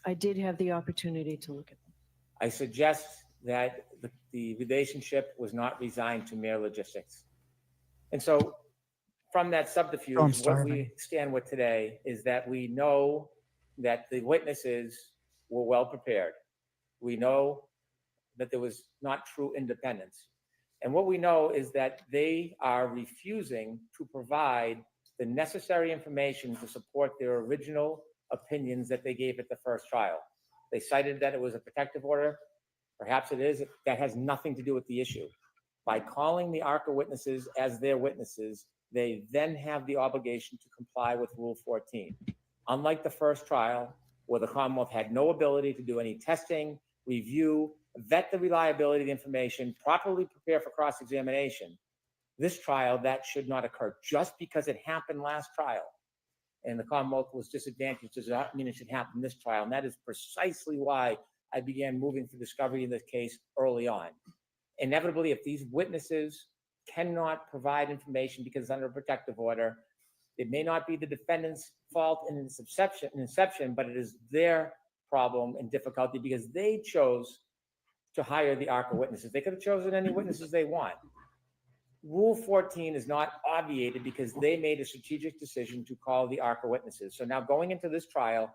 I did have the opportunity to look at them. I suggest that the relationship was not resigned to mere logistics. And so from that subterfuge, what starving. we stand with today is that we know that the witnesses were well prepared. We know that there was not true independence. And what we know is that they are refusing to provide the necessary information to support their original opinions that they gave at the first trial. They cited that it was a protective order. Perhaps it is. That has nothing to do with the issue. By calling the ARCA witnesses as their witnesses, they then have the obligation to comply with Rule 14. Unlike the first trial, where the Commonwealth had no ability to do any testing, review, vet the reliability of the information, properly prepare for cross-examination, this trial, that should not occur. Just because it happened last trial and the Commonwealth was disadvantaged does not mean it should happen this trial. And that is precisely why I began moving for discovery in this case early on. Inevitably, if these witnesses cannot provide information because it's under a protective order, it may not be the defendant's fault in inception, but it is their problem and difficulty because they chose to hire the ARCA witnesses. They could have chosen any witnesses they want. Rule 14 is not obviated because they made a strategic decision to call the ARCA witnesses. So now going into this trial,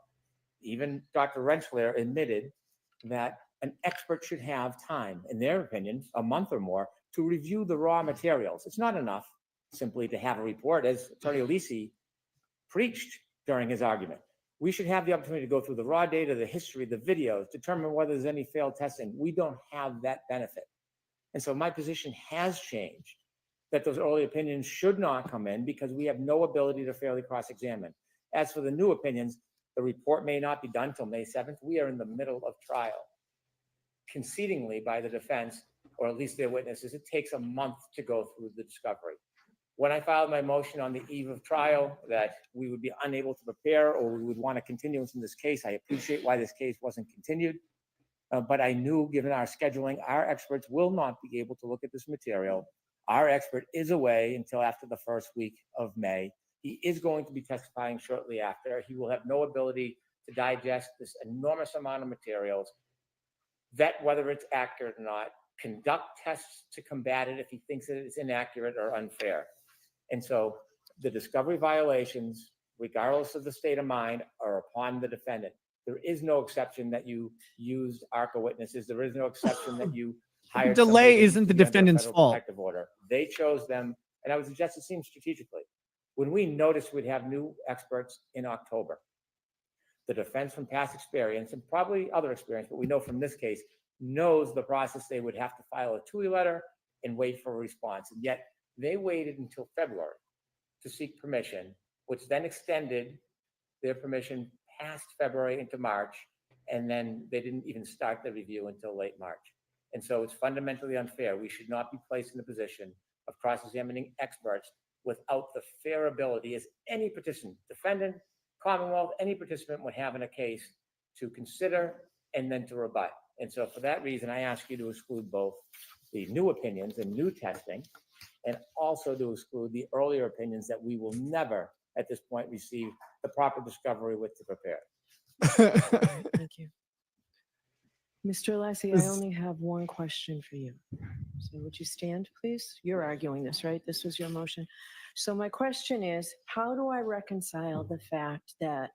even Dr. Rentschler admitted that an expert should have time, in their opinion, a month or more, to review the raw materials. It's not enough simply to have a report, as Attorney Alisi preached during his argument. We should have the opportunity to go through the raw data, the history, the videos, determine whether there's any failed testing. We don't have that benefit. And so my position has changed, that those early opinions should not come in because we have no ability to fairly cross-examine. As for the new opinions, the report may not be done till May 7th. We are in the middle of trial. Concedingly by the defense, or at least their witnesses, it takes a month to go through the discovery. When I filed my motion on the eve of trial that we would be unable to prepare or we would want a continuance in this case, I appreciate why this case wasn't continued. But I knew, given our scheduling, our experts will not be able to look at this material. Our expert is away until after the first week of May. He is going to be testifying shortly after. He will have no ability to digest this enormous amount of materials, vet whether it's accurate or not, conduct tests to combat it if he thinks that it's inaccurate or unfair. And so the discovery violations, regardless of the state of mind, are upon the defendant. There is no exception that you used ARCA witnesses. There is no exception that you hired. Delay somebody that isn't used the to be under a defendant's federal fault. protective order. They chose them, and I would suggest it seems strategically. When we noticed we'd have new experts in October, the defense from past experience and probably other experience, but we know from this case, knows the process. They would have to file a TUI letter and wait for a response. And yet they waited until February to seek permission, which then extended their permission past February into March. And then they didn't even start the review until late March. And so it's fundamentally unfair. We should not be placed in the position of cross-examining experts without the fair ability as any participant, defendant, Commonwealth, any participant would have in a case to consider and then to rebut. And so for that reason, I ask you to exclude both the new opinions and new testing, and also to exclude the earlier opinions that we will never at this point receive the proper discovery with to prepare. Thank you. Mr. Lassie, I only have one question for you. So would you stand, please? You're arguing this, right? This was your motion. So my question is, how do I reconcile the fact that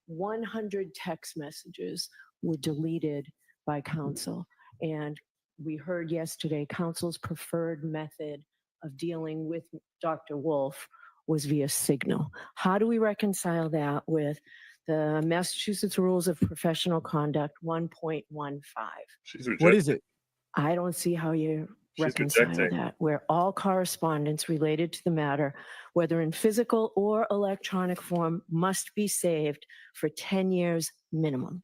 100 text messages were deleted by counsel? And we heard yesterday, counsel's preferred method of dealing with Dr. Wolf was via Signal. How do we reconcile that with the Massachusetts Rules of Professional Conduct 1.15? What is it? I don't see how you She's reconcile rejecting. that, where all correspondence related to the matter, whether in physical or electronic form, must be saved for 10 years minimum.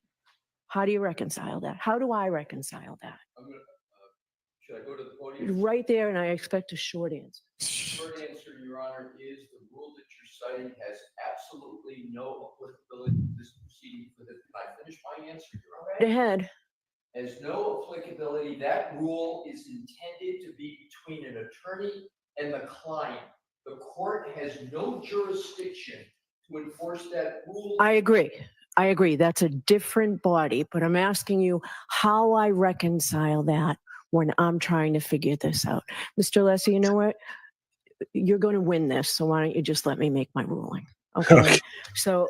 How do you reconcile that? How do I reconcile that? Should I go to the podium? Right there, and I expect a short answer. Short answer, Your Honor, is the rule that you're citing has absolutely no applicability to this proceeding. Can I finish my answer, Your Honor? Right ahead. Has no applicability. That rule is intended to be between an attorney and the client. The court has no jurisdiction to enforce that rule. I agree. I agree. That's a different body, but I'm asking you how I reconcile that when I'm trying to figure this out. Mr. Lessie, you know what? You're going to win this, so why don't you just let me make my ruling? Okay. So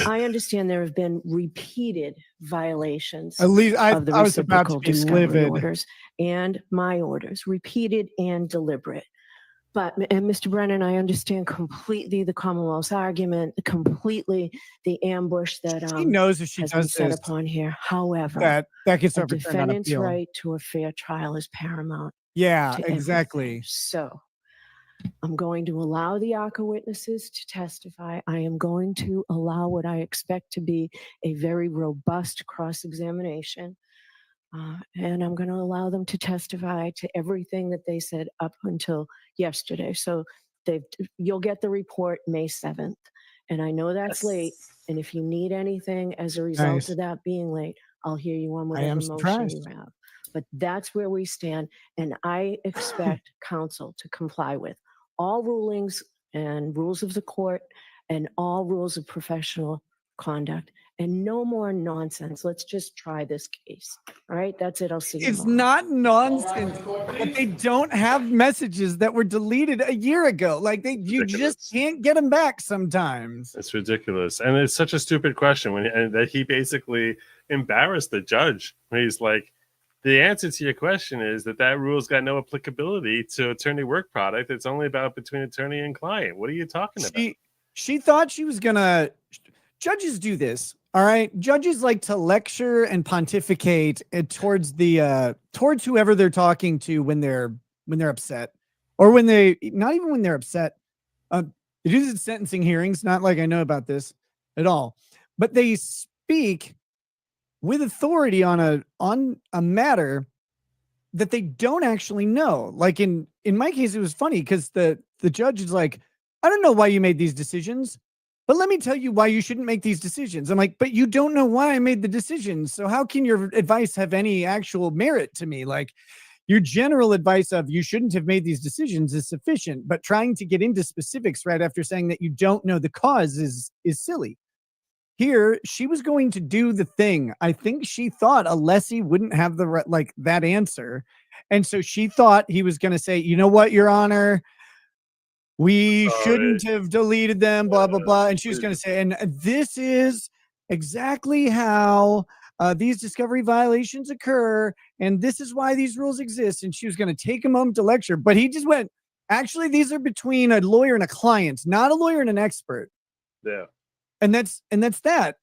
I understand there have been repeated violations At least I of the was about to reciprocal be discovery livid. orders and my orders, repeated and deliberate. But, and Mr. Brennan, I understand completely the Commonwealth's argument, completely the ambush that She knows if she has been does set this, upon here. However, that gets a overturned on defendant's appeal. right to a fair trial is paramount. Yeah, to exactly. everything. So I'm going to allow the ARCA witnesses to testify. I am going to allow what I expect to be a very robust cross-examination. And I'm going to allow them to testify to everything that they said up until yesterday. So you'll get the report May 7th. And I know that's late. And if you need anything as a result Nice. of that being late, I'll hear you on I whatever am motion surprised. you have. But that's where we stand. And I expect counsel to comply with all rulings and rules of the court and all rules of professional conduct. And no more nonsense. Let's just try this case. All right, that's it. I'll see you It's tomorrow. not nonsense that they don't have messages that were deleted a year ago. Like you just can't get them back sometimes. It's ridiculous. And it's such a stupid question and that he basically embarrassed the judge. He's like, the answer to your question is that rule's got no applicability to attorney work product. It's only about between attorney and client. What are you talking about? She thought she was gonna judges do this. All right. Judges like to lecture and pontificate towards towards whoever they're talking to when they're upset, or not even when they're upset. They do this in sentencing hearings. Not like I know about this at all, but they speak with authority on a matter that they don't actually know. Like in my case, it was funny because the judge is like, I don't know why you made these decisions, but let me tell you why you shouldn't make these decisions. I'm like, but you don't know why I made the decisions. So how can your advice have any actual merit to me? Like, your general advice of you shouldn't have made these decisions is sufficient, but trying to get into specifics right after saying that you don't know the cause is silly. Here, she was going to do the thing. I think she thought Alessi wouldn't have that answer. And so she thought he was going to say, you know what, Your Honor, we shouldn't have deleted them, blah, blah, blah. And she was going to say, and this is exactly how these discovery violations occur, and this is why these rules exist. And she was going to take a moment to lecture, but he just went, actually, these are between a lawyer and a client, not a lawyer and an expert. Yeah. And that's that.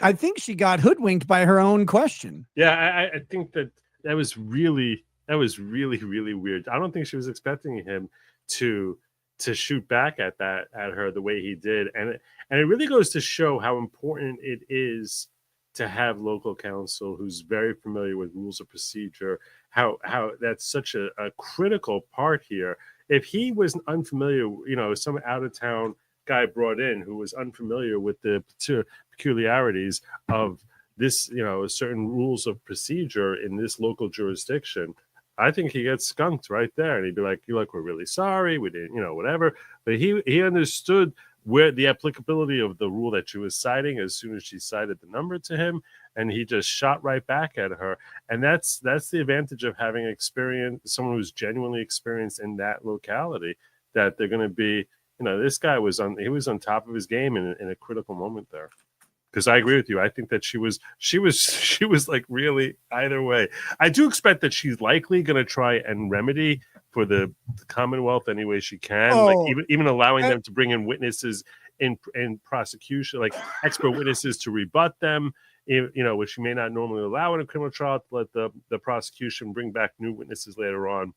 I think she got hoodwinked by her own question. Yeah, I think that was really really weird. I don't think she was expecting him to shoot back at her the way he did, and it really goes to show how important it is to have local counsel who's very familiar with rules of procedure. How that's such a critical part here. If he was unfamiliar, some out of town guy brought in who was unfamiliar with the peculiarities of this, certain rules of procedure in this local jurisdiction, I think he gets skunked right there. And he'd be like, we're really sorry. We didn't, whatever. But he understood where the applicability of the rule that she was citing as soon as she cited the number to him. And he just shot right back at her. And that's the advantage of having someone who's genuinely experienced in that locality, that they're going to be, this guy was on top of his game in a critical moment there. Because I agree with you. I think that she was like really either way. I do expect that she's likely going to try and remedy for the Commonwealth any way she can. Like even allowing them to bring in witnesses in prosecution, like expert witnesses to rebut them, which she may not normally allow in a criminal trial, to let the prosecution bring back new witnesses later on.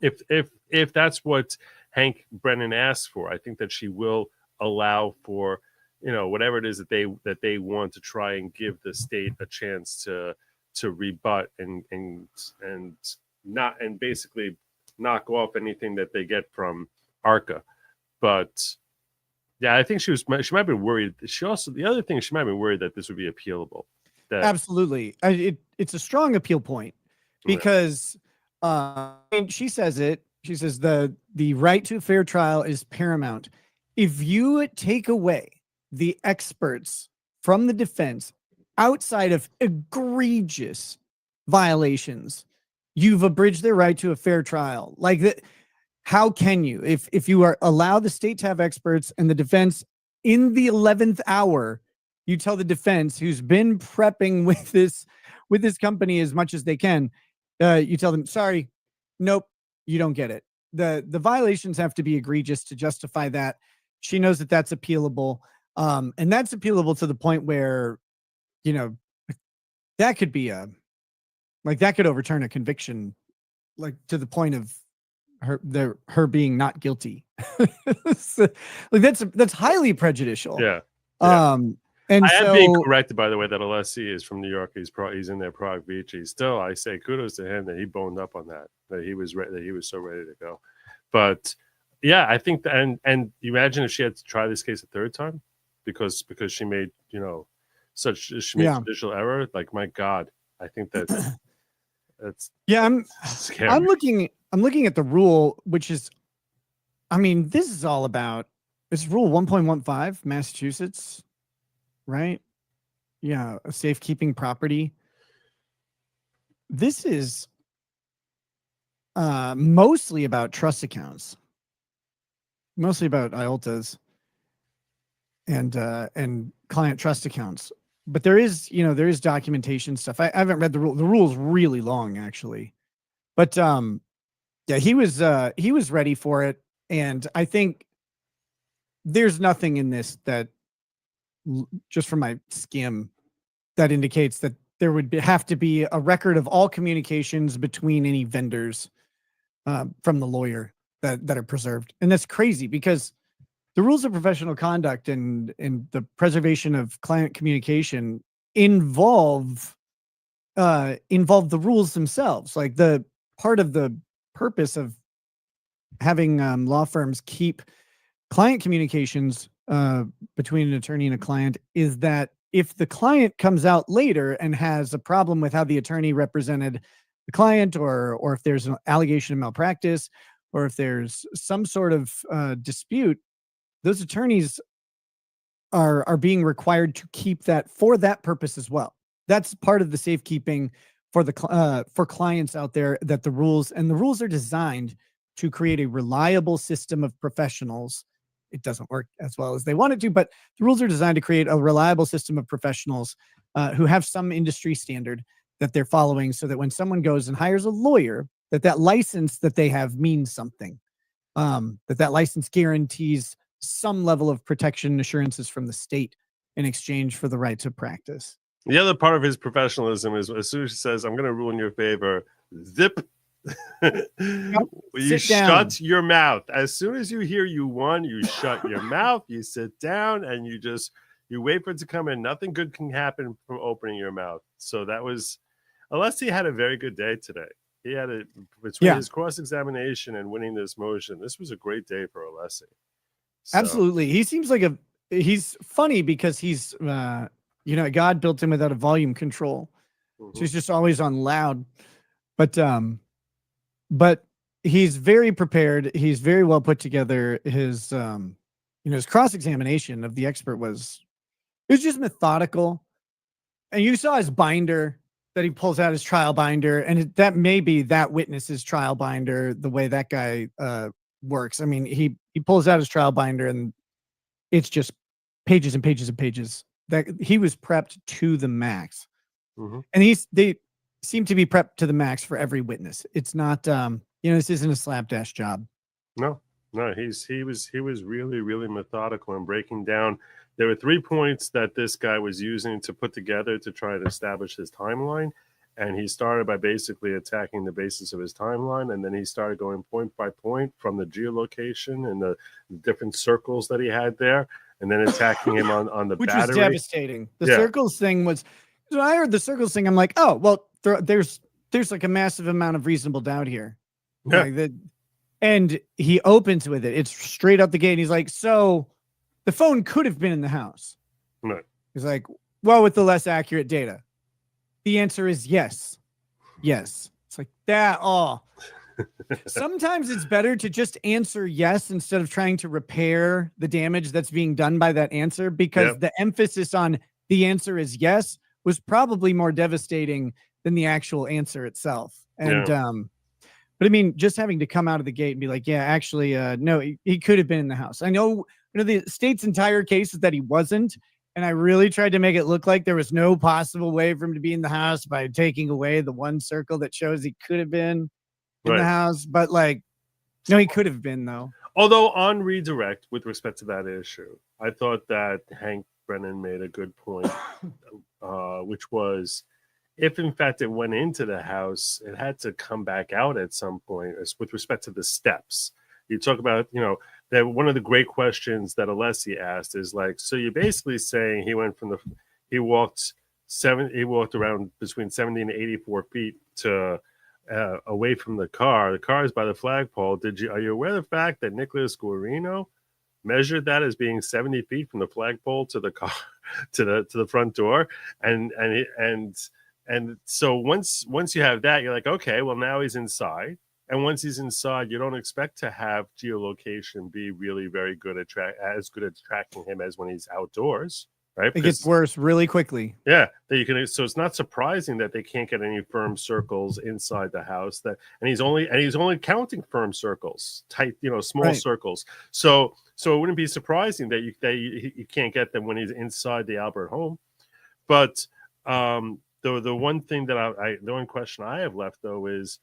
If that's what Hank Brennan asks for, I think that she will allow for whatever it is that they want to try and give the state a chance to rebut and basically knock off anything that they get from ARCA. But yeah, I think she might have been worried. The other thing, she might have been worried that this would be appealable. Absolutely. It's a strong appeal point because she says it. She says the right to a fair trial is paramount. If you take away the experts from the defense outside of egregious violations, you've abridged their right to a fair trial. Like that, how can you, if you allow the state to have experts and the defense in the 11th hour, you tell the defense, who's been prepping with this company as much as they can, you tell them, sorry, nope, you don't get it. The violations have to be egregious to justify that. She knows that that's appealable. And that's appealable to the point where, that could be that could overturn a conviction, like to the point of her being not guilty. So, like that's highly prejudicial. Yeah. And I am being corrected, by the way, that Alessi is from New York. He's in their Prague Beach. I say kudos to him that he boned up on that he was so ready to go. But yeah, I think that, and you imagine if she had to try this case a third time because she made judicial error. Like, my God, I think that's scary. I'm looking at the rule, which is, this is all about, it's rule 1.15 Massachusetts, right? Yeah, safekeeping property. This is mostly about trust accounts, mostly about IOLTAs and client trust accounts. But there is documentation stuff. I haven't read the rule. The rule is really long, actually. But yeah, he was ready for it, and I think there's nothing in this that just from my skim, that indicates that there would have to be a record of all communications between any vendors from the lawyer that are preserved. And that's crazy because the rules of professional conduct and the preservation of client communication involve the rules themselves. Like the part of the purpose of having law firms keep client communications between an attorney and a client is that if the client comes out later and has a problem with how the attorney represented the client, or if there's an allegation of malpractice, or if there's some sort of dispute, those attorneys are being required to keep that for that purpose as well. That's part of the safekeeping for the for clients out there, that the rules are designed to create a reliable system of professionals. It doesn't work as well as they want it to, but the rules are designed to create a reliable system of professionals who have some industry standard that they're following, so that when someone goes and hires a lawyer, that license that they have means something, that license guarantees some level of protection and assurances from the state in exchange for the right to practice. The other part of his professionalism is as soon as he says, I'm going to rule in your favor, zip. You shut your mouth. As soon as you hear you won, you shut your mouth, you sit down, and you wait for it to come in. Nothing good can happen from opening your mouth. So that was, unless he had a very good day today. He had it between his cross-examination and winning this motion. This was a great day for Alessi. So. Absolutely. He seems like he's funny because he's, God built him without a volume control. Mm-hmm. So he's just always on loud, but he's very prepared. He's very well put together. His, his cross-examination of the expert was just methodical. And you saw his binder that he pulls out, his trial binder, and that may be that witness's trial binder, the way that guy works. I mean, he pulls out his trial binder and it's just pages and pages and pages. That he was prepped to the max. Mm-hmm. And they seem to be prepped to the max for every witness. It's not this isn't a slapdash job. No, he was really, really methodical in breaking down. There were 3 points that this guy was using to put together to try to establish his timeline. And he started by basically attacking the basis of his timeline. And then he started going point by point from the geolocation and the different circles that he had there. And then attacking him on the which battery. Was devastating. The circles thing was, when I heard the circles thing, I'm like, oh, well, there's like a massive amount of reasonable doubt here. Yeah. Like and he opens with it. It's straight up the gate. And he's like, so the phone could have been in the house. Right. He's like, well, with the less accurate data. The answer is yes. Yes. It's like that. Oh, sometimes it's better to just answer yes instead of trying to repair the damage that's being done by that answer, because the emphasis on the answer is yes was probably more devastating than the actual answer itself. And, but I mean, just having to come out of the gate and be like, yeah, actually, no, he could have been in the house. I know, the state's entire case is that he wasn't. And I really tried to make it look like there was no possible way for him to be in the house by taking away the one circle that shows he could have been in the house. But no, he could have been, though. Although on redirect, with respect to that issue, I thought that Hank Brennan made a good point, which was, if in fact it went into the house, it had to come back out at some point with respect to the steps. You talk about, that one of the great questions that Alessi asked is like, so you're basically saying he walked around between 70 and 84 feet to away from the car. The car is by the flagpole. Are you aware of the fact that Nicholas Guarino measured that as being 70 feet from the flagpole to the car, to the front door? And so once you have that, you're like, okay, well, now he's inside. And once he's inside, you don't expect to have geolocation be really very good at tracking him as when he's outdoors, right? It gets worse really quickly. Yeah, so it's not surprising that they can't get any firm circles inside the house. And he's only counting firm circles, tight, small circles. So it wouldn't be surprising that you can't get them when he's inside the Albert home. But the one thing that the one question I have left though is,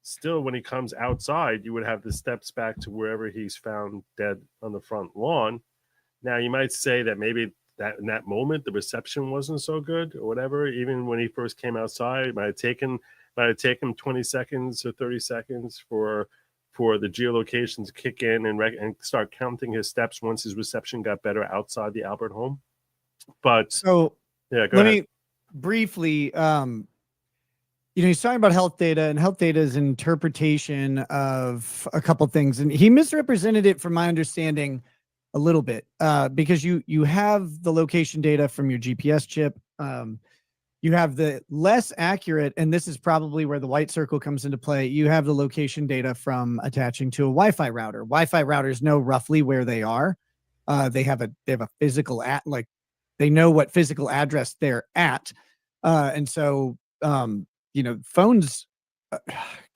still, when he comes outside, you would have the steps back to wherever he's found dead on the front lawn. Now you might say that maybe that in that moment the reception wasn't so good or whatever. Even when he first came outside, it might have taken 20 seconds or 30 seconds for the geolocation to kick in and start counting his steps once his reception got better outside the Albert home. But So yeah, go let ahead. me briefly, he's talking about health data, and health data is an interpretation of a couple things, and he misrepresented it from my understanding a little bit, because you have the location data from your GPS chip. You have the less accurate, and this is probably where the white circle comes into play. You have the location data from attaching to a Wi-Fi router. Wi-Fi routers know roughly where they are. They have a physical they know what physical address they're at. And so, phones,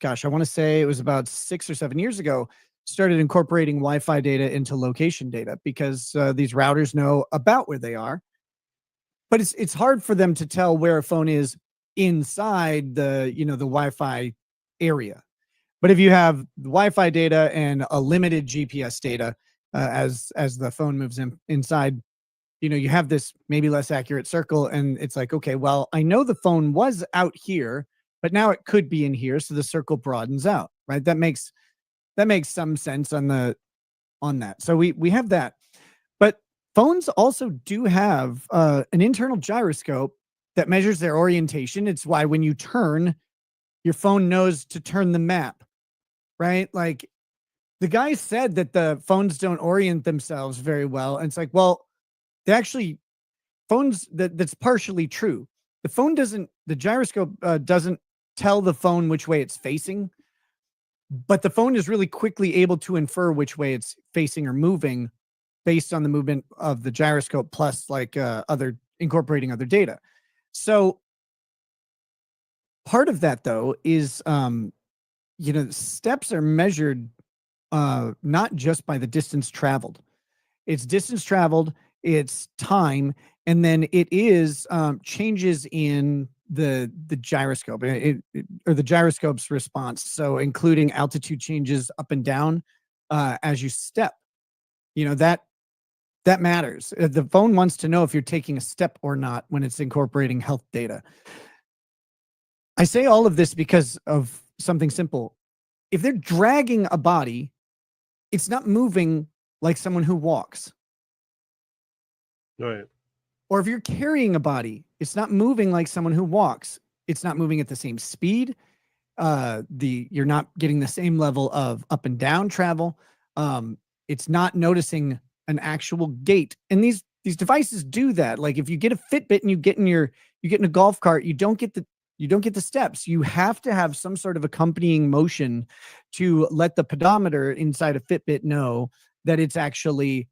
gosh, I want to say it was about 6 or 7 years ago, started incorporating Wi-Fi data into location data because these routers know about where they are. But it's hard for them to tell where a phone is inside the Wi-Fi area. But if you have the Wi-Fi data and a limited GPS data, as the phone moves inside, you have this maybe less accurate circle, and it's like, okay, well, I know the phone was out here, but now it could be in here, so the circle broadens out, right? That makes some sense on that. So we have that. But phones also do have an internal gyroscope that measures their orientation. It's why when you turn, your phone knows to turn the map, right? Like the guy said that the phones don't orient themselves very well. And it's like, well, they actually, phones, that's partially true. The gyroscope doesn't tell the phone which way it's facing, but the phone is really quickly able to infer which way it's facing or moving based on the movement of the gyroscope, plus like incorporating other data. So part of that though is, steps are measured not just by the distance traveled. It's distance traveled, it's time, and then it is changes in the gyroscope or the gyroscope's response. So including altitude changes up and down as you step. That matters. The phone wants to know if you're taking a step or not when it's incorporating health data. I say all of this because of something simple. If they're dragging a body, it's not moving like someone who walks. Right. Or if you're carrying a body, it's not moving like someone who walks. It's not moving at the same speed. You're not getting the same level of up and down travel. It's not noticing an actual gait. And these devices do that. Like if you get a Fitbit and you get in a golf cart, you don't get the steps. You have to have some sort of accompanying motion to let the pedometer inside a Fitbit know that it's actually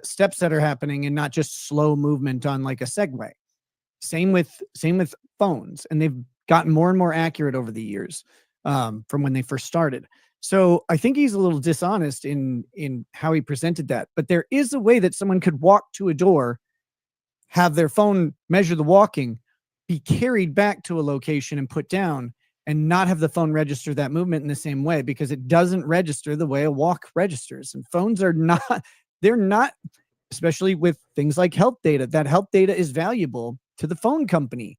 steps that are happening and not just slow movement on like a Segway. Same with phones, and they've gotten more and more accurate over the years from when they first started. So I think he's a little dishonest in how he presented that. But there is a way that someone could walk to a door, have their phone measure the walking, be carried back to a location and put down, and not have the phone register that movement in the same way, because it doesn't register the way a walk registers. And phones are not, they're not, especially with things like health data. That health data is valuable to the phone company.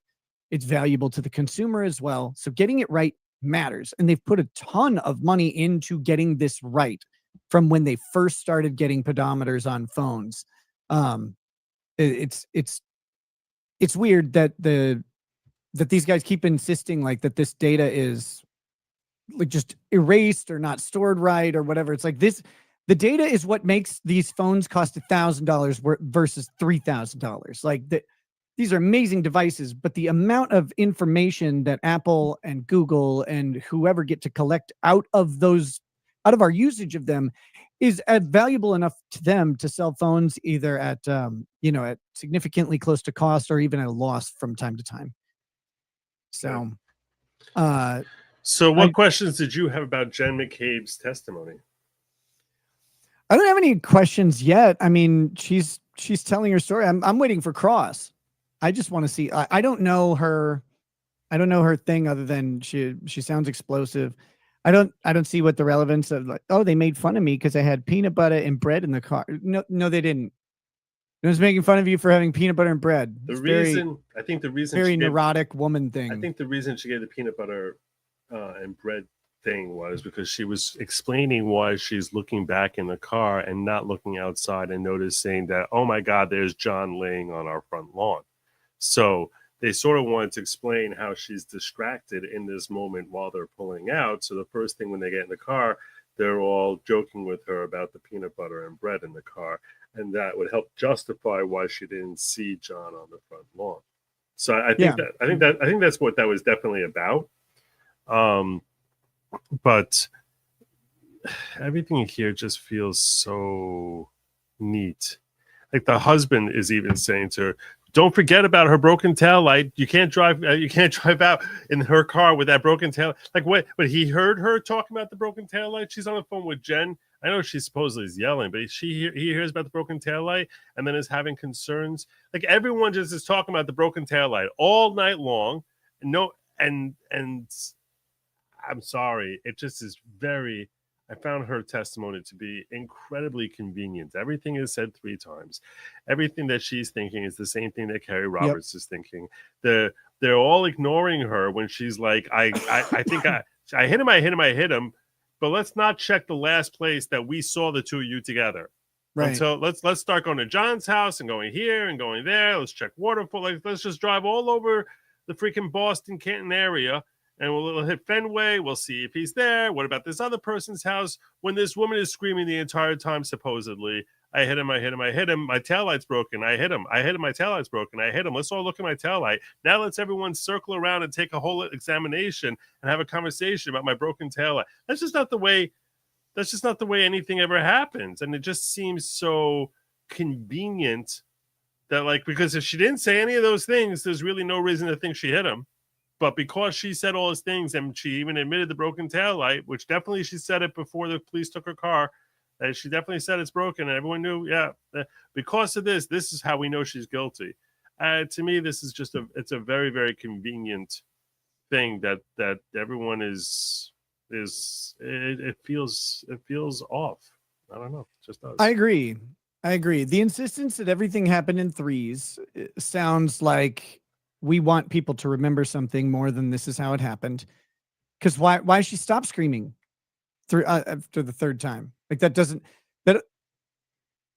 It's valuable to the consumer as well. So getting it right matters. And they've put a ton of money into getting this right from when they first started getting pedometers on phones. It's weird that these guys keep insisting like that this data is like just erased or not stored right or whatever. It's like the data is what makes these phones cost $1,000 versus $3,000. Like these are amazing devices, but the amount of information that Apple and Google and whoever get to collect out of our usage of them is valuable enough to them to sell phones either at at significantly close to cost or even at a loss from time to time. So, what questions did you have about Jen McCabe's testimony? I don't have any questions yet. I mean, she's telling her story. I'm waiting for Cross. I just want to see. I don't know her. I don't know her thing other than she sounds explosive. I don't see what the relevance of like, oh, they made fun of me because I had peanut butter and bread in the car. No, they didn't. I was making fun of you for having peanut butter and bread. The It's reason I think the reason very she gave, neurotic woman thing. I think the reason she gave the peanut butter and bread thing was because she was explaining why she's looking back in the car and not looking outside and noticing that, oh my God, there's John laying on our front lawn. So they sort of wanted to explain how she's distracted in this moment while they're pulling out. So the first thing when they get in the car, they're all joking with her about the peanut butter and bread in the car. And that would help justify why she didn't see John on the front lawn. So I think that's what that was definitely about. But everything here just feels so neat. Like the husband is even saying to her, don't forget about her broken tail light. You can't drive out in her car with that broken tail. Like what? But he heard her talking about the broken tail light. She's on the phone with Jen. I know she supposedly is yelling, but he hears about the broken tail light and then is having concerns. Like everyone just is talking about the broken tail light all night long. And I'm sorry, it just is very. I found her testimony to be incredibly convenient. Everything is said 3 times. Everything that she's thinking is the same thing that Carrie Roberts is thinking. They're all ignoring her when she's like, I think I hit him. But let's not check the last place that we saw the two of you together. Right. Until let's start going to John's house and going here and going there. Let's check waterfall. Like, let's just drive all over the freaking Boston, Canton area. And we'll hit Fenway. We'll see if he's there. What about this other person's house? When this woman is screaming the entire time, supposedly, I hit him. My taillight's broken. I hit him. My taillight's broken. I hit him. Let's all look at my taillight. Now let's everyone circle around and take a whole examination and have a conversation about my broken taillight. That's just not the way anything ever happens. And it just seems so convenient that, like, because if she didn't say any of those things, there's really no reason to think she hit him. But because she said all those things and she even admitted the broken tail light, which definitely she said it before the police took her car, and she definitely said it's broken and everyone knew, because of this is how we know she's guilty. To me, this is just it's a very, very convenient thing that everyone it feels off. I don't know. It just does. I agree. The insistence that everything happened in 3s sounds like we want people to remember something more than this is how it happened. Because why she stopped screaming after the 3rd time? Like that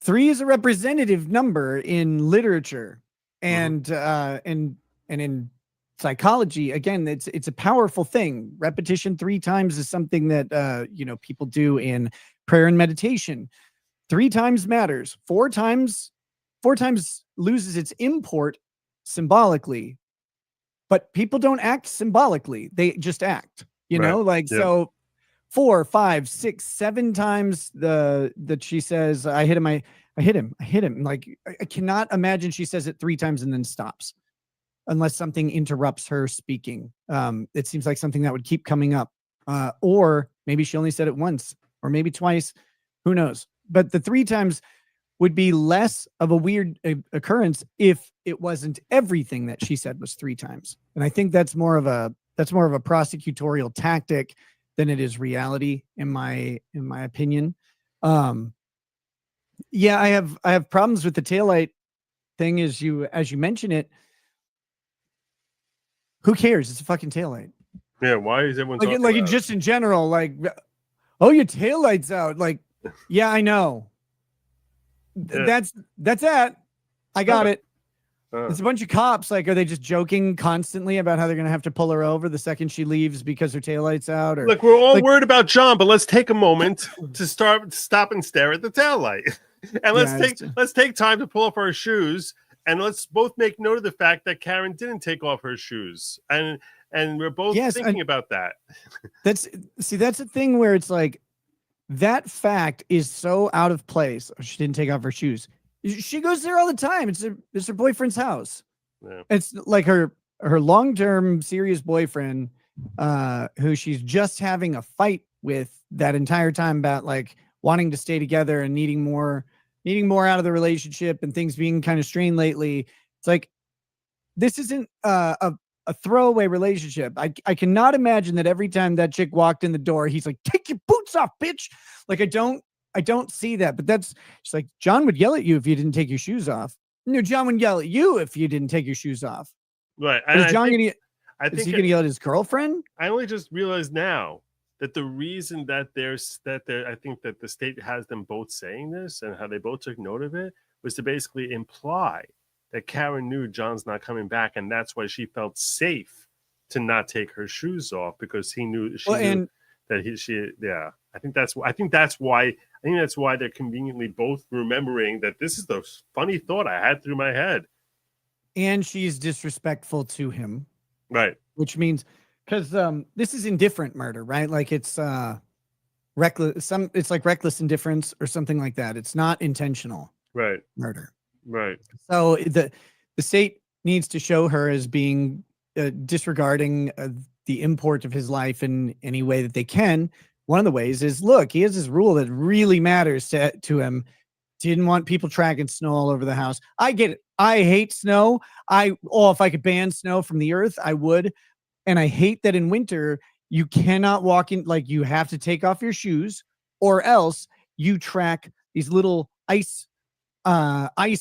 3 is a representative number in literature and in psychology. Again, it's a powerful thing. Repetition 3 times is something that people do in prayer and meditation. 3 times matters. 4 times loses its import symbolically, but people don't act symbolically. They just act, so 4, 5, 6, 7 times that she says, I hit him. Like, I cannot imagine she says it 3 times and then stops unless something interrupts her speaking. It seems like something that would keep coming up, or maybe she only said it once or maybe twice, who knows? But the 3 times would be less of a weird occurrence if it wasn't everything that she said was 3 times. And I think that's more of a prosecutorial tactic than it is reality, in my opinion. I have problems with the taillight thing as you mention it. Who cares? It's a fucking taillight. Yeah, why is everyone talking like about just in general, like, oh, your taillight's out. Like, yeah, I know. That's that. I got it. It's a bunch of cops. Like, are they just joking constantly about how they're going to have to pull her over the second she leaves because her taillight's out? Or look, we're all worried about John, but let's take a moment to stop and stare at the taillight, and let's take time to pull off our shoes, and let's both make note of the fact that Karen didn't take off her shoes, and we're both thinking about that. That's the thing where it's like that fact is so out of place. She didn't take off her shoes. She goes there all the time. It's her boyfriend's house. Yeah. It's like her long-term serious boyfriend, who she's just having a fight with that entire time about like wanting to stay together and needing more out of the relationship and things being kind of strained lately. It's like, this isn't a throwaway relationship. I cannot imagine that every time that chick walked in the door, he's like, take your boots off, bitch. Like, I don't I don't see that. But that's just like John would yell at you if you didn't take your shoes off. No, John would yell at you if you didn't take your shoes off. Right. But is John gonna? I Is think he gonna yell at his girlfriend? I only just realized now that the reason that I think that the state has them both saying this and how they both took note of it was to basically imply that Karen knew John's not coming back, and that's why she felt safe to not take her shoes off, because she knew that yeah. I think that's why they're conveniently both remembering that this is the funny thought I had through my head. And she's disrespectful to him. Right. Which means, because this is indifferent murder, right? Like it's reckless. It's like reckless indifference or something like that. It's not intentional. Right. Murder. Right. So the state needs to show her as being disregarding the import of his life in any way that they can. One of the ways is, look, he has this rule that really matters to him. Didn't want people tracking snow all over the house. I get it. I hate snow. If I could ban snow from the earth, I would. And I hate that in winter, you cannot walk in, like you have to take off your shoes, or else you track these little ice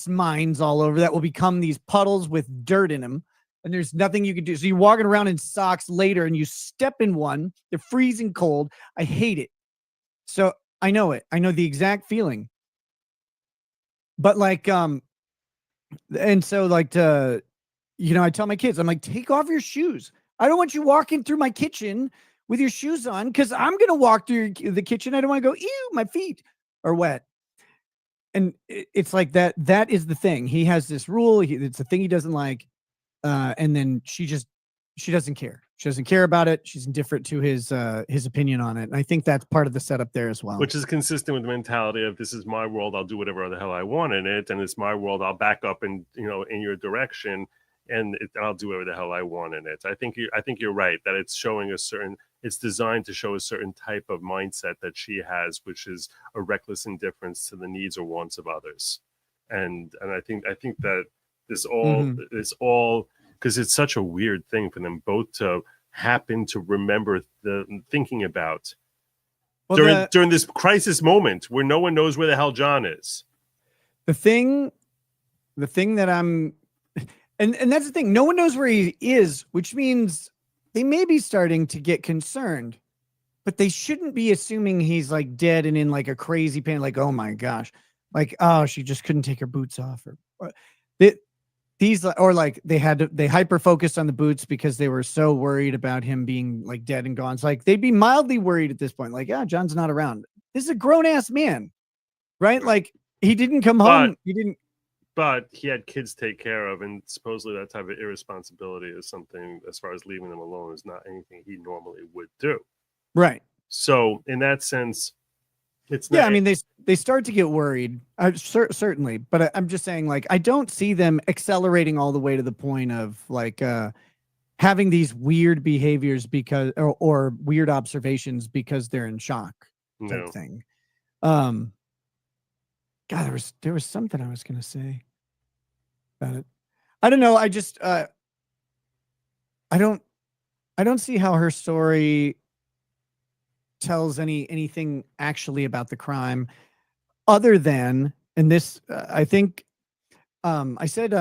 mines all over that will become these puddles with dirt in them. And there's nothing you can do. So you're walking around in socks later and you step in one. They're freezing cold. I hate it. So I know it. I know the exact feeling. But like, and so like, I tell my kids, I'm like, take off your shoes. I don't want you walking through my kitchen with your shoes on, because I'm going to walk through the kitchen. I don't want to go, ew, my feet are wet. And it's like that. That is the thing. He has this rule. It's a thing he doesn't like. And then she doesn't care. She doesn't care about it. She's indifferent to his opinion on it. And I think that's part of the setup there as well. Which is consistent with the mentality of, this is my world. I'll do whatever the hell I want in it. And it's my world. I'll back up in your direction, and I'll do whatever the hell I want in it. I think you're right that it's showing it's designed to show a certain type of mindset that she has, which is a reckless indifference to the needs or wants of others. And I think that this all because it's such a weird thing for them both to happen to remember thinking about during this crisis moment where no one knows where the hell John is. The thing that I'm, and that's the thing, no one knows where he is, which means they may be starting to get concerned, but they shouldn't be assuming he's like dead and in like a crazy pain, like, oh my gosh, like, oh, she just couldn't take her boots off, or they hyper focused on the boots because they were so worried about him being like dead and gone. It's like they'd be mildly worried at this point, like, yeah, John's not around. This is a grown ass man, right? Like, he didn't come home. But he had kids to take care of, and supposedly that type of irresponsibility is something, as far as leaving them alone, is not anything he normally would do. Right. So in that sense, it's I mean, they start to get worried, certainly. But I'm just saying, like, I don't see them accelerating all the way to the point of like having these weird behaviors because or weird observations because they're in shock type thing. God, there was something I was going to say about it. I don't know. I just, I don't see how her story tells anything actually about the crime other than, and this, I think, I said,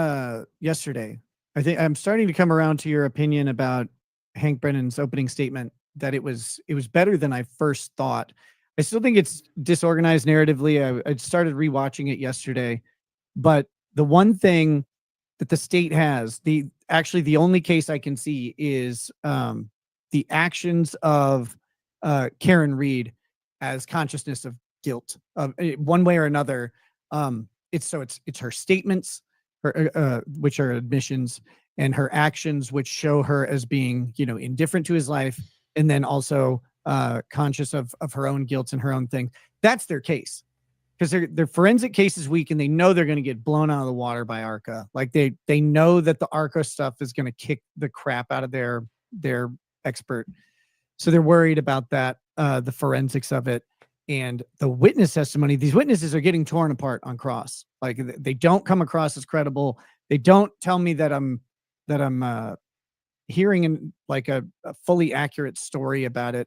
yesterday, I think I'm starting to come around to your opinion about Hank Brennan's opening statement, that it was better than I first thought. I still think it's disorganized narratively. I started rewatching it yesterday, but the one thing that the state has, the only case I can see is the actions of Karen Reed as consciousness of guilt, one way or another. It's her statements, which are admissions, and her actions, which show her as being, indifferent to his life, and then also conscious of her own guilt and her own thing. That's their case, because their forensic case is weak, and they know they're going to get blown out of the water by ARCA. Like they know that the ARCA stuff is going to kick the crap out of their expert, so they're worried about that, the forensics of it, and the witness testimony. These witnesses are getting torn apart on cross. Like, they don't come across as credible. They don't tell me that I'm hearing like a fully accurate story about it.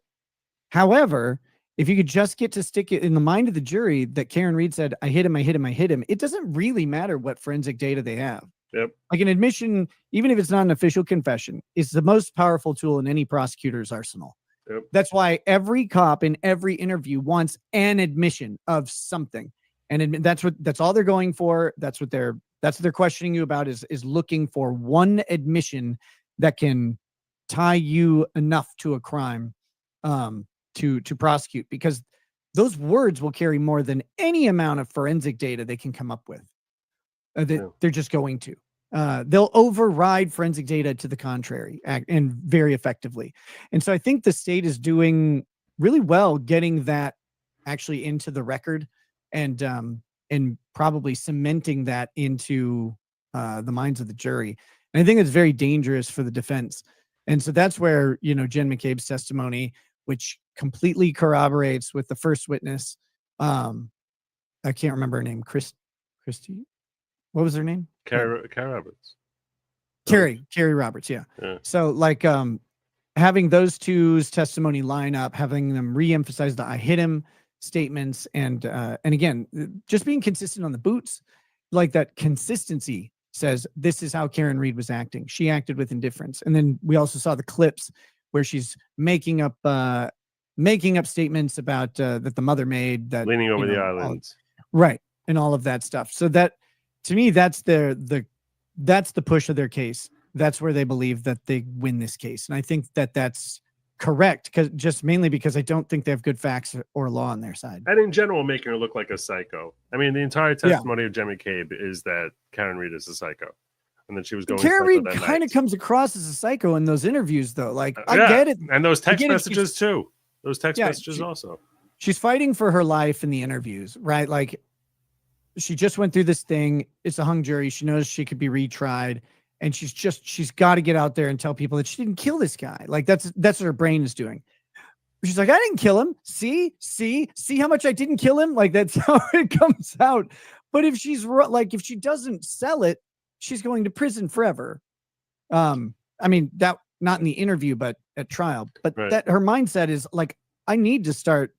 However, if you could just get to stick it in the mind of the jury that Karen Reed said, I hit him, I hit him, I hit him, it doesn't really matter what forensic data they have. Yep. Like an admission, even if it's not an official confession, is the most powerful tool in any prosecutor's arsenal. Yep. That's why every cop in every interview wants an admission of something. And that's all they're going for. That's what they're questioning you about is looking for one admission that can tie you enough to a crime to prosecute, because those words will carry more than any amount of forensic data they can come up with. They're just going to. They'll override forensic data to the contrary and very effectively. And so I think the state is doing really well getting that actually into the record and probably cementing that into the minds of the jury. And I think it's very dangerous for the defense. And so that's where, Jen McCabe's testimony, which completely corroborates with the first witness. I can't remember her name. Christy. What was her name? Carrie Roberts. Carrie Roberts. Yeah. So like having those two's testimony line up, having them reemphasize the I hit him statements, and again, just being consistent on the boots, like that consistency says this is how Karen Reed was acting. She acted with indifference. And then we also saw the clips where she's making up statements about that the mother made, that leaning over the islands. Right. And all of that stuff. So that, to me, that's that's the push of their case. That's where they believe that they win this case. And I think that that's correct, mainly because I don't think they have good facts or law on their side. And in general, making her look like a psycho. I mean, the entire testimony of Jen McCabe is that Karen Reed is a psycho. And that she was going. Karen Reed kind of comes across as a psycho in those interviews, though. Like, I get it. And those text messages too. Those text messages also. She's fighting for her life in the interviews, right? Like, she just went through this thing. It's a hung jury. She knows she could be retried. And she's got to get out there and tell people that she didn't kill this guy. Like, that's what her brain is doing. She's like, I didn't kill him. See how much I didn't kill him. Like, that's how it comes out. But if if she doesn't sell it, she's going to prison forever. I mean, that not in the interview, but at trial. But that her mindset is like, I need to start.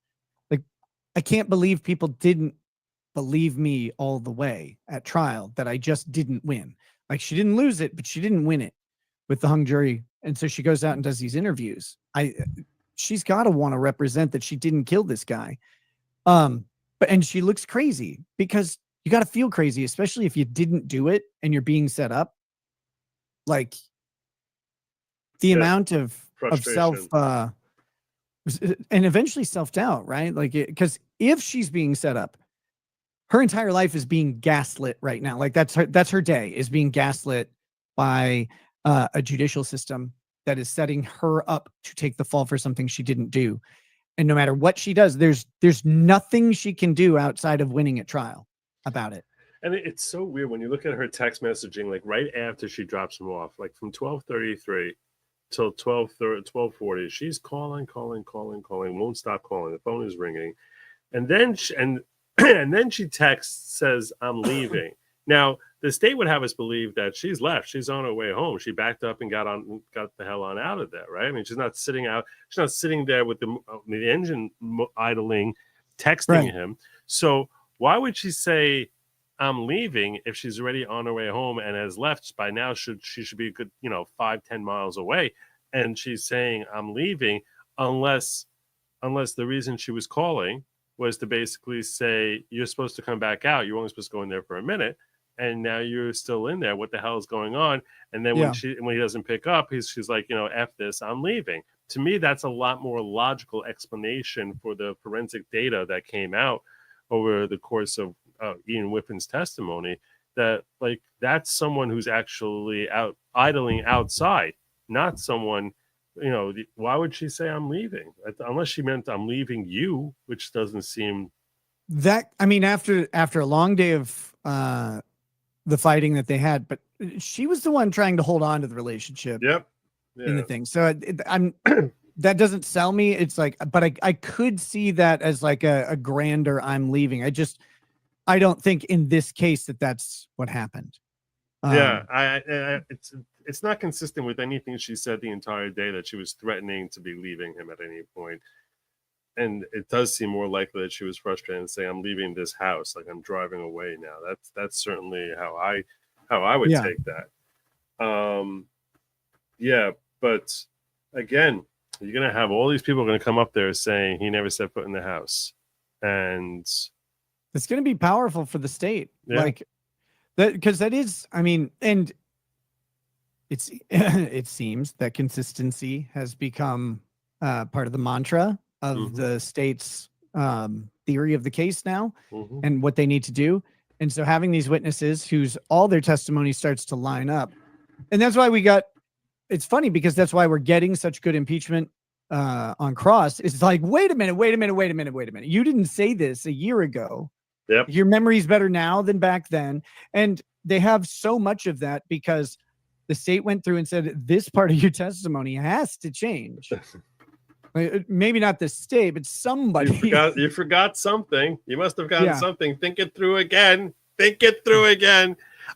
Like, I can't believe people didn't believe me all the way at trial, that I just didn't win. Like, she didn't lose it, but she didn't win it with the hung jury. And so she goes out and does these interviews. She's got to want to represent that she didn't kill this guy. And she looks crazy, because you got to feel crazy, especially if you didn't do it and you're being set up. Like, the amount of self, and eventually self-doubt, right? Like, because if she's being set up, her entire life is being gaslit right now. Like, that's her day, is being gaslit by a judicial system that is setting her up to take the fall for something she didn't do. And no matter what she does, there's nothing she can do outside of winning at trial about it. And it's so weird when you look at her text messaging, like right after she drops him off, like from 12:33 till 12:40, she's calling, won't stop calling. The phone is ringing. And then and then she texts, says, I'm leaving. Now, the state would have us believe that she's left. She's on her way home. She backed up and got the hell on out of there, right? I mean, she's not sitting there with the engine idling, texting him. So why would she say, I'm leaving, if she's already on her way home and has left? By now, she should be a good, 5-10 miles away. And she's saying, I'm leaving, unless the reason she was calling was to basically say, you're supposed to come back out. You're only supposed to go in there for a minute. And now you're still in there. What the hell is going on? And then when he doesn't pick up, she's like, F this, I'm leaving. To me, that's a lot more logical explanation for the forensic data that came out over the course of Ian Whiffin's testimony, that like, that's someone who's actually out idling outside, not someone, why would she say I'm leaving? Unless she meant I'm leaving you, which doesn't seem that. I mean, after a long day of the fighting that they had, but she was the one trying to hold on to the relationship. Yep. In the thing. So I'm that doesn't sell me. It's like, but I could see that as like a grander I'm leaving. I don't think in this case that's what happened. It's not consistent with anything she said the entire day, that she was threatening to be leaving him at any point. it does seem more likely that she was frustrated and saying, "I'm leaving this house, like I'm driving away now." That's certainly how I would Yeah. take that. Yeah, but again, you're gonna have all these people gonna come up there saying he never set foot in the house, and It's going to be powerful for the state. Yeah. Like that, because that is, I mean, and it's it seems that consistency has become part of the mantra of Mhm. the state's theory of the case now Mhm. and what they need to do. And so having these witnesses whose all their testimony starts to line up, and that's why we got. It's funny because that's why we're getting such good impeachment on Cross. It's like, wait a minute. You didn't say this a year ago. Yep. Your memory's better now than back then. And they have so much of that because the state went through and said, this part of your testimony has to change. Maybe not the state, but somebody. You forgot something. You must have gotten Yeah. something. Think it through again.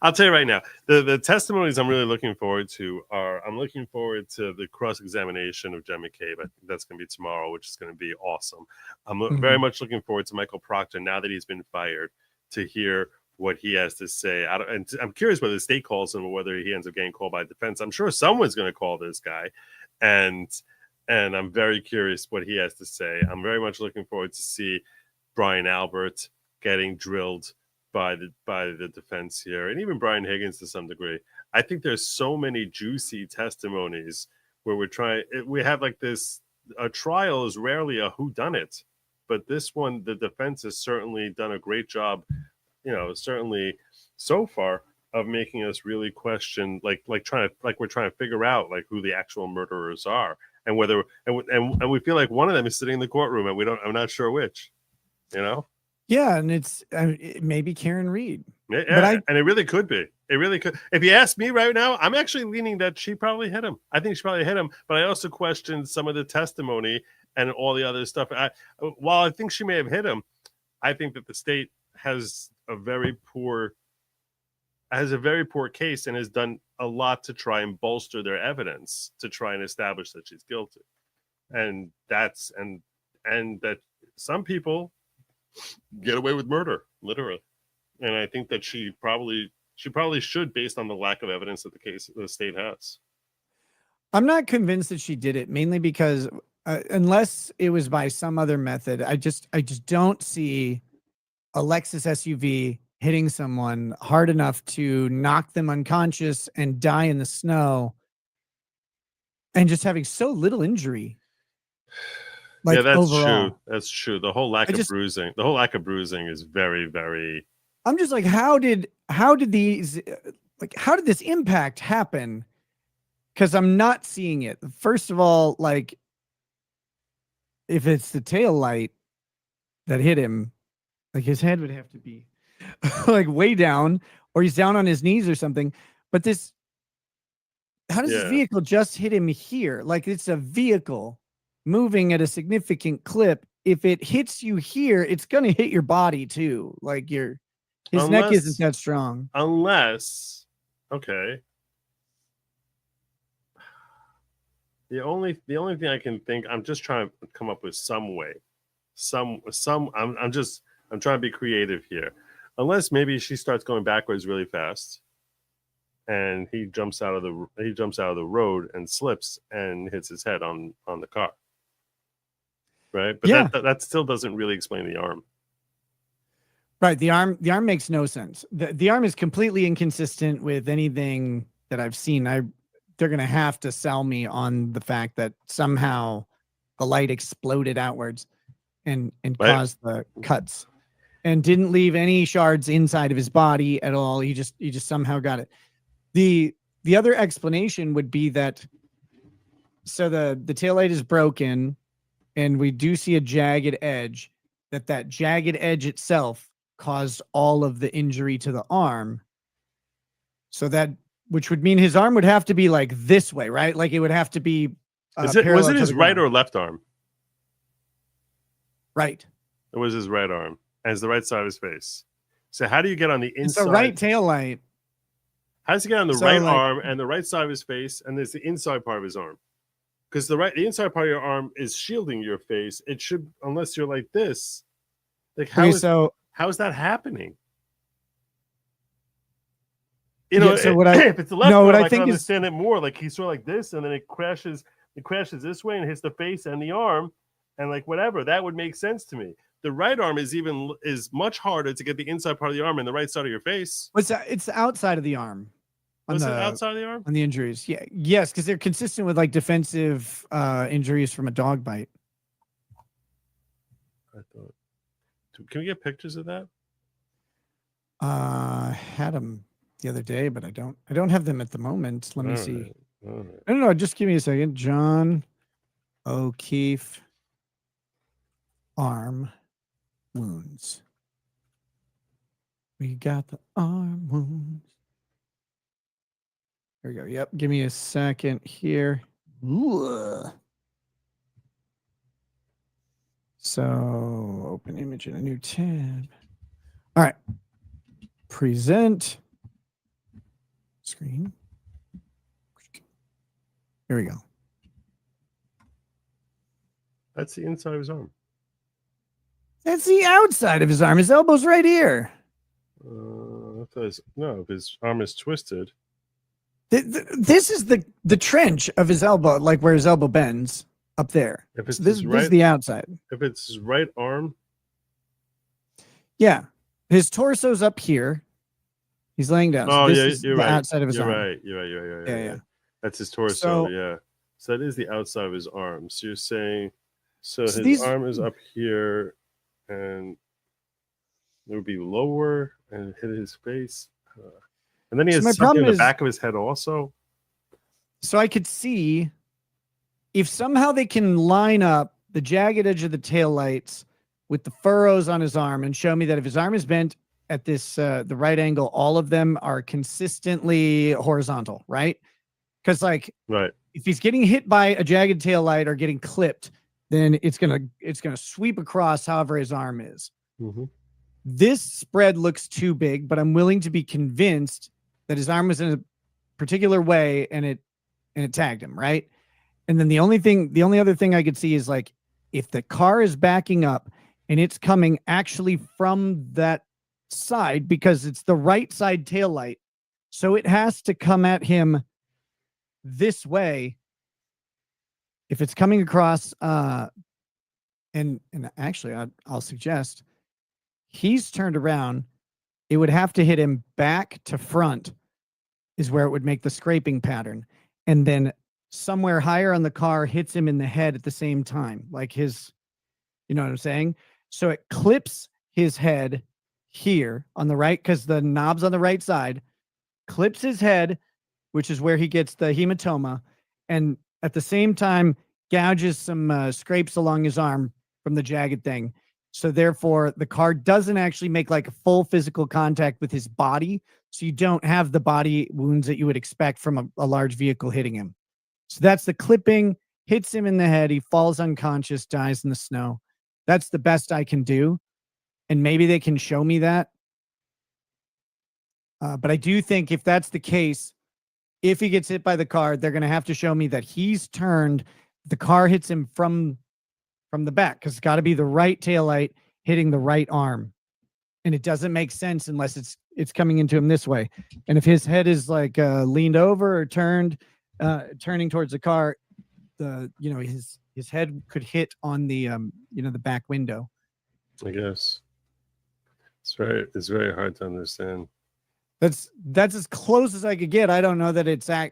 I'll tell you right now, the testimonies I'm really looking forward to are, I'm looking forward to the cross-examination of Jen McCabe. I think that's going to be tomorrow, which is going to be awesome. I'm very much looking forward to Michael Proctor, now that he's been fired, to hear what he has to say. And I'm curious whether the state calls him or whether he ends up getting called by defense. I'm sure someone's going to call this guy. And I'm very curious what he has to say. I'm very much looking forward to see Brian Albert getting drilled by the defense here, and even Brian Higgins to some degree. I think there's so many juicy testimonies where we have like this. A trial is rarely a whodunit, but this one, the defense has certainly done a great job, certainly so far, of making us really question, like we're trying to figure out like who the actual murderers are, and whether and we feel like one of them is sitting in the courtroom, and I'm not sure which, Yeah, and it's maybe Karen Reed. Yeah, But and it really could be. It really could. If you ask me right now, I'm actually leaning that she probably hit him. I think she probably hit him, but I also question some of the testimony and all the other stuff. While I think she may have hit him, I think that the state has a very poor case and has done a lot to try and bolster their evidence to try and establish that she's guilty. And that some people get away with murder, literally. And I think that she probably should, based on the lack of evidence that the state has. I'm not convinced that she did it, mainly because unless it was by some other method, I just don't see a Lexus SUV hitting someone hard enough to knock them unconscious and die in the snow, and just having so little injury. Like, yeah, that's overall. true. That's true. The whole lack of bruising is very, very. I'm just like, how did this impact happen? Because I'm not seeing it. First of all, like, if it's the tail light that hit him, like, his head would have to be like way down, or he's down on his knees or something. But how does this vehicle just hit him here? Like, it's a vehicle moving at a significant clip. If it hits you here, it's going to hit your body too. Like, his neck isn't that strong. Unless, okay. The only thing I can think, I'm just trying to come up with some way. I'm trying to be creative here. Unless maybe she starts going backwards really fast, and he jumps out of the road and slips and hits his head on the car. Right? But that still doesn't really explain the arm. Right. The arm makes no sense. The arm is completely inconsistent with anything that I've seen. They're going to have to sell me on the fact that somehow the light exploded outwards and caused the cuts, and didn't leave any shards inside of his body at all. He just somehow got it. The other explanation would be that, so the taillight is broken, and we do see a jagged edge, that jagged edge itself caused all of the injury to the arm. So which would mean his arm would have to be like this way, right? Like, it would have to be. Was it his right or left arm? Right. It was his right arm, as the right side of his face. So how do you get on the inside? It's the right tail light. How does he get on the right arm and the right side of his face, and there's the inside part of his arm? because the inside part of your arm is shielding your face. It should, unless you're like this. Like how Okay, is so that happening? Yeah, so what I if it's the left no, what arm, I I can think is understand it more. Like he's sort of like this, and then it crashes this way and hits the face and the arm, and like whatever. That would make sense to me. The right arm is much harder to get the inside part of the arm and the right side of your face. what's that? It's the outside of the arm. Was it outside of the arm? On the injuries? Yeah, yes, because they're consistent with like defensive injuries from a dog bite. I thought. Can we get pictures of that? Had them the other day, but I don't have them at the moment. Let me see. All right. I don't know. Just give me a second. John O'Keefe arm wounds. We got the arm wounds. There we go. Yep. Give me a second here. Ooh. So open image in a new tab. All right. Present screen. Here we go. That's the inside of his arm. That's the outside of his arm. His elbow's right here. If his arm is twisted. This is the trench of his elbow, like where his elbow bends up there. If it's So this his is the outside. If it's his right arm. Yeah. His torso's up here. He's laying down. So this is you're the right. outside of his arm. You're right. Yeah. That's his torso. So- yeah. So that is the outside of his arm. So you're saying, so So his these- arm is up here, and it would be lower and hit his face. And then he So has my something problem in the is- back of his head also. So I could see if somehow they can line up the jagged edge of the taillights with the furrows on his arm and show me that if his arm is bent at this the right angle, all of them are consistently horizontal, right? Because like Right. if he's getting hit by a jagged taillight or getting clipped, then it's gonna sweep across however his arm is. Mm-hmm. This spread looks too big, but I'm willing to be convinced that his arm was in a particular way and it tagged him, right? And then the only other thing I could see is like if the car is backing up and it's coming actually from that side because it's the right side taillight, so it has to come at him this way. If it's coming across, and actually I'll suggest he's turned around, it would have to hit him back to front is where it would make the scraping pattern. And then somewhere higher on the car hits him in the head at the same time. Like his, you know what I'm saying? So it clips his head here on the right, because the knob's on the right side, clips his head, which is where he gets the hematoma. And at the same time, gouges some scrapes along his arm from the jagged thing. So therefore, the car doesn't actually make like a full physical contact with his body. So you don't have the body wounds that you would expect from a large vehicle hitting him. So that's the clipping, hits him in the head. He falls unconscious, dies in the snow. That's the best I can do. And maybe they can show me that. But I do think if that's the case, if he gets hit by the car, they're going to have to show me that he's turned, the car hits him from the back, because it's got to be the right taillight hitting the right arm. And it doesn't make sense unless it's coming into him this way. And if his head is like leaned over or turned, turning towards the car, his head could hit on the the back window. I guess it's very hard to understand. That's as close as I could get. I don't know that it's I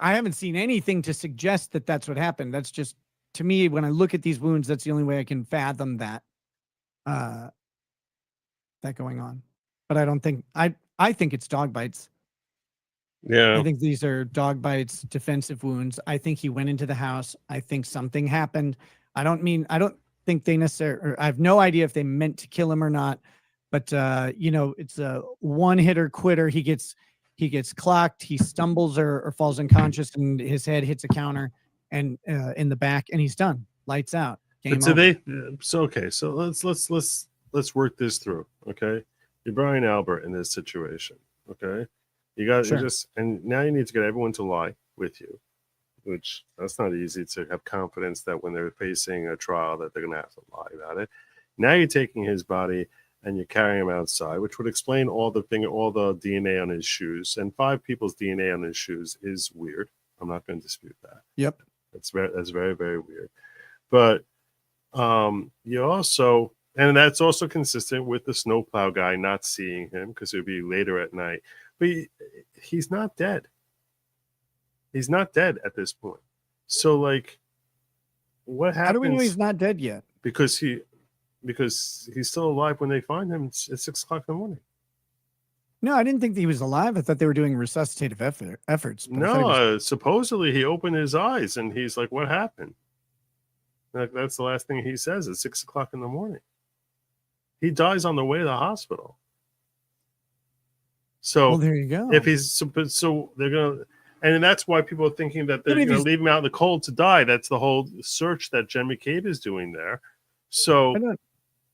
haven't seen anything to suggest that that's what happened. That's just, to me, when I look at these wounds, that's the only way I can fathom that going on. But I don't think I think it's dog bites. Yeah. I think these are dog bites, defensive wounds. I think he went into the house. I think something happened. I don't think they necessarily, or I have no idea if they meant to kill him or not. But it's a one hitter quitter. He gets clocked. He stumbles or falls unconscious, and his head hits a counter and in the back, and he's done. Lights out. Game over. So let's work this through. Okay, you're Brian Albert in this situation. Okay, you got Sure. and now you need to get everyone to lie with you. which that's not easy to have confidence that when they're facing a trial that they're going to have to lie about it. Now you're taking his body and you're carrying him outside, which would explain all the DNA on his shoes. And 5 people's DNA on his shoes is weird. I'm not going to dispute that. Yep. That's very, very weird. But you also, and that's also consistent with the snowplow guy not seeing him because it would be later at night. But he's not dead. He's not dead at this point. So, like, what happens? How do we know he's not dead yet? Because he's still alive when they find him at 6 o'clock in the morning. No, I didn't think that he was alive. I thought they were doing resuscitative efforts. But I thought he was- Supposedly he opened his eyes and he's like, "What happened?" Like, that's the last thing he says at 6 o'clock in the morning. He dies on the way to the hospital. So well, there you go. if he's so they're gonna, and that's why people are thinking that they're but if gonna he's- leave him out in the cold to die. That's the whole search that Jen McCabe is doing there. So I don't-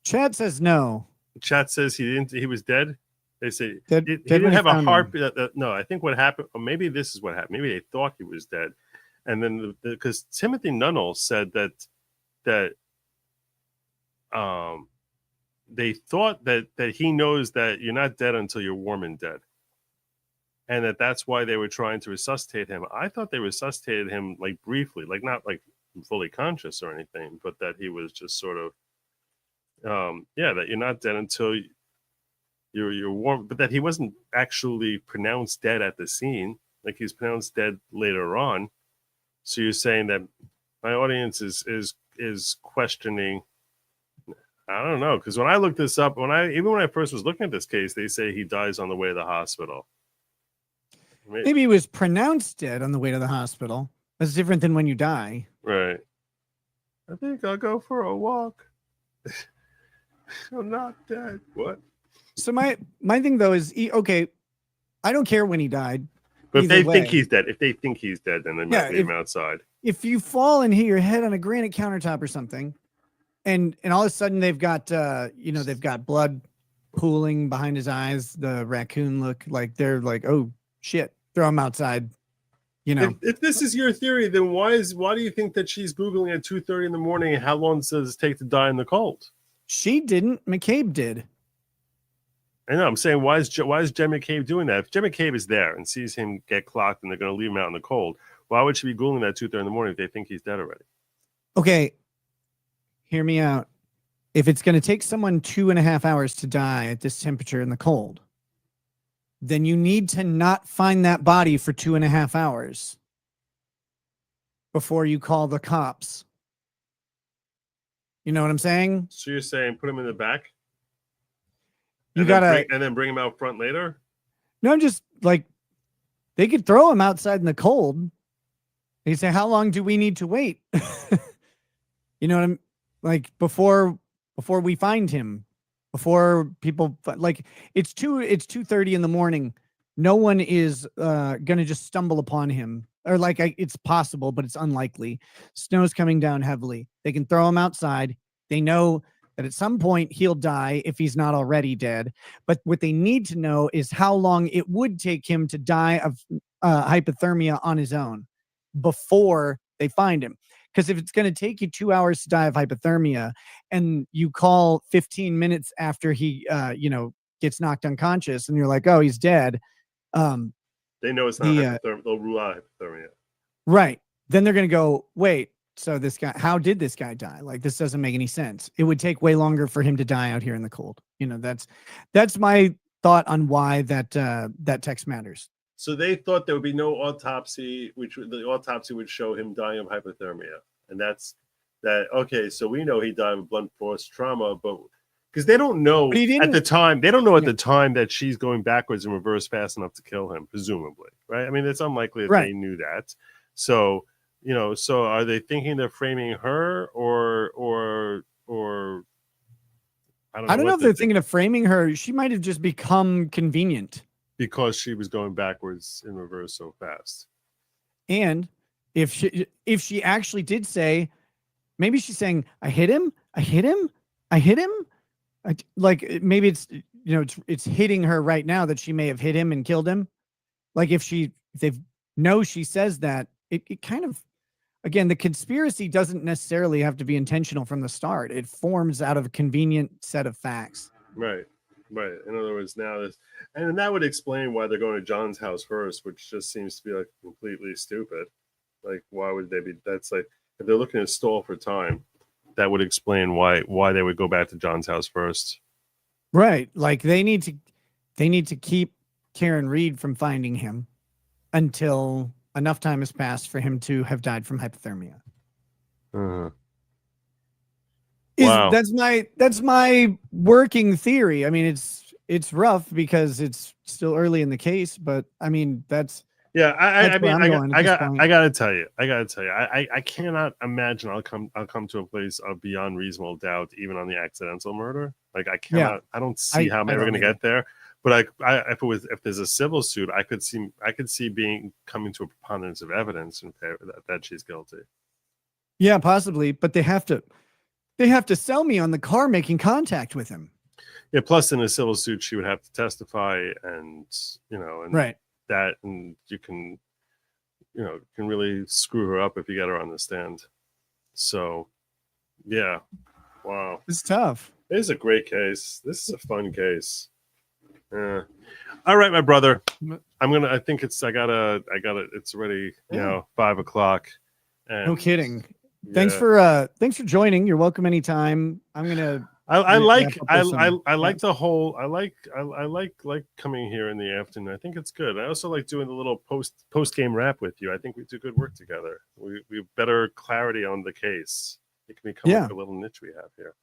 Chad says no. chat says he didn't. He was dead. They say Dead- he dead didn't when he have a found him. heartbeat. No, I think what happened, or maybe this is what happened. Maybe they thought he was dead, and then because Timothy Nunnall said that they thought that he knows that you're not dead until you're warm and dead, and that's why they were trying to resuscitate him. I thought they resuscitated him like briefly, like not like fully conscious or anything, but that he was just sort of that you're not dead until you're warm, but that he wasn't actually pronounced dead at the scene. Like, he's pronounced dead later on. So you're saying that my audience is questioning. I don't know, because when I looked this up, when I first was looking at this case, they say he dies on the way to the hospital. Maybe he was pronounced dead on the way to the hospital. That's different than when you die. Right. I think I'll go for a walk. I'm not dead. What? So my thing though is okay. I don't care when he died. But if either they think way. he's dead, then they might Yeah, leave him outside. If you fall and hit your head on a granite countertop or something, and all of a sudden they've got they've got blood pooling behind his eyes, the raccoon look, like they're like, oh shit, throw him outside. You know, If this is your theory, then why do you think that she's Googling at 2:30 in the morning? How long does it take to die in the cold? she didn't. McCabe did. I know. I'm saying, why is Jen McCabe doing that? If Jen McCabe is there and sees him get clocked and they're going to leave him out in the cold, why would she be Googling that at 2:30 in the morning if they think he's dead already? Okay, hear me out. If it's going to take someone 2.5 hours to die at this temperature in the cold, then you need to not find that body for 2.5 hours before you call the cops. You know what I'm saying? So you're saying put him in the back? You and then gotta, and then bring him out front later? no, I'm just like, they could throw him outside in the cold. They say, how long do we need to wait? You know what I'm like, before we find him, before people, like, it's 2:30 in the morning. No one is gonna just stumble upon him, or like, it's possible, but it's unlikely. Snow's coming down heavily. They can throw him outside. They know that at some point he'll die if he's not already dead. But what they need to know is how long it would take him to die of hypothermia on his own before they find him. Because if it's going to take you 2 hours to die of hypothermia and you call 15 minutes after he, gets knocked unconscious and you're like, oh, he's dead. They know it's not hypothermia. They'll rule out hypothermia. Right. Then they're going to go, wait, so this guy, how did this guy die? Like, this doesn't make any sense. It would take way longer for him to die out here in the cold. You know, that's my thought on why that text matters. So they thought there would be no autopsy, the autopsy would show him dying of hypothermia. And that's that. Okay, so we know he died of blunt force trauma, but because they don't know at the time, the time that she's going backwards and reverse fast enough to kill him, presumably, right? I mean, it's unlikely that they knew that. So, so are they thinking they're framing her or I don't know if they're thinking of framing her. She might have just become convenient because she was going backwards in reverse so fast. And if she actually did say, maybe she's saying, I hit him. Like, maybe it's, it's hitting her right now that she may have hit him and killed him. Like, if she says that, it kind of, again, the conspiracy doesn't necessarily have to be intentional from the start. It forms out of a convenient set of facts. Right. In other words, now this, and that would explain why they're going to John's house first, which just seems to be like completely stupid. Like, why would they be? That's like, if they're looking to stall for time, that would explain why they would go back to John's house first. Right. Like they need to keep Karen Reed from finding him until enough time has passed for him to have died from hypothermia. Wow. That's my working theory. I mean, it's rough because it's still early in the case, but I mean, that's I gotta tell you, I cannot imagine I'll come to a place of beyond reasonable doubt, even on the accidental murder. Like I cannot, I don't see how I'm ever going to get there. But if there's a civil suit, I could see coming to a preponderance of evidence in favor that she's guilty. Yeah, possibly, but they have to sell me on the car making contact with him. Yeah. Plus, in a civil suit, she would have to testify, and right. That, and you can really screw her up if you get her on the stand. So, yeah, wow, it's tough. It is a great case. This is a fun case. All right, my brother. I think it's. I gotta. It's already 5 o'clock. No kidding. Thanks for joining. You're welcome anytime. I'm gonna. I like the whole. I like coming here in the afternoon. I think it's good. I also like doing the little post game wrap with you. I think we do good work together. We have better clarity on the case. It can become like a little niche we have here.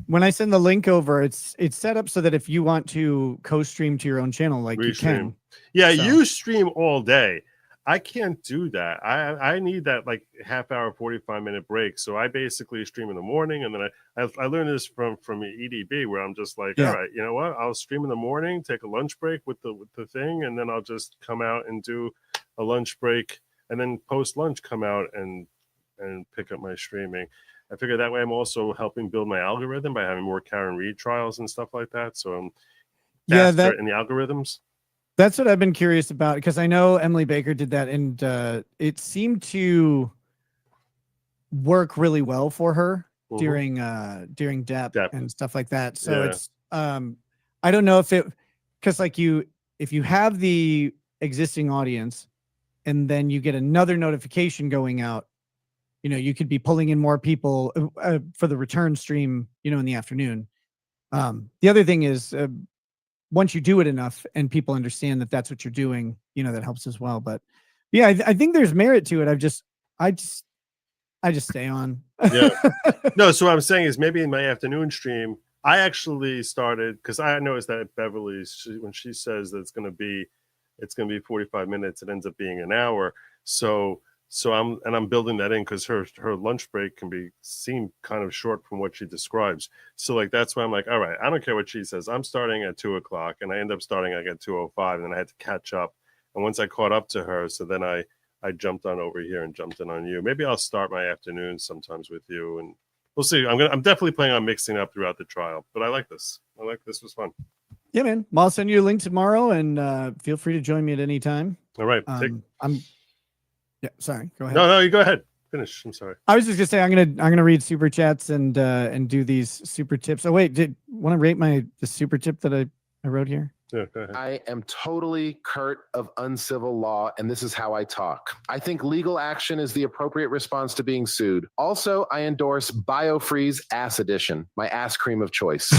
When I send the link over, it's set up so that if you want to co-stream to your own channel, like you can. Yeah, so. You stream all day. I can't do that. I need that like half hour, 45-minute break. So I basically stream in the morning, and then I learned this from EDB, where I'm just like, all right, you know what? I'll stream in the morning, take a lunch break with the thing, and then I'll just come out and do a lunch break, and then post lunch come out and pick up my streaming. I figure that way I'm also helping build my algorithm by having more Karen Reed trials and stuff like that. So I'm faster in the algorithms. That's what I've been curious about, because I know Emily Baker did that, and it seemed to work really well for her during depth and stuff like that. So it's I don't know because if you have the existing audience and then you get another notification going out, you could be pulling in more people for the return stream, in the afternoon. The other thing is, once you do it enough and people understand that that's what you're doing, that helps as well. But yeah, I think there's merit to it. I just stay on. Yeah. No, so what I'm saying is maybe in my afternoon stream, I actually started, because I noticed that Beverly, when she says that it's going to be 45 minutes, it ends up being an hour. So I'm building that in because her lunch break can seem kind of short from what she describes. So like that's why I'm like, all right, I don't care what she says. I'm starting at 2 o'clock, and I end up starting at 2:05, and then I had to catch up. And once I caught up to her, so then I jumped on over here and jumped in on you. Maybe I'll start my afternoon sometimes with you, and we'll see. I'm definitely planning on mixing up throughout the trial, but I like this. This was fun. Yeah, man. Well, I'll send you a link tomorrow, and feel free to join me at any time. All right. Yeah, sorry. Go ahead. No, you go ahead. Finish. I'm sorry. I was just gonna say I'm gonna read super chats and do these super tips. Oh wait, want to rate the super tip that I wrote here? Yeah, go ahead. I am totally Kurt of uncivil law, and this is how I talk. I think legal action is the appropriate response to being sued. Also, I endorse BioFreeze Ass Edition, my ass cream of choice.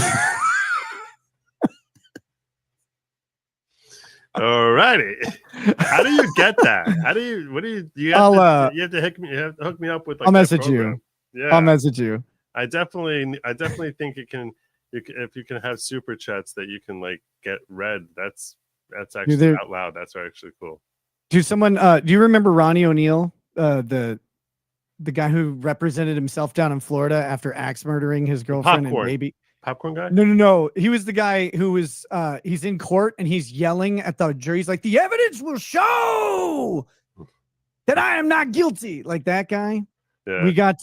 All righty. How do you get that? You have to hook me up with like, I'll message you. Yeah. I'll message you. I definitely think if you can have super chats that you can like get read, that's actually out loud. That's actually cool. Do you remember Ronnie O'Neill, the guy who represented himself down in Florida after axe murdering his girlfriend and baby? Popcorn guy? No. He was the guy who was he's in court and he's yelling at the jury. He's like, the evidence will show that I am not guilty. Like that guy. Yeah. We got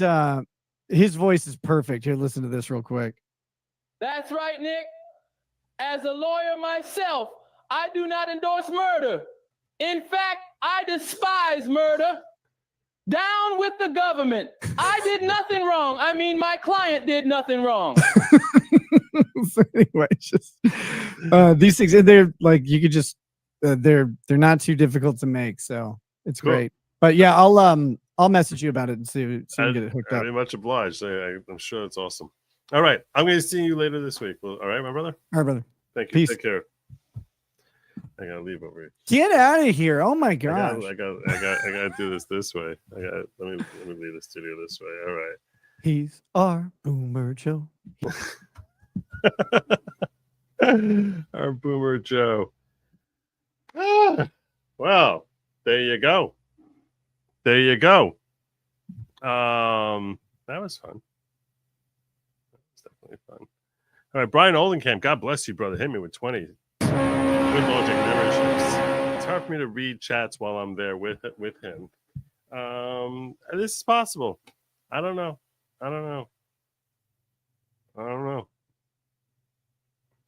his voice is perfect. Here, listen to this real quick. That's right, Nick. As a lawyer myself, I do not endorse murder. In fact, I despise murder. Down with the government. I did nothing wrong. I mean, my client did nothing wrong. So anyway, just these things, they're like, you could just they're not too difficult to make, so it's Cool. great. But yeah, I'll message you about it and see if we can get it hooked up. Very much obliged. I'm sure it's awesome. All right, I'm going to see you later this week. Well, all right, my brother. All right, brother. Thank you. Peace. Take care. I gotta leave over here. Get out of here! Oh my gosh! I gotta do this way. Let me leave the studio this way. All right. He's our Boomer Joe. Our Boomer Joe. Well, there you go. There you go. That was fun. That was definitely fun. All right, Brian Oldenkamp. God bless you, brother. Hit me with 20. Good Lawgic memberships. It's hard for me to read chats while I'm there with him. This is possible. I don't know. A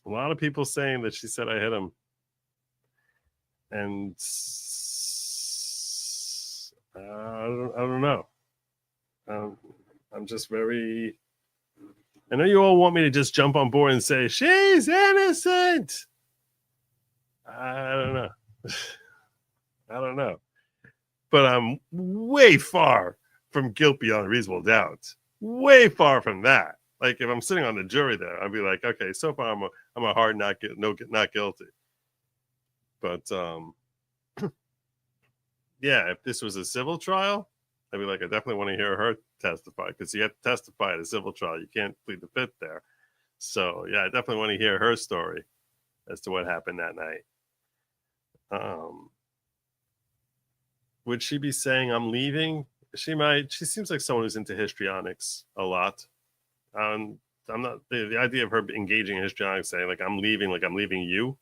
lot of people saying that she said I hit him. And I don't know. I'm just very... I know you all want me to just jump on board and say, she's innocent. I don't know. But I'm way far from guilt beyond reasonable doubt. Way far from that. Like if I'm sitting on the jury there, I'd be like, okay, so far I'm a hard not guilty. But yeah, if this was a civil trial, I'd be like, I definitely want to hear her testify because you have to testify at a civil trial. You can't plead the fifth there. So yeah, I definitely want to hear her story as to what happened that night. Would she be saying I'm leaving? She might. She seems like someone who's into histrionics a lot. I'm not the idea of her engaging in histrionics, saying like I'm leaving you,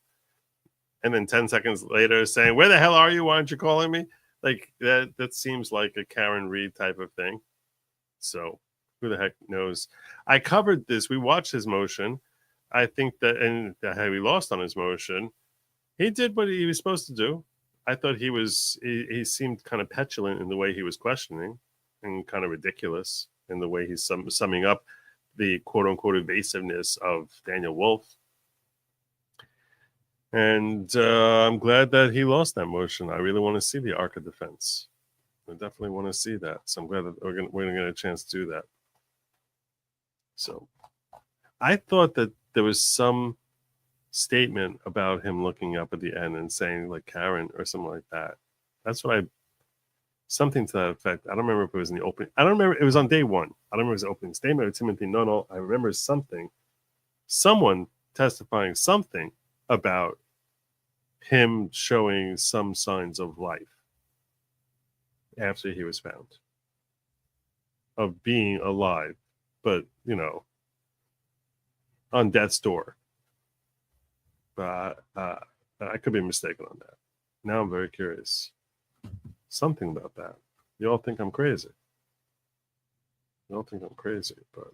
and then 10 seconds later saying, where the hell are you? Why aren't you calling me? Like that seems like a Karen Reed type of thing. So who the heck knows? I covered this. We watched his motion. I think that, and how he lost on his motion, he did what he was supposed to do. I thought he seemed kind of petulant in the way he was questioning and kind of ridiculous in the way he's summing up the quote unquote evasiveness of Daniel Wolf. And I'm glad that he lost that motion. I really want to see the arc of defense. I definitely want to see that. So I'm glad that we're going to get a chance to do that. So I thought that there was some statement about him looking up at the end and saying like Karen or something like that. That's what something to that effect. I don't remember if it was in the opening. I don't remember. It was on day one. I don't remember his opening statement or Timothy Nunnall. I remember someone testifying something about him showing some signs of life after he was found, of being alive, but on death's door. But I could be mistaken on that. Now I'm very curious. Something about that. You all think I'm crazy. But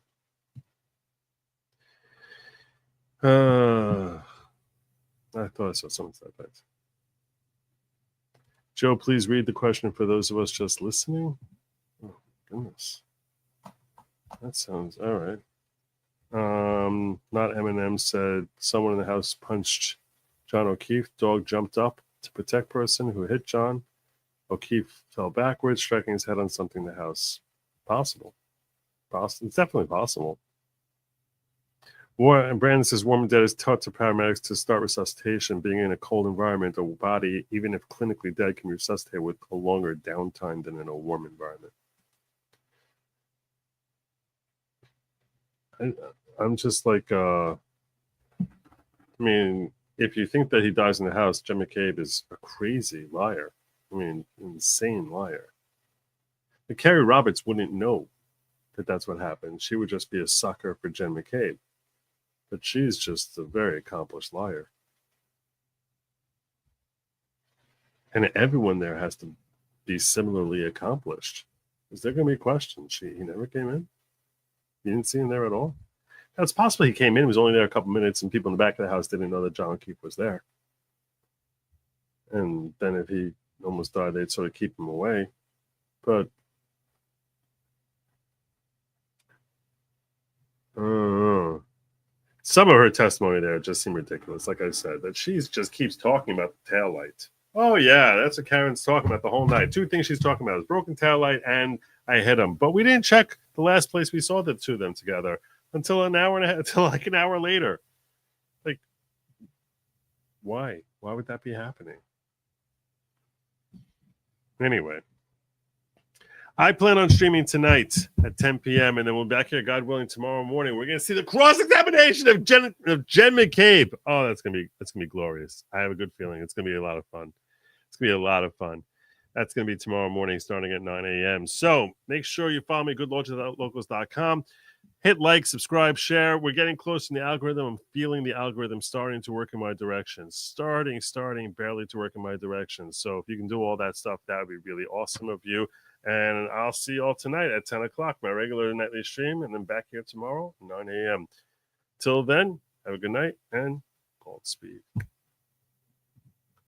I thought I saw something to that effect. Joe, please read the question for those of us just listening. Oh, goodness. That sounds all right. Not Eminem said someone in the house punched John O'Keefe. Dog jumped up to protect person who hit John. O'Keefe fell backwards, striking his head on something in the house. Possible. It's definitely possible. And Brandon says warm dead is taught to paramedics to start resuscitation. Being in a cold environment, a body, even if clinically dead, can be resuscitated with a longer downtime than in a warm environment. I'm just like, I mean, if you think that he dies in the house, Jen McCabe is a crazy liar. I mean, insane liar. But Carrie Roberts wouldn't know that that's what happened. She would just be a sucker for Jen McCabe. But she's just a very accomplished liar. And everyone there has to be similarly accomplished. Is there going to be a question? He never came in? You didn't see him there at all? Now, it's possible he came in, he was only there a couple minutes, and people in the back of the house didn't know that John O'Keefe was there. And then if he almost died, they'd sort of keep him away. But some of her testimony there just seemed ridiculous. Like I said, that she just keeps talking about the taillight. Oh, yeah, that's what Karen's talking about the whole night. Two things she's talking about is broken taillight and I hit him. But we didn't check the last place we saw the two of them together until an hour and a half, until like an hour later. Like, why? Why would that be happening? Anyway, I plan on streaming tonight at 10 p.m. and then we'll be back here, God willing, tomorrow morning. We're going to see the cross-examination of Jen McCabe. Oh, that's gonna be glorious. I have a good feeling it's gonna be a lot of fun. It's gonna be a lot of fun. That's gonna be tomorrow morning, starting at 9 a.m. So make sure you follow me, goodlawgiclocals.com. Hit like, subscribe, share. We're getting close to the algorithm. I'm feeling the algorithm starting to work in my direction. Starting barely to work in my direction. So if you can do all that stuff, that would be really awesome of you. And I'll see you all tonight at 10 o'clock, my regular nightly stream, and then back here tomorrow, 9 a.m. Till then, have a good night and Godspeed.